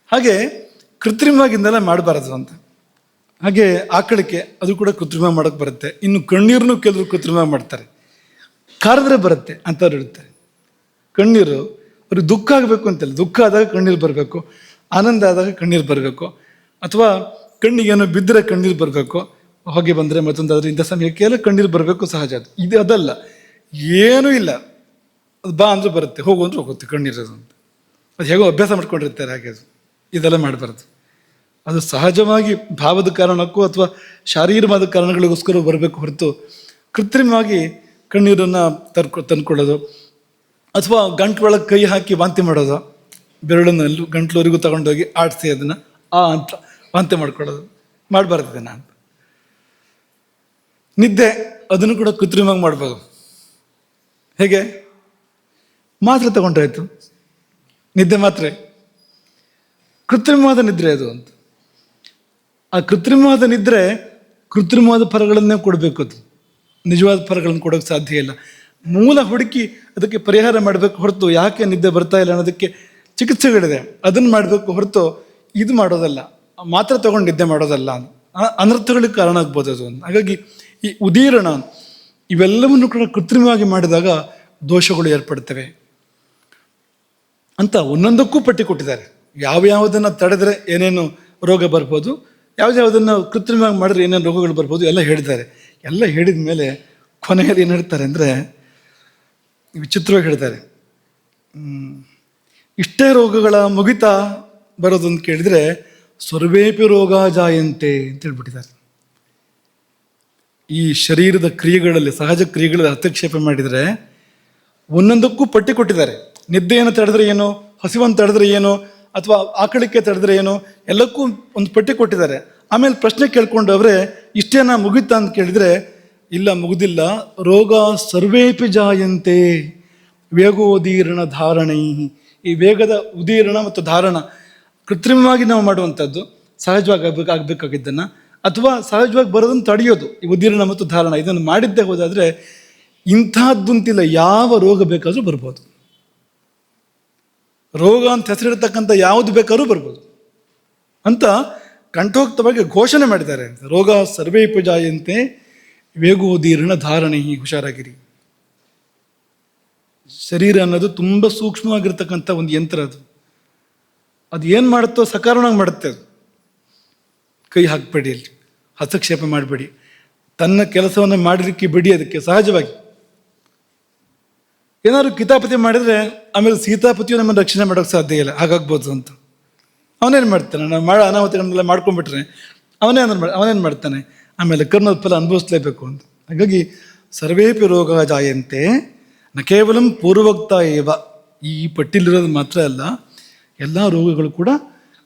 ಹಾಗೆ ಕೃತ್ರಿಮವಾಗಿಂದೆಲ್ಲ ಮಾಡಬಾರದು ಅಂತ. ಹಾಗೆ ಆಕಳಿಕೆ, ಅದು ಕೂಡ ಕೃತ್ರಿಮ ಮಾಡೋಕ್ಕೆ ಬರುತ್ತೆ. ಇನ್ನು ಕಣ್ಣೀರನ್ನು ಕೆಲವರು ಕೃತ್ರಿಮ ಮಾಡ್ತಾರೆ. ಕಾರಿದ್ರೆ ಬರುತ್ತೆ ಅಂತವ್ರು ಇರ್ತಾರೆ. ಕಣ್ಣೀರು ಅವ್ರಿಗೆ ದುಃಖ ಆಗಬೇಕು ಅಂತಲ್ಲ, ದುಃಖ ಆದಾಗ ಕಣ್ಣೀರು ಬರಬೇಕು, ಆನಂದ ಆದಾಗ ಕಣ್ಣೀರು ಬರಬೇಕು, ಅಥವಾ ಕಣ್ಣಿಗೇನೋ ಬಿದ್ದರೆ ಕಣ್ಣೀರು ಬರಬೇಕು, ಹೊಗೆ ಬಂದರೆ ಮತ್ತೊಂದಾದ್ರೆ ಇಂಥ ಸಮಯಕ್ಕೆ ಎಲ್ಲ ಕಣ್ಣೀರು ಬರಬೇಕು, ಸಹಜ. ಇದು ಅದಲ್ಲ, ಏನೂ ಇಲ್ಲ, ಅದು ಬಾ ಅಂದ್ರೆ ಬರುತ್ತೆ, ಹೋಗು ಅಂದ್ರೆ ಹೋಗುತ್ತೆ ಕಣ್ಣೀರದು ಅಂತ. ಅದು ಹೇಗೋ ಅಭ್ಯಾಸ ಮಾಡ್ಕೊಂಡಿರ್ತಾರೆ. ಹಾಗೆ ಅದು ಇದೆಲ್ಲ ಮಾಡಬಾರ್ದು. ಅದು ಸಹಜವಾಗಿ ಭಾವದ ಕಾರಣಕ್ಕೂ ಅಥವಾ ಶಾರೀರವಾದ ಕಾರಣಗಳಿಗೋಸ್ಕರ ಬರಬೇಕು ಹೊರತು ಕೃತ್ರಿಮವಾಗಿ ಕಣ್ಣೀರನ್ನು ತಂದ್ಕೊಳ್ಳೋದು, ಅಥವಾ ಗಂಟ್ಲೊಳಗೆ ಕೈ ಹಾಕಿ ವಾಂತಿ ಮಾಡೋದು, ಬೆರಳನ್ನು ಗಂಟ್ಲವರೆಗೂ ತಗೊಂಡೋಗಿ ಆಡಿಸಿ ಅದನ್ನು ಅಂತ ವಾಂತಿ ಮಾಡ್ಕೊಳ್ಳೋದು ಮಾಡಬಾರ್ದು ಅಂತ. ನಿದ್ದೆ, ಅದನ್ನು ಕೂಡ ಕೃತ್ರಿಮವಾಗಿ ಮಾಡ್ಬೋದು. ಹೇಗೆ? ಮಾತ್ರೆ ತಗೊಂಡ್ರಾಯ್ತು, ನಿದ್ದೆ ಮಾತ್ರೆ ಕೃತ್ರಿಮವಾದ ನಿದ್ರೆ ಅದು ಅಂತ. ಆ ಕೃತ್ರಿಮವಾದ ನಿದ್ರೆ ಕೃತ್ರಿಮವಾದ ಫಲಗಳನ್ನೇ ಕೊಡಬೇಕು. ಅದು ನಿಜವಾದ ಫಲಗಳನ್ನು ಕೊಡೋಕ್ಕೆ ಸಾಧ್ಯ ಇಲ್ಲ. ಮೂಲ ಹುಡುಕಿ ಅದಕ್ಕೆ ಪರಿಹಾರ ಮಾಡಬೇಕು ಹೊರತು ಯಾಕೆ ನಿದ್ದೆ ಬರ್ತಾ ಇಲ್ಲ ಅನ್ನೋದಕ್ಕೆ ಚಿಕಿತ್ಸೆಗಳಿದೆ, ಅದನ್ನು ಮಾಡಬೇಕು ಹೊರತು ಇದು ಮಾಡೋದಲ್ಲ, ಮಾತ್ರೆ ತಗೊಂಡು ನಿದ್ದೆ ಮಾಡೋದಲ್ಲ. ಅನರ್ಥಗಳಿಗೆ ಕಾರಣ ಆಗ್ಬೋದು ಅದು. ಹಾಗಾಗಿ ಈ ಉದೀರ್ಣ ಇವೆಲ್ಲವನ್ನು ಕೂಡ ಕೃತ್ರಿಮವಾಗಿ ಮಾಡಿದಾಗ ದೋಷಗಳು ಏರ್ಪಡ್ತವೆ ಅಂತ ಒಂದೊಂದಕ್ಕೂ ಪಟ್ಟಿ ಕೊಟ್ಟಿದ್ದಾರೆ. ಯಾವ್ಯಾವುದನ್ನು ತಡೆದ್ರೆ ಏನೇನು ರೋಗ ಬರ್ಬೋದು, ಯಾವುದನ್ನು ಕೃತ್ರಿಮವಾಗಿ ಮಾಡಿದ್ರೆ ಏನೇನು ರೋಗಗಳು ಬರ್ಬೋದು ಎಲ್ಲ ಹೇಳಿದ್ದಾರೆ. ಎಲ್ಲ ಹೇಳಿದ ಮೇಲೆ ಕೊನೆಯಲ್ಲಿ ಏನು ಹೇಳ್ತಾರೆ ಅಂದರೆ, ವಿಚಿತ್ರವಾಗಿ ಹೇಳ್ತಾರೆ, ಇಷ್ಟೇ ರೋಗಗಳ ಮುಗಿತಾ ಬರೋದು ಅಂತ ಕೇಳಿದರೆ ಸರ್ವೇಪಿ ರೋಗ ಜಾಯಂತೆ ಅಂತ ಹೇಳ್ಬಿಟ್ಟಿದ್ದಾರೆ. ಈ ಶರೀರದ ಕ್ರಿಯೆಗಳಲ್ಲಿ, ಸಹಜ ಕ್ರಿಯೆಗಳಲ್ಲಿ ಹಸ್ತಕ್ಷೇಪ ಮಾಡಿದರೆ ಒಂದೊಂದಕ್ಕೂ ಪಟ್ಟಿ ಕೊಟ್ಟಿದ್ದಾರೆ. ನಿದ್ದೆಯನ್ನು ತಡೆದ್ರೆ ಏನು, ಹಸಿವನ್ನು ತಡೆದ್ರೆ ಏನು, ಅಥವಾ ಆಕಳಿಕೆ ತಡೆದ್ರೆ ಏನು, ಎಲ್ಲಕ್ಕೂ ಒಂದು ಪಟ್ಟಿ ಕೊಟ್ಟಿದ್ದಾರೆ. ಆಮೇಲೆ ಪ್ರಶ್ನೆ ಕೇಳ್ಕೊಂಡು ಅವರೇ ಇಷ್ಟೇನಾ ಮುಗಿತಾ ಅಂತ ಕೇಳಿದರೆ ಇಲ್ಲ, ಮುಗಿದಿಲ್ಲ. ರೋಗ ಸರ್ವೇಪಿ ಜಾಯಂತೆ ವೇಗೋದೀರ್ಣ ಧಾರಣೈ. ಈ ವೇಗದ ಉದೀರ್ಣ ಮತ್ತು ಧಾರಣ ಕೃತ್ರಿಮವಾಗಿ ನಾವು ಮಾಡುವಂಥದ್ದು, ಸಹಜವಾಗಿ ಆಗಬೇಕಾಗಿದ್ದನ್ನು ಅಥವಾ ಸಹಜವಾಗಿ ಬರೋದನ್ನು ತಡೆಯೋದು, ಈ ಉದ್ದೀರ್ಣ ಮತ್ತು ಧಾರಣ, ಇದನ್ನು ಮಾಡಿದ್ದೇ ಹೋದಾದರೆ ಇಂಥದ್ದುಂತಿಲ್ಲ, ಯಾವ ರೋಗ ಬೇಕಾದರೂ ಬರ್ಬೋದು. ರೋಗ ಅಂತ ಹೆಸರಿಡ್ತಕ್ಕಂಥ ಯಾವುದು ಬೇಕಾದ್ರೂ ಬರ್ಬೋದು ಅಂತ ಕಂಠೋಕ್ತವಾಗಿ ಘೋಷಣೆ ಮಾಡಿದ್ದಾರೆ. ರೋಗ ಸರ್ವೇಪಿ ಜಾಯಂತೆ ವೇಗೋದೀರ್ಣ ಧಾರಣೆ, ಹುಷಾರಾಗಿರಿ. ಶರೀರ ಅನ್ನೋದು ತುಂಬ ಸೂಕ್ಷ್ಮವಾಗಿರ್ತಕ್ಕಂಥ ಒಂದು ಯಂತ್ರ. ಅದು ಏನು ಮಾಡುತ್ತೋ ಸಕಾರಣವಾಗಿ ಮಾಡುತ್ತೆ. ಅದು ಕೈ ಹಾಕಬೇಡಿ, ಅಲ್ಲಿ ಹಸ್ತಕ್ಷೇಪ ಮಾಡಬೇಡಿ, ತನ್ನ ಕೆಲಸವನ್ನು ಮಾಡಲಿಕ್ಕೆ ಬಿಡಿ. ಅದಕ್ಕೆ ಸಹಜವಾಗಿ ಏನಾದ್ರು ಕಿತಾಪತಿ ಮಾಡಿದರೆ ಆಮೇಲೆ ಸೀತಾಪತಿಯು ನಮ್ಮನ್ನು ರಕ್ಷಣೆ ಮಾಡೋಕ್ಕೆ ಸಾಧ್ಯ ಇಲ್ಲ, ಹಾಗಾಗ್ಬೋದು ಅಂತ. ಅವನೇನು ಮಾಡ್ತಾನೆ, ನಾವು ಅನಾಹುತಗಳನ್ನೆಲ್ಲ ಮಾಡ್ಕೊಂಡ್ಬಿಟ್ರೆ ಅವನೇನು ಮಾಡ್ತಾನೆ, ಆಮೇಲೆ ಕರ್ಮದ ಫಲ ಅನುಭವಿಸ್ಲೇಬೇಕು ಅಂತ. ಹಾಗಾಗಿ ಸರ್ವೇಪಿ ರೋಗ ಜಾಯಂತೆ ನ ಕೇವಲ ಪೂರ್ವೋಕ್ತ ಏವ, ಈ ಪಟ್ಟಿಲಿರೋದು ಮಾತ್ರ ಅಲ್ಲ, ಎಲ್ಲ ರೋಗಗಳು ಕೂಡ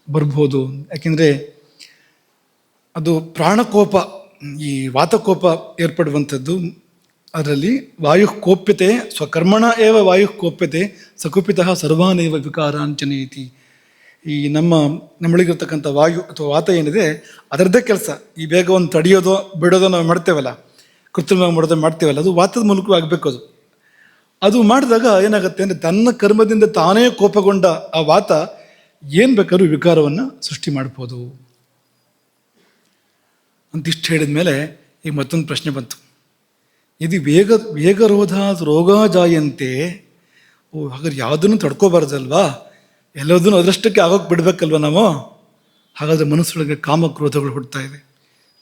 ಬರ್ಬೋದು. ಯಾಕೆಂದರೆ ಅದು ಪ್ರಾಣಕೋಪ, ಈ ವಾತಕೋಪ ಏರ್ಪಡುವಂಥದ್ದು. ಅದರಲ್ಲಿ ವಾಯು ಕೋಪ್ಯತೆ ಸ್ವಕರ್ಮಣ ಏವ ವಾಯು ಕೋಪ್ಯತೆ ಸಕುಪಿತಃ ಸರ್ವಾನೇವ ವಿಕಾರಾಂಚನೇತಿ. ಈ ನಮ್ಮೊಳಗಿರ್ತಕ್ಕಂಥ ವಾಯು ಅಥವಾ ವಾತ ಏನಿದೆ ಅದರದ್ದೇ ಕೆಲಸ. ಈ ವೇಗವನ್ನು ತಡೆಯೋದೋ ಬಿಡೋದೋ ನಾವು ಮಾಡ್ತೇವಲ್ಲ, ಕೃತ್ರಿಮವಾಗಿ ಮಾಡೋದೋ ಮಾಡ್ತೇವಲ್ಲ, ಅದು ವಾತದ ಮೂಲಕ ಆಗಬೇಕು. ಅದು ಮಾಡಿದಾಗ ಏನಾಗುತ್ತೆ ಅಂದರೆ ತನ್ನ ಕರ್ಮದಿಂದ ತಾನೇ ಕೋಪಗೊಂಡ ಆ ವಾತ ಏನು ಬೇಕಾದ್ರೂ ವಿಕಾರವನ್ನು ಸೃಷ್ಟಿ ಮಾಡ್ಬೋದು ಅಂತಿಷ್ಟು ಹೇಳಿದ ಮೇಲೆ ಈಗ ಮತ್ತೊಂದು ಪ್ರಶ್ನೆ ಬಂತು. ಇದು ವೇಗರೋಧ ರೋಗ ಜಾಯಂತೆ, ಹಾಗಾದ್ರೆ ಯಾವುದನ್ನು ತಡ್ಕೋಬಾರ್ದಲ್ವಾ, ಎಲ್ಲದನ್ನು ಅದರಷ್ಟಕ್ಕೆ ಆಗೋಕ್ಕೆ ಬಿಡಬೇಕಲ್ವ ನಾವು. ಹಾಗಾದರೆ ಮನಸ್ಸೊಳಗೆ ಕಾಮಕ್ರೋಧಗಳು ಹುಡ್ತಾ ಇದೆ,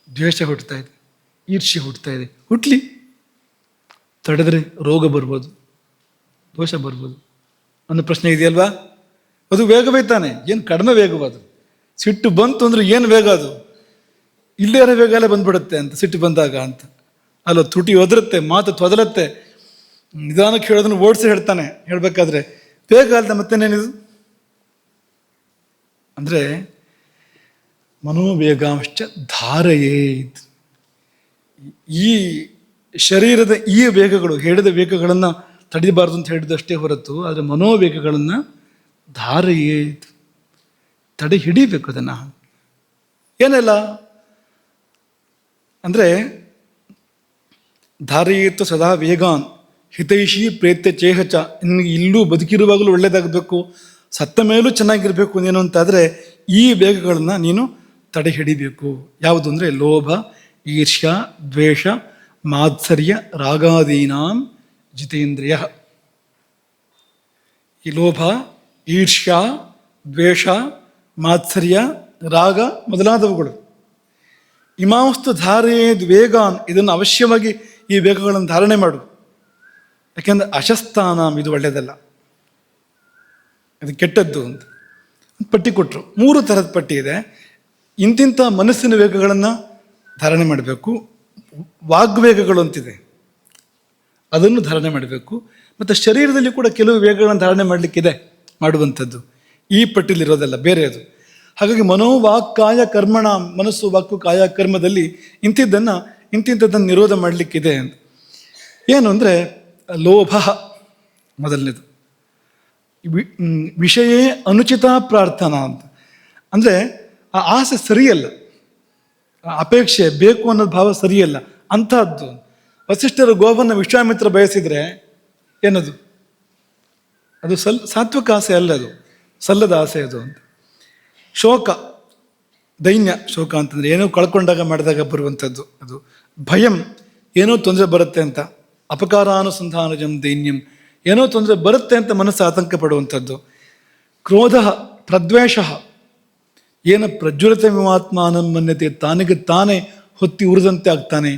ದ್ವೇಷ ಹುಡ್ತಾ ಇದೆ, ಈರ್ಷ್ಯೆ ಹುಡ್ತಾ ಇದೆ. ಹುಟ್ಲಿ, ತಡೆದ್ರೆ ರೋಗ ಬರ್ಬೋದು, ದೋಷ ಬರ್ಬೋದು ಅನ್ನೋ ಪ್ರಶ್ನೆ ಇದೆಯಲ್ವಾ. ಅದು ವೇಗವೇ ತಾನೆ, ಏನು ಕಡಿಮೆ ವೇಗವಾದು. ಸಿಟ್ಟು ಬಂತು ಅಂದರೆ ಏನು ವೇಗ ಅದು, ಇಲ್ಲೇ ವೇಗ ಎಲ್ಲ ಬಂದ್ಬಿಡುತ್ತೆ ಅಂತ ಸಿಟ್ಟು ಬಂದಾಗ ಅಂತ. ಅಲ್ಲ, ತುಟಿ ಒದರುತ್ತೆ, ಮಾತು ತೊದಲತ್ತೆ, ನಿಧಾನಕ್ಕೆ ಹೇಳೋದನ್ನು ಓಡಿಸಿ ಹೇಳ್ತಾನೆ. ಹೇಳಬೇಕಾದ್ರೆ ವೇಗ ಅಲ್ದ ಮತ್ತೇನೇನಿದು ಅಂದರೆ ಮನೋವೇಗಾಂಶ್ಚ ಧಾರೆಯೇ. ಈ ಶರೀರದ ಈ ವೇಗಗಳು, ಹೇಳಿದ ವೇಗಗಳನ್ನು ತಡಿಬಾರ್ದು ಅಂತ ಹೇಳಿದಷ್ಟೇ ಹೊರತು, ಆದರೆ ಮನೋವೇಗಗಳನ್ನು ಧಾರೆಯೇ, ತಡೆ ಹಿಡಿಬೇಕು. ಅದನ್ನು ಏನೆಲ್ಲ ಅಂದರೆ ಧಾರೆಯಿತ್ತು ಸದಾ ವೇಗಾನ್ ಹಿತೈಷಿ ಪ್ರೇತ್ಯ ಚೇಹಚ. ಇಲ್ಲೂ ಬದುಕಿರುವಾಗಲೂ ಒಳ್ಳೇದಾಗಬೇಕು, ಸತ್ತ ಮೇಲೂ ಚೆನ್ನಾಗಿರಬೇಕು ನೀನು ಅಂತಾದರೆ ಈ ವೇಗಗಳನ್ನು ನೀನು ತಡೆ ಹಿಡಿಬೇಕು. ಯಾವುದು ಅಂದರೆ ಲೋಭ, ಈರ್ಷ್ಯ, ದ್ವೇಷ, ಮಾತ್ಸರ್ಯ, ರಾಗಾದೀನಾಂ ಜಿತೇಂದ್ರಿಯ. ಈ ಲೋಭ, ಈರ್ಷ್ಯ, ದ್ವೇಷ, ಮಾತ್ಸರ್ಯ, ರಾಗ ಮೊದಲಾದವುಗಳು. ಇಮಾಂಸ್ತು ಧಾರೆಯೇದ್ ವೇಗಾನ್, ಇದನ್ನು ಅವಶ್ಯವಾಗಿ ಈ ವೇಗಗಳನ್ನು ಧಾರಣೆ ಮಾಡು. ಯಾಕೆಂದರೆ ಅಶಸ್ತಾನಾಂ, ಇದು ಒಳ್ಳೆಯದಲ್ಲ, ಇದು ಕೆಟ್ಟದ್ದು ಅಂತ ಪಟ್ಟಿ ಕೊಟ್ಟರು. 3 ಥರದ ಪಟ್ಟಿ ಇದೆ. ಇಂತಿಂಥ ಮನಸ್ಸಿನ ವೇಗಗಳನ್ನು ಧಾರಣೆ ಮಾಡಬೇಕು. ವಾಗ್ವೇಗಗಳು ಅಂತಿದೆ, ಅದನ್ನು ಧಾರಣೆ ಮಾಡಬೇಕು. ಮತ್ತು ಶರೀರದಲ್ಲಿ ಕೂಡ ಕೆಲವು ವೇಗಗಳನ್ನು ಧಾರಣೆ ಮಾಡಲಿಕ್ಕಿದೆ, ಮಾಡುವಂಥದ್ದು. ಈ ಪಟ್ಟಿಲಿರೋದಲ್ಲ, ಬೇರೆ ಅದು. ಹಾಗಾಗಿ ಮನೋವಾಕ್ಕಾಯ ಕರ್ಮಣ, ಮನಸ್ಸು ವಾಕ್ಕು ಕಾಯ ಕರ್ಮದಲ್ಲಿ ಇಂತಿಂಥದ್ದನ್ನು ನಿರೋಧ ಮಾಡಲಿಕ್ಕಿದೆ ಅಂತ. ಏನು ಅಂದರೆ ಲೋಭ ಮೊದಲನೇದು, ವಿಷಯೇ ಅನುಚಿತ ಪ್ರಾರ್ಥನಾ ಅಂತ. ಅಂದರೆ ಆ ಆಸೆ ಸರಿಯಲ್ಲ, ಆ ಅಪೇಕ್ಷೆ ಬೇಕು ಅನ್ನೋದು ಭಾವ ಸರಿಯಲ್ಲ ಅಂಥದ್ದು. ವಸಿಷ್ಠರ ಗೋವನ್ನು ವಿಶ್ವಾಮಿತ್ರ ಬಯಸಿದರೆ ಏನದು, ಅದು ಸಾತ್ವಿಕ ಆಸೆ ಅಲ್ಲ, ಅದು ಸಲ್ಲದ ಆಸೆ ಅದು ಅಂತ. ಶೋಕ, ದೈನ್ಯ, ಶೋಕ ಅಂತಂದರೆ ಏನೋ ಕಳ್ಕೊಂಡಾಗ ಮಾಡಿದಾಗ ಬರುವಂಥದ್ದು ಅದು. ಭಯಂ, ಏನೋ ತೊಂದರೆ ಬರುತ್ತೆ ಅಂತ. ಅಪಕಾರಾನುಸಂಧಾನಜಂ ದೈನ್ಯಂ, ಏನೋ ತೊಂದರೆ ಬರುತ್ತೆ ಅಂತ ಮನಸ್ಸು ಆತಂಕ ಪಡುವಂಥದ್ದು. ಕ್ರೋಧ, ಪ್ರದ್ವೇಷ, ಏನ ಪ್ರಜ್ವಲಿತ ವಿಮಾತ್ಮಾನಂ ಮನ್ಯತೆ, ತಾನಿಗೆ ತಾನೇ ಹೊತ್ತಿ ಉರಿದಂತೆ ಆಗ್ತಾನೆ,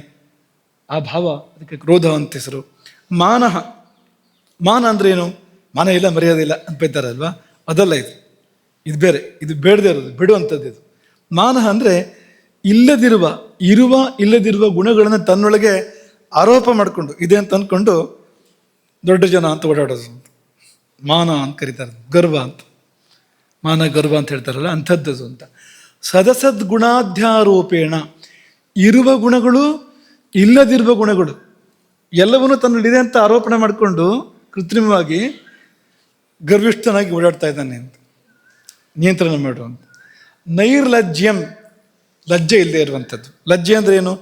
ಆ ಭಾವ, ಅದಕ್ಕೆ ಕ್ರೋಧ ಅಂತ ಹೆಸರು. ಮಾನಃ, ಮಾನ ಅಂದರೆ ಏನು, ಮಾನ ಇಲ್ಲ ಮರ್ಯಾದೆ ಇಲ್ಲ ಅಂತ ಬೈತಾರಲ್ವಾ, ಅದಲ್ಲ ಇದು. ಇದು ಬೇರೆ, ಇದು ಬೇಡದೇ ಇರೋದು, ಬಿಡುವಂಥದ್ದು ಇದು. ಮಾನಃ ಅಂದರೆ ಇಲ್ಲದಿರುವ ಗುಣಗಳನ್ನು ತನ್ನೊಳಗೆ ಆರೋಪ ಮಾಡಿಕೊಂಡು ಇದೆ ಅಂತ ಅಂದ್ಕೊಂಡು ದೊಡ್ಡ ಜನ ಅಂತ ಓಡಾಡೋದು ಮಾನ ಅಂತ ಕರೀತಾರೆ. ಗರ್ವ ಅಂತ, ಮಾನ ಗರ್ವ ಅಂತ ಹೇಳ್ತಾರಲ್ಲ ಅಂಥದ್ದು ಅಂತ. ಸದಸದ್ಗುಣಾಧ್ಯಾರೋಪೇಣ, ಇರುವ ಗುಣಗಳು ಇಲ್ಲದಿರುವ ಗುಣಗಳು ಎಲ್ಲವನ್ನೂ ತನ್ನಲ್ಲಿದೆ ಅಂತ ಆರೋಪಣೆ ಮಾಡಿಕೊಂಡು ಕೃತ್ರಿಮವಾಗಿ ಗರ್ವಿಷ್ಠನಾಗಿ ಓಡಾಡ್ತಾ ಇದ್ದಾನೆ ಅಂತ. ನಿಯಂತ್ರಣ ಮಾಡುವಂಥ. ನೈರ್ಲಜ್ಯಂ, ಲಜ್ಜೆ ಇಲ್ಲದೆ ಇರುವಂಥದ್ದು. ಲಜ್ಜೆ ಅಂದರೆ ಏನು?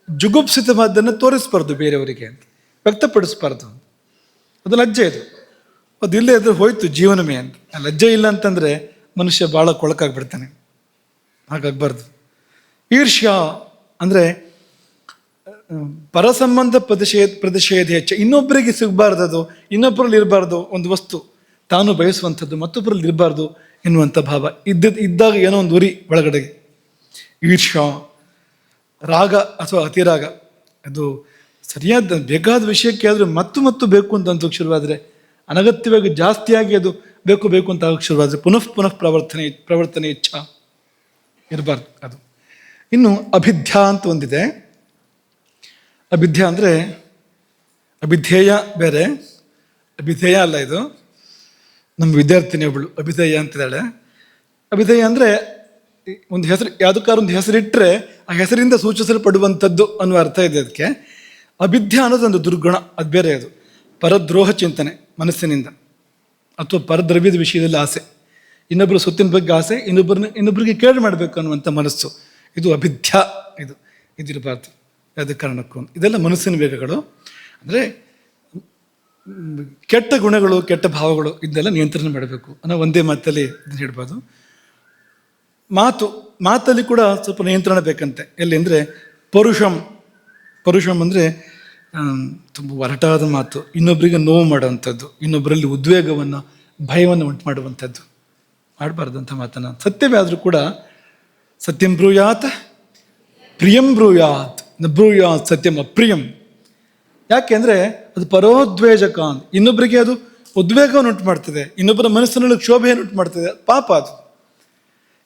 ಜುಗುಪ್ಸಿತವಾದ್ದನ್ನು ತೋರಿಸ್ಬಾರ್ದು ಬೇರೆಯವರಿಗೆ ಅಂತ, ವ್ಯಕ್ತಪಡಿಸ್ಬಾರ್ದು. ಅದು ಲಜ್ಜೆ. ಅದು ಇಲ್ಲೇ ಇದ್ರೆ ಹೋಯ್ತು ಜೀವನವೇ ಅಂತ. ಲಜ್ಜೆ ಇಲ್ಲ ಅಂತಂದರೆ ಮನುಷ್ಯ ಭಾಳ ಕೊಳಕಾಗ್ಬಿಡ್ತಾನೆ. ಹಾಗಾಗಬಾರ್ದು. ಈರ್ಷ್ಯಾ ಅಂದರೆ ಪರಸಂಬಂಧ ಪ್ರತಿಷೇಧ ಹೆಚ್ಚು, ಇನ್ನೊಬ್ಬರಿಗೆ ಸಿಗಬಾರ್ದು, ಅದು ಇನ್ನೊಬ್ಬರಲ್ಲಿ ಇರಬಾರ್ದು. ಒಂದು ವಸ್ತು ತಾನು ಬಯಸುವಂಥದ್ದು ಮತ್ತೊಬ್ಬರಲ್ಲಿ ಇರಬಾರ್ದು ಎನ್ನುವಂಥ ಭಾವ ಇದ್ದಾಗ ಏನೋ ಒಂದು ಉರಿ ಒಳಗಡೆಗೆ. ಈರ್ಷ್ಯಾ, ರಾಗ ಅಥವಾ ಅತಿರಾಗ, ಅದು ಸರಿಯಾದ ಬೇಕಾದ ವಿಷಯಕ್ಕೆ ಆದರೂ ಮತ್ತು ಬೇಕು ಅಂತ ಶುರುವಾದರೆ, ಅನಗತ್ಯವಾಗಿ ಜಾಸ್ತಿಯಾಗಿ ಅದು ಬೇಕು ಅಂತ ಆಗಕ್ಕೆ ಶುರುವಾದರೆ ಪುನಃ ಪ್ರವರ್ತನೆ ಇಚ್ಛಾ ಇರಬಾರ್ದು ಅದು. ಇನ್ನು ಅಭಿಧ್ಯಾ ಅಂತ ಒಂದಿದೆ. ಅಭಿಧ್ಯಾ ಅಂದರೆ ಅಭಿಧೇಯ ಬೇರೆ, ಅಭಿಧೇಯ ಅಲ್ಲ ಇದು. ನಮ್ಮ ವಿದ್ಯಾರ್ಥಿನಿ ಒಬ್ಬಳು ಅಭಿಧೇಯ ಅಂತಿದ್ದಾಳೆ. ಅಭಿಧೇಯ ಅಂದರೆ ಒಂದು ಹೆಸರು, ಯಾವುದಕ್ಕಾರೊಂದು ಹೆಸರಿಟ್ಟರೆ ಆ ಹೆಸರಿಂದ ಸೂಚಿಸಲ್ಪಡುವಂಥದ್ದು ಅನ್ನುವ ಅರ್ಥ ಇದೆ ಅದಕ್ಕೆ. ಅಭಿಧ್ಯಾ ಅನ್ನೋದೊಂದು ದುರ್ಗುಣ, ಅದು ಬೇರೆ. ಅದು ಪರದ್ರೋಹ ಚಿಂತನೆ ಮನಸ್ಸಿನಿಂದ, ಅಥವಾ ಪರದ್ರವ್ಯದ ವಿಷಯದಲ್ಲಿ ಆಸೆ, ಇನ್ನೊಬ್ಬರು ಸೊತ್ತಿನ ಬಗ್ಗೆ ಆಸೆ, ಇನ್ನೊಬ್ಬರಿಗೆ ಕೇಳಿ ಮಾಡಬೇಕು ಅನ್ನುವಂಥ ಮನಸ್ಸು, ಇದು ಅಭಿಧ್ಯಾ. ಇದಿರಬಾರ್ದು ಯಾವುದೇ ಕಾರಣಕ್ಕೂ. ಇದೆಲ್ಲ ಮನಸ್ಸಿನ ವೇಗಗಳು. ಅಂದರೆ ಕೆಟ್ಟ ಗುಣಗಳು, ಕೆಟ್ಟ ಭಾವಗಳು, ಇದನ್ನೆಲ್ಲ ನಿಯಂತ್ರಣ ಮಾಡಬೇಕು ಅನ್ನೋ ಒಂದೇ ಮಾತಲ್ಲಿ ಇದನ್ನು ಹೇಳ್ಬೋದು. ಮಾತಲ್ಲಿ ಕೂಡ ಸ್ವಲ್ಪ ನಿಯಂತ್ರಣ ಬೇಕಂತೆ. ಎಲ್ಲಿ ಅಂದರೆ ಪರುಷಂ ಅಂದರೆ ತುಂಬ ಒರಟಾದ ಮಾತು, ಇನ್ನೊಬ್ಬರಿಗೆ ನೋವು ಮಾಡುವಂಥದ್ದು, ಇನ್ನೊಬ್ಬರಲ್ಲಿ ಉದ್ವೇಗವನ್ನು, ಭಯವನ್ನು ಉಂಟು ಮಾಡುವಂಥದ್ದು, ಮಾಡಬಾರ್ದಂಥ ಮಾತನ್ನು. ಸತ್ಯವೇ ಆದರೂ ಕೂಡ ಸತ್ಯಂ ಬ್ರೂಯಾತ್ ಪ್ರಿಯಂ ಬ್ರೂಯಾತ್ ನ ಬ್ರೂಯಾತ್ ಸತ್ಯಂ ಅಪ್ರಿಯಂ. ಯಾಕೆ ಅಂದರೆ ಅದು ಪರೋದ್ವೇಜಕ. ಇನ್ನೊಬ್ಬರಿಗೆ ಅದು ಉದ್ವೇಗವನ್ನು ಉಂಟು ಮಾಡ್ತದೆ, ಇನ್ನೊಬ್ಬರ ಮನಸ್ಸಿನಲ್ಲಿ ಕ್ಷೋಭೆಯನ್ನು ಉಂಟು ಮಾಡ್ತದೆ. ಪಾಪ ಅದು.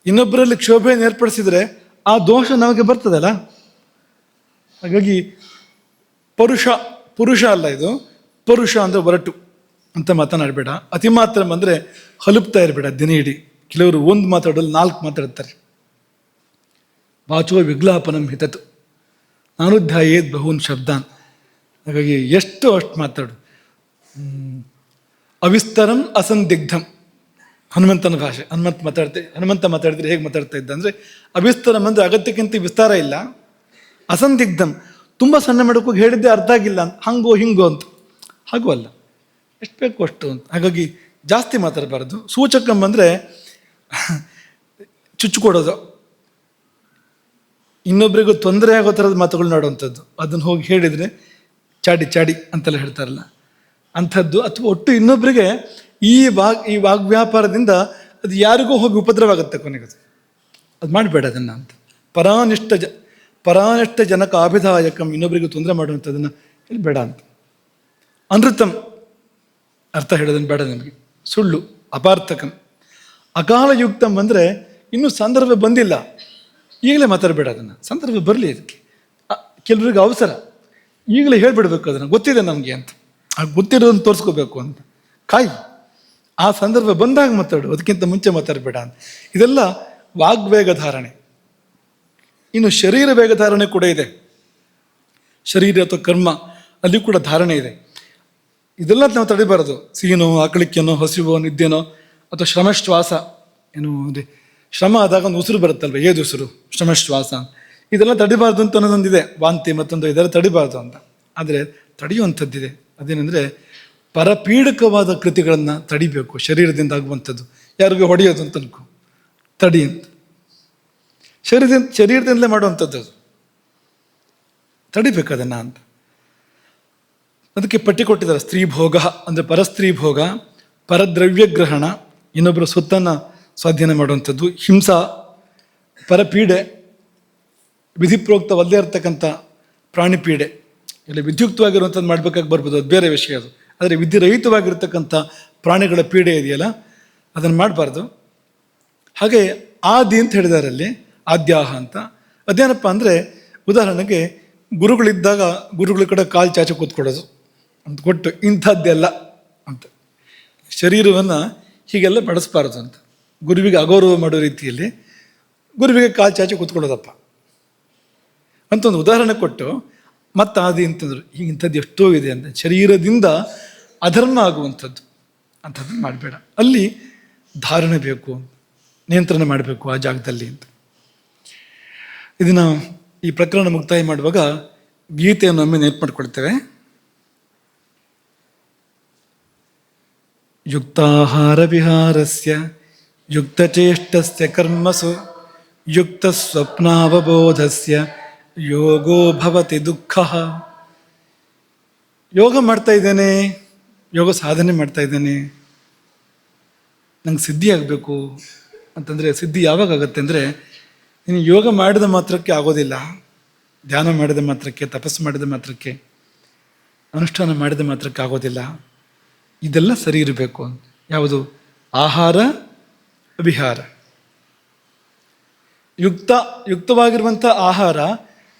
ಇನ್ನೊಬ್ಬರಲ್ಲಿ ಕ್ಷೋಭೆಯನ್ನು ಏರ್ಪಡಿಸಿದರೆ ಆ ದೋಷ ನಮಗೆ ಬರ್ತದಲ್ಲ. ಹಾಗಾಗಿ ಪುರುಷ ಅಲ್ಲ ಇದು, ಪರುಷ ಅಂದರೆ ಒರಟು ಅಂತ ಮಾತನಾಡಬೇಡ. ಅತಿ ಮಾತ್ರ ಅಂದರೆ ಹಲುಪ್ತಾ ಇರಬೇಡ ದಿನ ಇಡೀ. ಕೆಲವರು ಒಂದು ಮಾತಾಡೋದು 4 ಮಾತಾಡ್ತಾರೆ. ವಾಚೋ ವಿಗ್ಲಾಪನಂ ಹಿತತು ನಾನುಧ್ಯಾಯೇದ್ ಬಹೂನ್ ಶಬ್ದಾನ್. ಹಾಗಾಗಿ ಎಷ್ಟು ಅಷ್ಟು ಮಾತಾಡು. ಅವಿಸ್ತರಂ ಅಸಂದಿಗ್ಧಂ, ಹನುಮಂತನ ಭಾಷೆ. ಹನುಮಂತ ಮಾತಾಡಿದ್ರೆ ಹೇಗೆ ಮಾತಾಡ್ತಾ ಇದ್ದ ಅಂದರೆ, ಅವಿಸ್ತರಂ ಅಂದರೆ ಅಗತ್ಯಕ್ಕಿಂತ ವಿಸ್ತಾರ ಇಲ್ಲ, ಅಸಂದಿಗ್ಧಂ ತುಂಬ ಸಣ್ಣ ಮಾಡೋಕ್ಕೆ ಹೇಳಿದ್ದೆ ಅರ್ಥ ಆಗಿಲ್ಲ ಅಂತ, ಹಂಗೋ ಹಿಂಗೋ ಅಂತ. ಹಾಗೂ ಅಲ್ಲ, ಎಷ್ಟು ಬೇಕು ಅಷ್ಟು ಅಂತ. ಹಾಗಾಗಿ ಜಾಸ್ತಿ ಮಾತಾಡಬಾರ್ದು. ಸೂಚಕಂ ಅಂದರೆ ಚುಚ್ಚುಕೊಡೋದು, ಇನ್ನೊಬ್ಬರಿಗೂ ತೊಂದರೆ ಆಗೋ ಥರದ ಮಾತುಗಳು ನೋಡುವಂಥದ್ದು. ಅದನ್ನು ಹೋಗಿ ಹೇಳಿದರೆ ಚಾಡಿ ಅಂತೆಲ್ಲ ಹೇಳ್ತಾರಲ್ಲ ಅಂಥದ್ದು. ಅಥವಾ ಒಟ್ಟು ಇನ್ನೊಬ್ಬರಿಗೆ ಈ ವಾಗ್ವ್ಯಾಪಾರದಿಂದ ಅದು ಯಾರಿಗೂ ಹೋಗಿ ಉಪದ್ರವಾಗುತ್ತೆ ಕೊನೆಗೆ. ಅದು ಮಾಡಬೇಡ ಅದನ್ನು ಅಂತ. ಪರಾನಿಷ್ಠ ಜನಕ ಅಭಿದಾಯಕಂ, ಇನ್ನೊಬ್ಬರಿಗೆ ತೊಂದರೆ ಮಾಡುವಂಥದ್ದನ್ನು ಹೇಳಿ ಬೇಡ ಅಂತ. ಅನೃತಂ ಅರ್ಥ ಹೇಳೋದನ್ನು ಬೇಡ ನಮಗೆ. ಸುಳ್ಳು, ಅಪಾರ್ಥಕಂ. ಅಕಾಲಯುಕ್ತಂ ಅಂದರೆ ಇನ್ನೂ ಸಂದರ್ಭ ಬಂದಿಲ್ಲ, ಈಗಲೇ ಮಾತಾಡಬೇಡ ಅದನ್ನು. ಸಂದರ್ಭ ಬರಲಿ ಅದಕ್ಕೆ. ಕೆಲವರಿಗೆ ಅವಸರ, ಈಗಲೇ ಹೇಳ್ಬಿಡ್ಬೇಕು ಅದನ್ನು, ಗೊತ್ತಿದೆ ನಮಗೆ ಅಂತ. ಗೊತ್ತಿರೋದನ್ನು ತೋರಿಸ್ಕೋಬೇಕು ಅಂತ ಕಾಯಿ. ಆ ಸಂದರ್ಭ ಬಂದಾಗ ಮಾತಾಡು, ಅದಕ್ಕಿಂತ ಮುಂಚೆ ಮಾತಾಡಬೇಡ ಅಂತ. ಇದೆಲ್ಲ ವಾಗ್ವೇಗ ಧಾರಣೆ. ಇನ್ನು ಶರೀರ ವೇಗ ಧಾರಣೆ ಕೂಡ ಇದೆ. ಶರೀರ ಅಥವಾ ಕರ್ಮ ಅಲ್ಲಿ ಕೂಡ ಧಾರಣೆ ಇದೆ. ಇದೆಲ್ಲ ನಾವು ತಡಿಬಾರದು. ಸಿಹಿನೋ, ಆಕಳಿಕೆನೋ, ಹಸಿವೋ, ನಿದ್ದೆನೋ, ಅಥವಾ ಶ್ರಮಶ್ವಾಸ, ಏನು ಶ್ರಮ ಆದಾಗ ಒಂದು ಉಸಿರು ಬರುತ್ತಲ್ವ, ಏದು ಉಸಿರು, ಶ್ರಮಶ್ವಾಸ, ಇದೆಲ್ಲ ತಡಿಬಾರ್ದು ಅಂತ ಅನ್ನೋದೊಂದಿದೆ. ವಾಂತಿ ಮತ್ತೊಂದು ಇದೆಲ್ಲ ತಡಿಬಾರ್ದು ಅಂತ. ಆದರೆ ತಡೆಯುವಂಥದ್ದಿದೆ. ಅದೇನೆಂದರೆ ಪರಪೀಡಕವಾದ ಕೃತಿಗಳನ್ನು ತಡಿಬೇಕು. ಶರೀರದಿಂದ ಆಗುವಂಥದ್ದು, ಯಾರಿಗೂ ಹೊಡೆಯೋದು ಅಂತ ಅನ್ಕೋ, ತಡಿ ಅಂತ. ಶರೀರದಿಂದಲೇ ಮಾಡುವಂಥದ್ದು, ಅದು ತಡಿಬೇಕು ಅದನ್ನು ಅಂತ. ಅದಕ್ಕೆ ಪಟ್ಟಿ ಕೊಟ್ಟಿದ್ದಾರೆ. ಸ್ತ್ರೀ ಭೋಗ ಅಂದರೆ ಪರಸ್ತ್ರೀ ಭೋಗ, ಪರದ್ರವ್ಯಗ್ರಹಣ, ಇನ್ನೊಬ್ಬರು ಸ್ವತ್ತನ್ನು ಸ್ವಾಧೀನ ಮಾಡುವಂಥದ್ದು, ಹಿಂಸಾ, ಪರಪೀಡೆ, ವಿಧಿಪ್ರೋಕ್ತವಲ್ಲದೇ ಇರತಕ್ಕಂಥ ಪ್ರಾಣಿ ಪೀಡೆ. ಇಲ್ಲಿ ವಿದ್ಯುಕ್ತವಾಗಿರುವಂಥದ್ದು ಮಾಡಬೇಕಾಗಿ ಬರ್ಬೋದು, ಅದು ಬೇರೆ ವಿಷಯ ಅದು. ಆದರೆ ವಿಧಿರಹಿತವಾಗಿರ್ತಕ್ಕಂಥ ಪ್ರಾಣಿಗಳ ಪೀಡೆ ಇದೆಯಲ್ಲ, ಅದನ್ನು ಮಾಡಬಾರ್ದು. ಹಾಗೆ ಆದಿ ಅಂತ ಹೇಳಿದ್ದಾರೆ ಅಲ್ಲಿ, ಆದ್ಯಾಹ ಅಂತ. ಅದೇನಪ್ಪ ಅಂದರೆ, ಉದಾಹರಣೆಗೆ ಗುರುಗಳಿದ್ದಾಗ ಗುರುಗಳ ಕಡೆ ಕಾಲು ಚಾಚಿ ಕೂತ್ಕೊಳ್ಳೋದು ಅಂತ ಕೊಟ್ಟು, ಇಂಥದ್ದೆಲ್ಲ ಅಂತ. ಶರೀರವನ್ನು ಹೀಗೆಲ್ಲ ಬಳಸಬಾರ್ದು ಅಂತ. ಗುರುವಿಗೆ ಅಗೌರವ ಮಾಡೋ ರೀತಿಯಲ್ಲಿ ಗುರುವಿಗೆ ಕಾಲು ಚಾಚಿ ಕೂತ್ಕೊಳ್ಳೋದಪ್ಪ ಅಂತ ಒಂದು ಉದಾಹರಣೆ ಕೊಟ್ಟು, ಮತ್ತು ಆದಿ ಅಂತಂದ್ರು. ಈಗ ಇಂಥದ್ದು ಎಷ್ಟೋ ಇದೆ ಅಂತ. ಶರೀರದಿಂದ ಅಧರ್ಮ ಆಗುವಂಥದ್ದು ಅಂಥದ್ದನ್ನು ಮಾಡಬೇಡ. ಅಲ್ಲಿ ಧಾರಣೆ ಬೇಕು. ನಿಯಂತ್ರಣ ಮಾಡಬೇಕು ಆ ಜಾಗದಲ್ಲಿ ಅಂತ. ಇದನ್ನು ಈ ಪ್ರಕರಣ ಮುಕ್ತಾಯ ಮಾಡುವಾಗ ಗೀತೆಯನ್ನು ಒಮ್ಮೆ ನೆನಪು ಮಾಡಿಕೊಳ್ತೇವೆ. ಯುಕ್ತಾಹಾರ ವಿಹಾರಸ್ಯ ಯುಕ್ತಚೇಷ್ಟಸ್ಯ ಕರ್ಮಸು ಯುಕ್ತ ಸ್ವಪ್ನಾವಬೋಧಸ್ಯ ಯೋಗೋ ಭವತಿ ದುಃಖ. ಯೋಗ ಮಾಡ್ತಾ ಇದ್ದೇನೆ, ಯೋಗ ಸಾಧನೆ ಮಾಡ್ತಾ ಇದ್ದೇನೆ, ನಂಗೆ ಸಿದ್ಧಿ ಆಗಬೇಕು ಅಂತಂದರೆ ಸಿದ್ಧಿ ಯಾವಾಗ ಆಗುತ್ತೆ ಅಂದರೆ, ನೀನು ಯೋಗ ಮಾಡಿದ ಮಾತ್ರಕ್ಕೆ ಆಗೋದಿಲ್ಲ, ಧ್ಯಾನ ಮಾಡಿದ ಮಾತ್ರಕ್ಕೆ, ತಪಸ್ಸು ಮಾಡಿದ ಮಾತ್ರಕ್ಕೆ, ಅನುಷ್ಠಾನ ಮಾಡಿದ ಮಾತ್ರಕ್ಕೆ ಆಗೋದಿಲ್ಲ. ಇದೆಲ್ಲ ಸರಿ ಇರಬೇಕು. ಯಾವುದು? ಆಹಾರ ವಿಹಾರ. ಯುಕ್ತವಾಗಿರುವಂಥ ಆಹಾರ,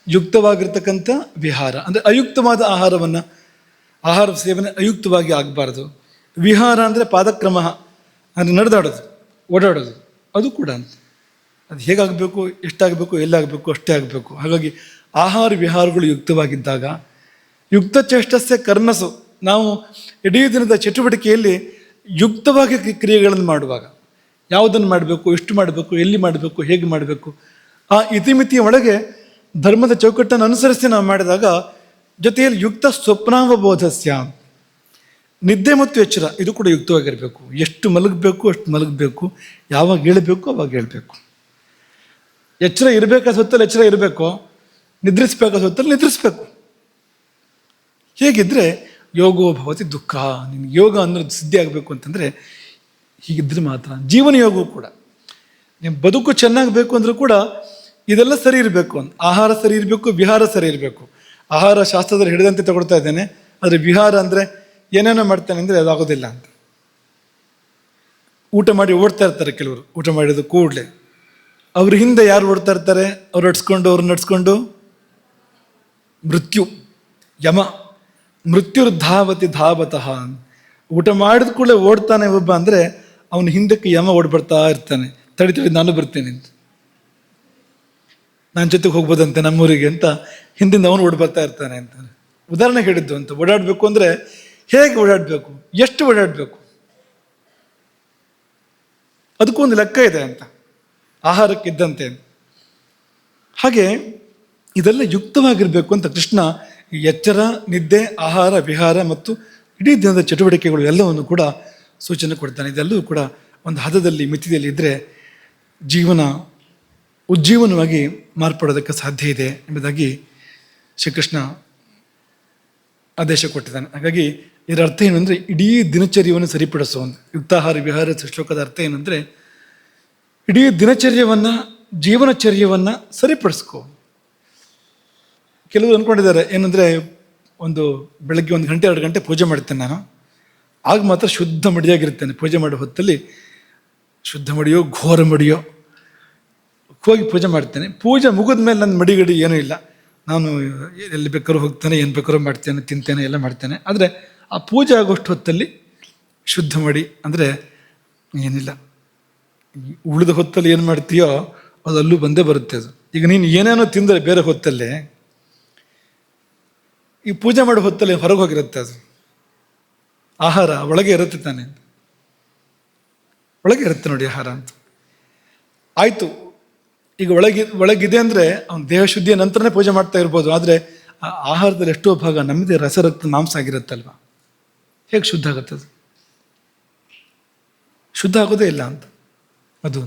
ಯುಕ್ತವಾಗಿರ್ತಕ್ಕಂಥ ವಿಹಾರ. ಅಂದರೆ ಅಯುಕ್ತವಾದ ಆಹಾರ ಸೇವನೆ ಅಯುಕ್ತವಾಗಿ ಆಗಬಾರ್ದು. ವಿಹಾರ ಅಂದರೆ ಪಾದಕ್ರಮ, ಅಂದರೆ ನಡೆದಾಡೋದು, ಓಡಾಡೋದು, ಅದು ಕೂಡ ಅಂತ. ಅದು ಹೇಗಾಗಬೇಕು, ಎಷ್ಟಾಗಬೇಕು, ಎಲ್ಲಾಗಬೇಕು ಅಷ್ಟೇ ಆಗಬೇಕು. ಹಾಗಾಗಿ ಆಹಾರ ವಿಹಾರಗಳು ಯುಕ್ತವಾಗಿದ್ದಾಗ, ಯುಕ್ತ ಚೇಷ್ಟಸ್ಯ ಕರ್ಮಸು, ನಾವು ಇಡೀ ದಿನದ ಚಟುವಟಿಕೆಯಲ್ಲಿ ಯುಕ್ತವಾಗಿ ಕ್ರಿಯೆಗಳನ್ನು ಮಾಡುವಾಗ, ಯಾವುದನ್ನು ಮಾಡಬೇಕು, ಎಷ್ಟು ಮಾಡಬೇಕು, ಎಲ್ಲಿ ಮಾಡಬೇಕು, ಹೇಗೆ ಮಾಡಬೇಕು, ಆ ಇತಿಮಿತಿಯ ಒಳಗೆ ಧರ್ಮದ ಚೌಕಟ್ಟನ್ನು ಅನುಸರಿಸಿ ನಾವು ಮಾಡಿದಾಗ, ಜೊತೆಯಲ್ಲಿ ಯುಕ್ತ ಸ್ವಪ್ನಾವಬೋಧಸ್ಯ, ನಿದ್ದೆ ಮತ್ತು ಎಚ್ಚರ ಇದು ಕೂಡ ಯುಕ್ತವಾಗಿರಬೇಕು. ಎಷ್ಟು ಮಲಗಬೇಕು ಅಷ್ಟು ಮಲಗಬೇಕು, ಯಾವಾಗ ಹೇಳಬೇಕು ಅವಾಗ ಹೇಳಬೇಕು. ಎಚ್ಚರ ಇರಬೇಕಾದ ಹೊತ್ತಲ್ಲಿ ಎಚ್ಚರ ಇರಬೇಕು, ನಿದ್ರಿಸಬೇಕಾದ ಹೊತ್ತಲ್ಲಿ ನಿದ್ರಿಸಬೇಕು. ಹೇಗಿದ್ದರೆ ಯೋಗೋ ಭವತಿ ದುಃಖ. ನಿನಗೆ ಯೋಗ ಅನ್ನೋದು ಸಿದ್ಧಿ ಆಗಬೇಕು ಅಂತಂದರೆ ಹೀಗಿದ್ರೆ ಮಾತ್ರ. ಜೀವನ ಯೋಗವೂ ಕೂಡ, ನಿಮ್ಮ ಬದುಕು ಚೆನ್ನಾಗಬೇಕು ಅಂದರೂ ಕೂಡ ಇದೆಲ್ಲ ಸರಿ ಇರಬೇಕು ಅಂತ. ಆಹಾರ ಸರಿ ಇರಬೇಕು, ವಿಹಾರ ಸರಿ ಇರಬೇಕು. ಆಹಾರ ಶಾಸ್ತ್ರದಲ್ಲಿ ಹಿಡಿದಂತೆ ತಗೊಳ್ತಾ ಇದ್ದೇನೆ, ಆದರೆ ವಿಹಾರ ಅಂದರೆ ಏನೇನೋ ಮಾಡ್ತಾನೆ ಅಂದರೆ ಅದಾಗೋದಿಲ್ಲ ಅಂತ. ಊಟ ಮಾಡಿ ಓಡ್ತಾ ಇರ್ತಾರೆ ಕೆಲವರು, ಊಟ ಮಾಡಿದ ಕೂಡಲೇ ಅವ್ರ ಹಿಂದೆ ಯಾರು ಓಡ್ತಾ ಇರ್ತಾರೆ? ಅವ್ರು ನಡ್ಸ್ಕೊಂಡು ಮೃತ್ಯು, ಯಮ. ಮೃತ್ಯುರ್ಧಾವತಿ ಧಾವತಃ. ಊಟ ಮಾಡಿದ ಕೂಡಲೇ ಓಡ್ತಾನೆ ಒಬ್ಬ ಅಂದರೆ ಅವನ ಹಿಂದಕ್ಕೆ ಯಮ ಓಡ್ಬರ್ತಾ ಇರ್ತಾನೆ, ತಡಿ ನಾನು ಬರ್ತೇನೆ ಅಂತ, ನನ್ನ ಜೊತೆಗೆ ಹೋಗ್ಬೋದಂತೆ ನಮ್ಮೂರಿಗೆ ಅಂತ ಹಿಂದಿಂದ ಅವನು ಓಡ್ಬರ್ತಾ ಇರ್ತಾನೆ ಅಂತ. ಉದಾಹರಣೆ ಹೇಳಿದ್ದು ಅಂತ. ಓಡಾಡಬೇಕು ಅಂದರೆ ಹೇಗೆ ಓಡಾಡಬೇಕು, ಎಷ್ಟು ಓಡಾಡಬೇಕು, ಅದಕ್ಕೊಂದು ಲೆಕ್ಕ ಇದೆ ಅಂತ, ಆಹಾರಕ್ಕಿದ್ದಂತೆ. ಹಾಗೆ ಇದೆಲ್ಲ ಯುಕ್ತವಾಗಿರಬೇಕು ಅಂತ ಕೃಷ್ಣ ಎಚ್ಚರ, ನಿದ್ದೆ, ಆಹಾರ, ವಿಹಾರ ಮತ್ತು ಇಡೀ ದಿನದ ಚಟುವಟಿಕೆಗಳು ಎಲ್ಲವನ್ನು ಕೂಡ ಸೂಚನೆ ಕೊಡ್ತಾನೆ. ಇದೆಲ್ಲವೂ ಕೂಡ ಒಂದು ಹದದಲ್ಲಿ, ಮಿತಿಯಲ್ಲಿ ಇದ್ದರೆ ಜೀವನ ಉಜ್ಜೀವನವಾಗಿ ಮಾರ್ಪಡೋದಕ್ಕೆ ಸಾಧ್ಯ ಇದೆ ಎಂಬುದಾಗಿ ಶ್ರೀಕೃಷ್ಣ ಆದೇಶ ಕೊಟ್ಟಿದ್ದಾನೆ. ಹಾಗಾಗಿ ಇದರ ಅರ್ಥ ಏನು ಅಂದರೆ, ಇಡೀ ದಿನಚರ್ಯವನ್ನು ಸರಿಪಡಿಸೋ ಒಂದು ಯುಕ್ತಾಹಾರ ವಿಹಾರ ಶ್ಲೋಕದ ಅರ್ಥ ಏನಂದರೆ, ಇಡೀ ದಿನಚರ್ಯವನ್ನು, ಜೀವನಚರ್ಯವನ್ನು ಸರಿಪಡಿಸ್ಕೋ. ಕೆಲವರು ಅಂದ್ಕೊಂಡಿದ್ದಾರೆ ಏನಂದರೆ, ಒಂದು ಬೆಳಗ್ಗೆ 1 ಗಂಟೆ 2 ಗಂಟೆ ಪೂಜೆ ಮಾಡ್ತೇನೆ ನಾನು, ಆಗ ಮಾತ್ರ ಶುದ್ಧ ಮಡಿಯಾಗಿರ್ತೇನೆ. ಪೂಜೆ ಮಾಡೋ ಹೊತ್ತಲ್ಲಿ ಶುದ್ಧ ಮಡಿಯೋ ಘೋರ ಮಡಿಯೋ ಹೋಗಿ ಪೂಜೆ ಮಾಡ್ತೇನೆ. ಪೂಜೆ ಮುಗಿದ ಮೇಲೆ ನನ್ನ ಮಡಿಗಡಿ ಏನೂ ಇಲ್ಲ, ನಾನು ಎಲ್ಲಿ ಬೇಕಾದ್ರೂ ಹೋಗ್ತೇನೆ, ಏನು ಬೇಕಾದ್ರೂ ಮಾಡ್ತೇನೆ, ತಿಂತೇನೆ, ಎಲ್ಲ ಮಾಡ್ತೇನೆ. ಆದರೆ ಆ ಪೂಜೆ ಆಗೋಷ್ಟು ಹೊತ್ತಲ್ಲಿ ಶುದ್ಧ ಮಡಿ ಅಂದರೆ ಏನಿಲ್ಲ. ಉಳಿದ ಹೊತ್ತಲ್ಲಿ ಏನು ಮಾಡ್ತೀಯೋ ಅದು ಅಲ್ಲೂ ಬಂದೇ ಬರುತ್ತೆ. ಅದು ಈಗ ನೀನು ಏನೇನೋ ತಿಂದರೆ ಬೇರೆ ಹೊತ್ತಲ್ಲೇ, ಈ ಪೂಜೆ ಮಾಡೋ ಹೊತ್ತಲ್ಲಿ ಹೊರಗೆ ಹೋಗಿರುತ್ತೆ. ಅದು ಆಹಾರ ಒಳಗೆ ಇರುತ್ತೆ ತಾನೆ, ಒಳಗೆ ಇರುತ್ತೆ ನೋಡಿ ಆಹಾರ ಅಂತ. ಆಯಿತು, ಈಗ ಒಳಗಿದೆ ಅಂದರೆ ಅವನ ದೇಹ ಶುದ್ಧಿಯ ನಂತರನೇ ಪೂಜೆ ಮಾಡ್ತಾ ಇರ್ಬೋದು. ಆದರೆ ಆ ಆಹಾರದಲ್ಲಿ ಎಷ್ಟೋ ಭಾಗ ನಮ್ಮದೇ ರಸರಕ್ತ ಮಾಂಸ ಆಗಿರುತ್ತಲ್ವ, ಹೇಗೆ ಶುದ್ಧ ಆಗುತ್ತೆ? ಅದು ಶುದ್ಧ ಆಗೋದೇ ಇಲ್ಲ ಅಂತ ಅದು.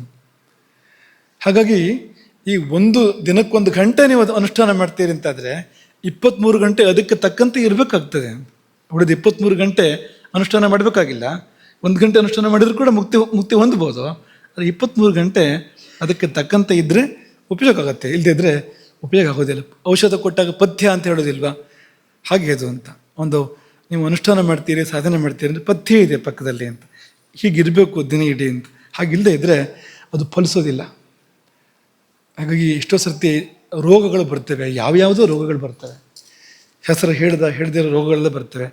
ಹಾಗಾಗಿ ಈ ಒಂದು ದಿನಕ್ಕೊಂದು ಗಂಟೆ ನೀವು ಅದು ಅನುಷ್ಠಾನ ಮಾಡ್ತೀರಿ ಅಂತಾದರೆ 23 ಗಂಟೆ ಅದಕ್ಕೆ ತಕ್ಕಂತೆ ಇರಬೇಕಾಗ್ತದೆ. ಉಳಿದ 23 ಗಂಟೆ ಅನುಷ್ಠಾನ ಮಾಡಬೇಕಾಗಿಲ್ಲ. 1 ಗಂಟೆ ಅನುಷ್ಠಾನ ಮಾಡಿದರೂ ಕೂಡ ಮುಕ್ತಿ ಹೊಂದ್ಬೋದು. ಆದರೆ 23 ಗಂಟೆ ಅದಕ್ಕೆ ತಕ್ಕಂತೆ ಇದ್ದರೆ ಉಪಯೋಗ ಆಗುತ್ತೆ, ಇಲ್ಲದೇ ಇದ್ದರೆ ಉಪಯೋಗ ಆಗೋದಿಲ್ಲ. ಔಷಧ ಕೊಟ್ಟಾಗ ಪಥ್ಯ ಅಂತ ಹೇಳೋದಿಲ್ವಾ, ಹಾಗೆ ಅದು ಅಂತ. ಒಂದು ನೀವು ಅನುಷ್ಠಾನ ಮಾಡ್ತೀರಿ, ಸಾಧನೆ ಮಾಡ್ತೀರಿ ಅಂದರೆ ಪಥ್ಯ ಇದೆ ಪಕ್ಕದಲ್ಲಿ ಅಂತ, ಹೀಗಿರಬೇಕು ದಿನ ಇಡೀ ಅಂತ. ಹಾಗಿಲ್ಲದೆ ಇದ್ದರೆ ಅದು ಫಲಿಸೋದಿಲ್ಲ. ಹಾಗಾಗಿ ಎಷ್ಟೋ ಸರ್ತಿ ರೋಗಗಳು ಬರ್ತವೆ, ಯಾವ್ಯಾವುದೋ ರೋಗಗಳು ಬರ್ತವೆ, ಹೆಸರು ಹಿಡ್ದಿರೋ ರೋಗಗಳೆಲ್ಲ ಬರ್ತವೆ.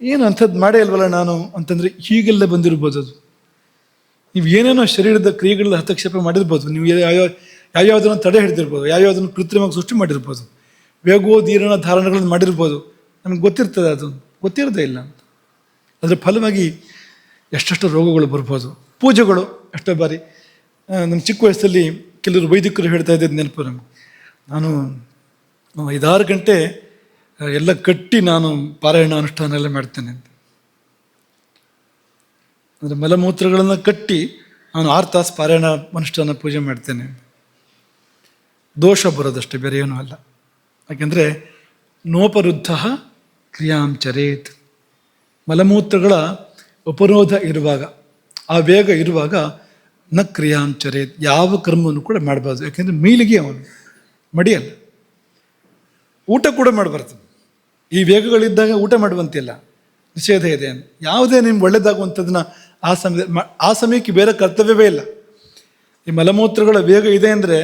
ಏನು ಅಂಥದ್ದು ಮಾಡೇ ಇಲ್ವಲ್ಲ ನಾನು ಅಂತಂದರೆ ಹೀಗೆಲ್ಲ ಬಂದಿರ್ಬೋದು. ಅದು ನೀವು ಏನೇನೋ ಶರೀರದ ಕ್ರಿಯೆಗಳ ಹಸ್ತಕ್ಷೇಪ ಮಾಡಿರ್ಬೋದು, ನೀವು ಯಾವ್ಯಾವುದನ್ನು ತಡೆ ಹಿಡಿದಿರ್ಬೋದು, ಯಾವ್ಯಾವುದನ್ನು ಕೃತ್ರಿಮವಾಗಿ ಸೃಷ್ಟಿ ಮಾಡಿರ್ಬೋದು, ವೇಗೋದೀರ್ಣ ಧಾರಣೆಗಳನ್ನು ಮಾಡಿರ್ಬೋದು. ನಮಗೆ ಗೊತ್ತಿರ್ತದೆ, ಅದು ಗೊತ್ತಿರೋದೇ ಇಲ್ಲ ಅಂತ. ಅದರ ಫಲವಾಗಿ ಎಷ್ಟೆಷ್ಟು ರೋಗಗಳು ಬರ್ಬೋದು. ಪೂಜೆಗಳು ಎಷ್ಟೋ ಬಾರಿ ನಮ್ಮ ಚಿಕ್ಕ ವಯಸ್ಸಲ್ಲಿ ಕೆಲವರು ವೈದಿಕರು ಹೇಳ್ತಾ ಇದ್ದಿದ್ದು ನೆನಪು ನಮಗೆ. ನಾನು 5-6 ಗಂಟೆ ಎಲ್ಲ ಕಟ್ಟಿ ನಾನು ಪಾರಾಯಣ ಅನುಷ್ಠಾನ ಎಲ್ಲ ಮಾಡ್ತೇನೆ ಅಂತ. ಅಂದರೆ ಮಲಮೂತ್ರಗಳನ್ನು ಕಟ್ಟಿ ನಾನು 6 ತಾಸು ಪಾರಾಯಣ ಅನುಷ್ಠಾನ ಪೂಜೆ ಮಾಡ್ತೇನೆ. ದೋಷ ಬರೋದಷ್ಟೇ, ಬೇರೆ ಏನೂ ಅಲ್ಲ. ಯಾಕೆಂದರೆ ನೋಪರುದ್ಧ ಕ್ರಿಯಾಂ ಚರೇತ್. ಮಲಮೂತ್ರಗಳ ಉಪರೋಧ ಇರುವಾಗ, ಆ ವೇಗ ಇರುವಾಗ ನ ಕ್ರಿಯಾಂ ಚರೇತ್, ಯಾವ ಕರ್ಮವನ್ನು ಕೂಡ ಮಾಡಬಾರ್ದು. ಯಾಕೆಂದರೆ ಮೀಲಿಗೆ ಅವನು ಮಡಿಯಲ್ಲ. ಊಟ ಕೂಡ ಮಾಡಬಾರ್ದು. ಈ ವೇಗಗಳಿದ್ದಾಗ ಊಟ ಮಾಡುವಂತಿಲ್ಲ, ನಿಷೇಧ ಇದೆ. ಯಾವುದೇ ನಿಮ್ಗೆ ಒಳ್ಳೆಯದಾಗುವಂಥದ್ದನ್ನ ಆ ಸಮಯಕ್ಕೆ ಬೇರೆ ಕರ್ತವ್ಯವೇ ಇಲ್ಲ. ಈ ಮಲಮೂತ್ರಗಳ ವೇಗ ಇದೆ ಅಂದರೆ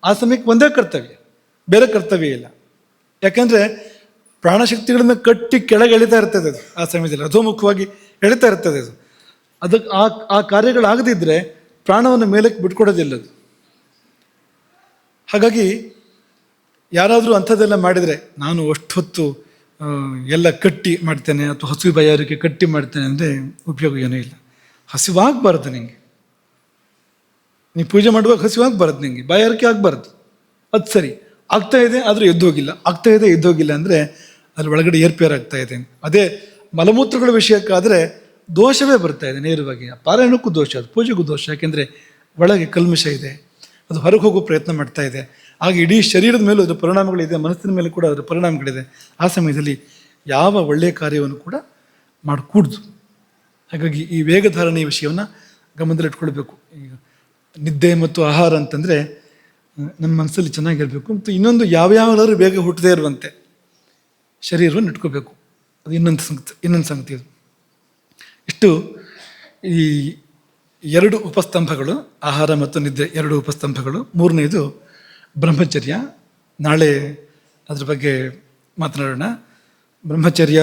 ಆ ಸಮಯಕ್ಕೆ ಒಂದೇ ಕರ್ತವ್ಯ, ಬೇರೆ ಕರ್ತವ್ಯ ಇಲ್ಲ. ಯಾಕೆಂದರೆ ಪ್ರಾಣಶಕ್ತಿಗಳನ್ನು ಕಟ್ಟಿ ಕೆಳಗೆ ಎಳಿತಾ ಇರ್ತದೆ ಅದು. ಆ ಸಮಯದಲ್ಲಿ ಅಧೋಮುಖವಾಗಿ ಎಳಿತಾ ಇರ್ತದೆ ಅದು. ಅದಕ್ಕೆ ಆ ಕಾರ್ಯಗಳಾಗದಿದ್ದರೆ ಪ್ರಾಣವನ್ನು ಮೇಲಕ್ಕೆ ಬಿಟ್ಕೊಡೋದಿಲ್ಲ ಅದು. ಹಾಗಾಗಿ ಯಾರಾದರೂ ಅಂಥದ್ದೆಲ್ಲ ಮಾಡಿದರೆ, ನಾನು ಅಷ್ಟು ಹೊತ್ತು ಎಲ್ಲ ಕಟ್ಟಿ ಮಾಡ್ತೇನೆ ಅಥವಾ ಹಸಿವು ಬಾಯಾರಿಕೆ ಕಟ್ಟಿ ಮಾಡ್ತೇನೆ ಅಂದರೆ ಉಪಯೋಗ ಏನೂ ಇಲ್ಲ. ಹಸಿವಾಗಬಾರ್ದು ನಿಮಗೆ. ನೀವು ಪೂಜೆ ಮಾಡುವಾಗ ಹಸಿವಾಗಬಾರ್ದು, ನಿಮಗೆ ಬಾಯಾರಿಕೆ ಆಗಬಾರ್ದು. ಅದು ಸರಿ, ಆಗ್ತಾ ಇದೆ ಆದರೆ ಎದ್ದೋಗಿಲ್ಲ, ಆಗ್ತಾ ಇದೆ ಎದ್ದೋಗಿಲ್ಲ ಅಂದರೆ ಅಲ್ಲಿ ಒಳಗಡೆ ಏರ್ಪೇರ್ ಆಗ್ತಾ ಇದೆ. ಅದೇ ಮಲಮೂತ್ರಗಳ ವಿಷಯಕ್ಕಾದರೆ ದೋಷವೇ ಬರ್ತಾ ಇದೆ ನೇರವಾಗಿ. ಪಾರಾಯಣಕ್ಕೂ ದೋಷ, ಅದು ಪೂಜೆಗೂ ದೋಷ. ಯಾಕೆಂದರೆ ಒಳಗೆ ಕಲ್ಮಶ ಇದೆ, ಅದು ಹೊರಗೆ ಹೋಗೋ ಪ್ರಯತ್ನ ಮಾಡ್ತಾ ಇದೆ. ಆಗ ಇಡೀ ಶರೀರದ ಮೇಲೂ ಅದರ ಪರಿಣಾಮಗಳಿದೆ, ಮನಸ್ಸಿನ ಮೇಲೆ ಕೂಡ ಅದರ ಪರಿಣಾಮಗಳಿದೆ. ಆ ಸಮಯದಲ್ಲಿ ಯಾವ ಒಳ್ಳೆಯ ಕಾರ್ಯವನ್ನು ಕೂಡ ಮಾಡಿಕೂಡ್ದು. ಹಾಗಾಗಿ ಈ ವೇಗಧಾರಣೆಯ ವಿಷಯವನ್ನು ಗಮನದಲ್ಲಿಟ್ಕೊಳ್ಬೇಕು. ಈಗ ನಿದ್ದೆ ಮತ್ತು ಆಹಾರ ಅಂತಂದರೆ ನಮ್ಮ ಮನಸ್ಸಲ್ಲಿ ಚೆನ್ನಾಗಿರಬೇಕು. ಮತ್ತು ಇನ್ನೊಂದು ಯಾವ್ಯಾವಾದ್ರೂ ಬೇಗ ಹುಟ್ಟದೇ ಇರುವಂತೆ ಶರೀರವನ್ನು ಇಟ್ಕೋಬೇಕು. ಅದು ಇನ್ನೊಂದು ಸಂಗತಿ ಅದು. ಇಷ್ಟು ಈ 2 ಉಪಸ್ತಂಭಗಳು, ಆಹಾರ ಮತ್ತು ನಿದ್ದೆ 2 ಉಪಸ್ತಂಭಗಳು. 3ನೇದು ಬ್ರಹ್ಮಚರ್ಯ. ನಾಳೆ ಅದ್ರ ಬಗ್ಗೆ ಮಾತನಾಡೋಣ. ಬ್ರಹ್ಮಚರ್ಯ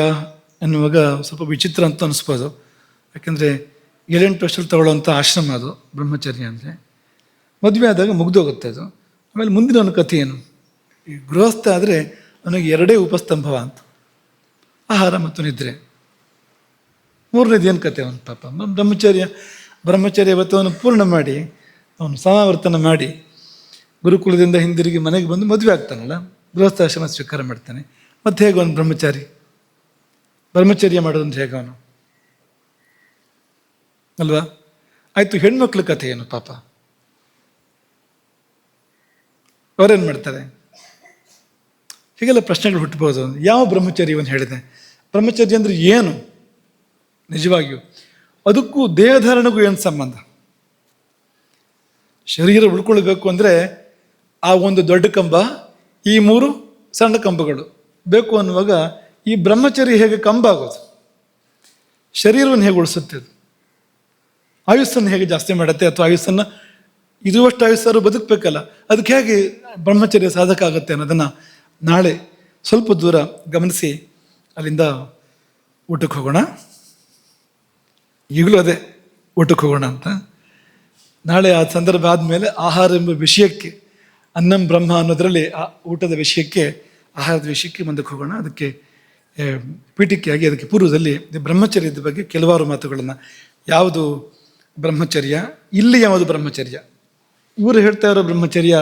ಎನ್ನುವಾಗ ಸ್ವಲ್ಪ ವಿಚಿತ್ರ ಅಂತ ಅನಿಸ್ಬೋದು. ಯಾಕೆಂದರೆ 7-8 ವರ್ಷದಲ್ಲಿ ತಗೊಳ್ಳೋವಂಥ ಆಶ್ರಮ ಅದು ಬ್ರಹ್ಮಚರ್ಯ ಅಂದರೆ. ಮದುವೆ ಆದಾಗ ಮುಗ್ದೋಗುತ್ತೆ ಅದು. ಆಮೇಲೆ ಮುಂದಿನ ಅವನ ಕಥೆ ಏನು? ಈ ಗೃಹಸ್ಥ ಆದರೆ ಅವನಿಗೆ 2 ಉಪಸ್ತಂಭವ ಅಂತ, ಆಹಾರ ಮತ್ತು ನಿದ್ರೆ. 3ನೇದು ಏನು ಕತೆ ಅವನು ಪಾಪ ಬ್ರಹ್ಮಚರ್ಯ ಇವತ್ತು ಅವನು ಪೂರ್ಣ ಮಾಡಿ, ಅವನು ಸಮಾವರ್ತನ ಮಾಡಿ ಗುರುಕುಲದಿಂದ ಹಿಂದಿರುಗಿ ಮನೆಗೆ ಬಂದು ಮದುವೆ ಆಗ್ತಾನಲ್ಲ, ಗೃಹಸ್ಥಾಶ್ರಮ ಸ್ವೀಕಾರ ಮಾಡ್ತಾನೆ. ಮತ್ತು ಹೇಗೆ ಅವನು ಬ್ರಹ್ಮಚರ್ಯ ಮಾಡೋದಂದ್ರೆ ಹೇಗೆ ಅವನು ಅಲ್ವಾ? ಆಯಿತು, ಹೆಣ್ಮಕ್ಳ ಕಥೆ ಏನು ಪಾಪ? ಅವರೇನು ಮಾಡ್ತಾರೆ? ಹೀಗೆಲ್ಲ ಪ್ರಶ್ನೆಗಳು ಹುಟ್ಟಬಹುದು. ಯಾವ ಬ್ರಹ್ಮಚರ್ಯವನ್ನು ಹೇಳಿದೆ? ಬ್ರಹ್ಮಚರ್ಯ ಅಂದರೆ ಏನು ನಿಜವಾಗಿಯೂ? ಅದಕ್ಕೂ ದೇಹಧಾರಣೆಗೂ ಏನು ಸಂಬಂಧ? ಶರೀರ ಉಳ್ಕೊಳ್ಬೇಕು ಅಂದರೆ ಆ ಒಂದು ದೊಡ್ಡ ಕಂಬ, ಈ 3 ಸಣ್ಣ ಕಂಬಗಳು ಬೇಕು ಅನ್ನುವಾಗ ಈ ಬ್ರಹ್ಮಚರ್ಯ ಹೇಗೆ ಕಂಬ ಆಗೋದು? ಶರೀರವನ್ನು ಹೇಗೆ ಉಳಿಸುತ್ತೆ ಅದು? ಆಯುಸ್ಸನ್ನು ಹೇಗೆ ಜಾಸ್ತಿ ಮಾಡುತ್ತೆ? ಅಥವಾ ಆಯುಸ್ಸನ್ನು ಇರುವಷ್ಟು ಆಯುಸ್ಸಾರು ಬದುಕಬೇಕಲ್ಲ, ಅದಕ್ಕೆ ಹೇಗೆ ಬ್ರಹ್ಮಚರ್ಯ ಸಾಧಕ ಆಗುತ್ತೆ ಅನ್ನೋದನ್ನು ನಾಳೆ ಸ್ವಲ್ಪ ದೂರ ಗಮನಿಸಿ ಅಲ್ಲಿಂದ ಊಟಕ್ಕೆ ಹೋಗೋಣ. ಈಗಲೂ ಅದೇ ಊಟಕ್ಕೆ ಹೋಗೋಣ ಅಂತ. ನಾಳೆ ಆ ಸಂದರ್ಭ ಆದಮೇಲೆ ಆಹಾರ ಎಂಬ ವಿಷಯಕ್ಕೆ, ಅನ್ನಂ ಬ್ರಹ್ಮ ಅನ್ನೋದರಲ್ಲಿ ಆ ಊಟದ ವಿಷಯಕ್ಕೆ, ಆಹಾರದ ವಿಷಯಕ್ಕೆ ಮುಂದಕ್ಕೆ ಹೋಗೋಣ. ಅದಕ್ಕೆ ಪೀಠಿಕೆಯಾಗಿ ಅದಕ್ಕೆ ಪೂರ್ವದಲ್ಲಿ ಬ್ರಹ್ಮಚರ್ಯದ ಬಗ್ಗೆ ಕೆಲವಾರು ಮಾತುಗಳನ್ನು. ಯಾವುದು ಬ್ರಹ್ಮಚರ್ಯ, ಇಲ್ಲಿ ಯಾವುದು ಬ್ರಹ್ಮಚರ್ಯ, ಇವರು ಹೇಳ್ತಾ ಇರೋ ಬ್ರಹ್ಮಚರ್ಯ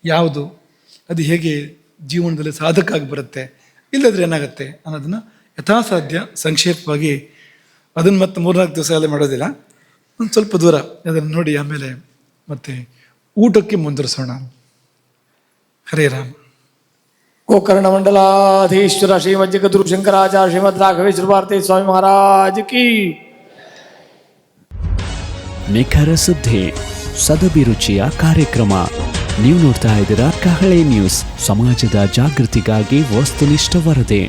ಯಾವುದು, ಅದು ಹೇಗೆ ಜೀವನದಲ್ಲಿ ಸಾಧಕ ಆಗಿ ಬರುತ್ತೆ, ಇಲ್ಲದ್ರೆ ಏನಾಗುತ್ತೆ ಅನ್ನೋದನ್ನು ಯಥಾಸಾಧ್ಯ ಸಂಕ್ಷೇಪವಾಗಿ, ಅದನ್ನು ಮತ್ತೆ 3-4 ದಿವಸ ಎಲ್ಲ ಮಾಡೋದಿಲ್ಲ, ಒಂದು ಸ್ವಲ್ಪ ದೂರ ಅದನ್ನು ನೋಡಿ ಆಮೇಲೆ ಮತ್ತೆ ಊಟಕ್ಕೆ ಮುಂದುವರಿಸೋಣ. ಹರೇ ರಾಮ. ಗೋಕರ್ಣ ಮಂಡಲಾಧೀಶ್ವರ ಶ್ರೀಮದ್ ಜಗದ್ಗುರು ಶಂಕರಾಚಾರ್ಯ ಶ್ರೀಮದ್ ರಾಘವೇಶ್ವರ ಭಾರತೀ ಸ್ವಾಮಿ ಮಹಾರಾಜ್ ಕಿ. ನಿಖರ ಸುದ್ದಿ, ಸದಭಿರುಚಿಯ ಕಾರ್ಯಕ್ರಮ. ನೀವು ನೋಡ್ತಾ ಇದ್ದೀರಾ ಕಹಳೆ ನ್ಯೂಸ್, ಸಮಾಜದ ಜಾಗೃತಿಗಾಗಿ ವಸ್ತುನಿಷ್ಠ ವರದಿ.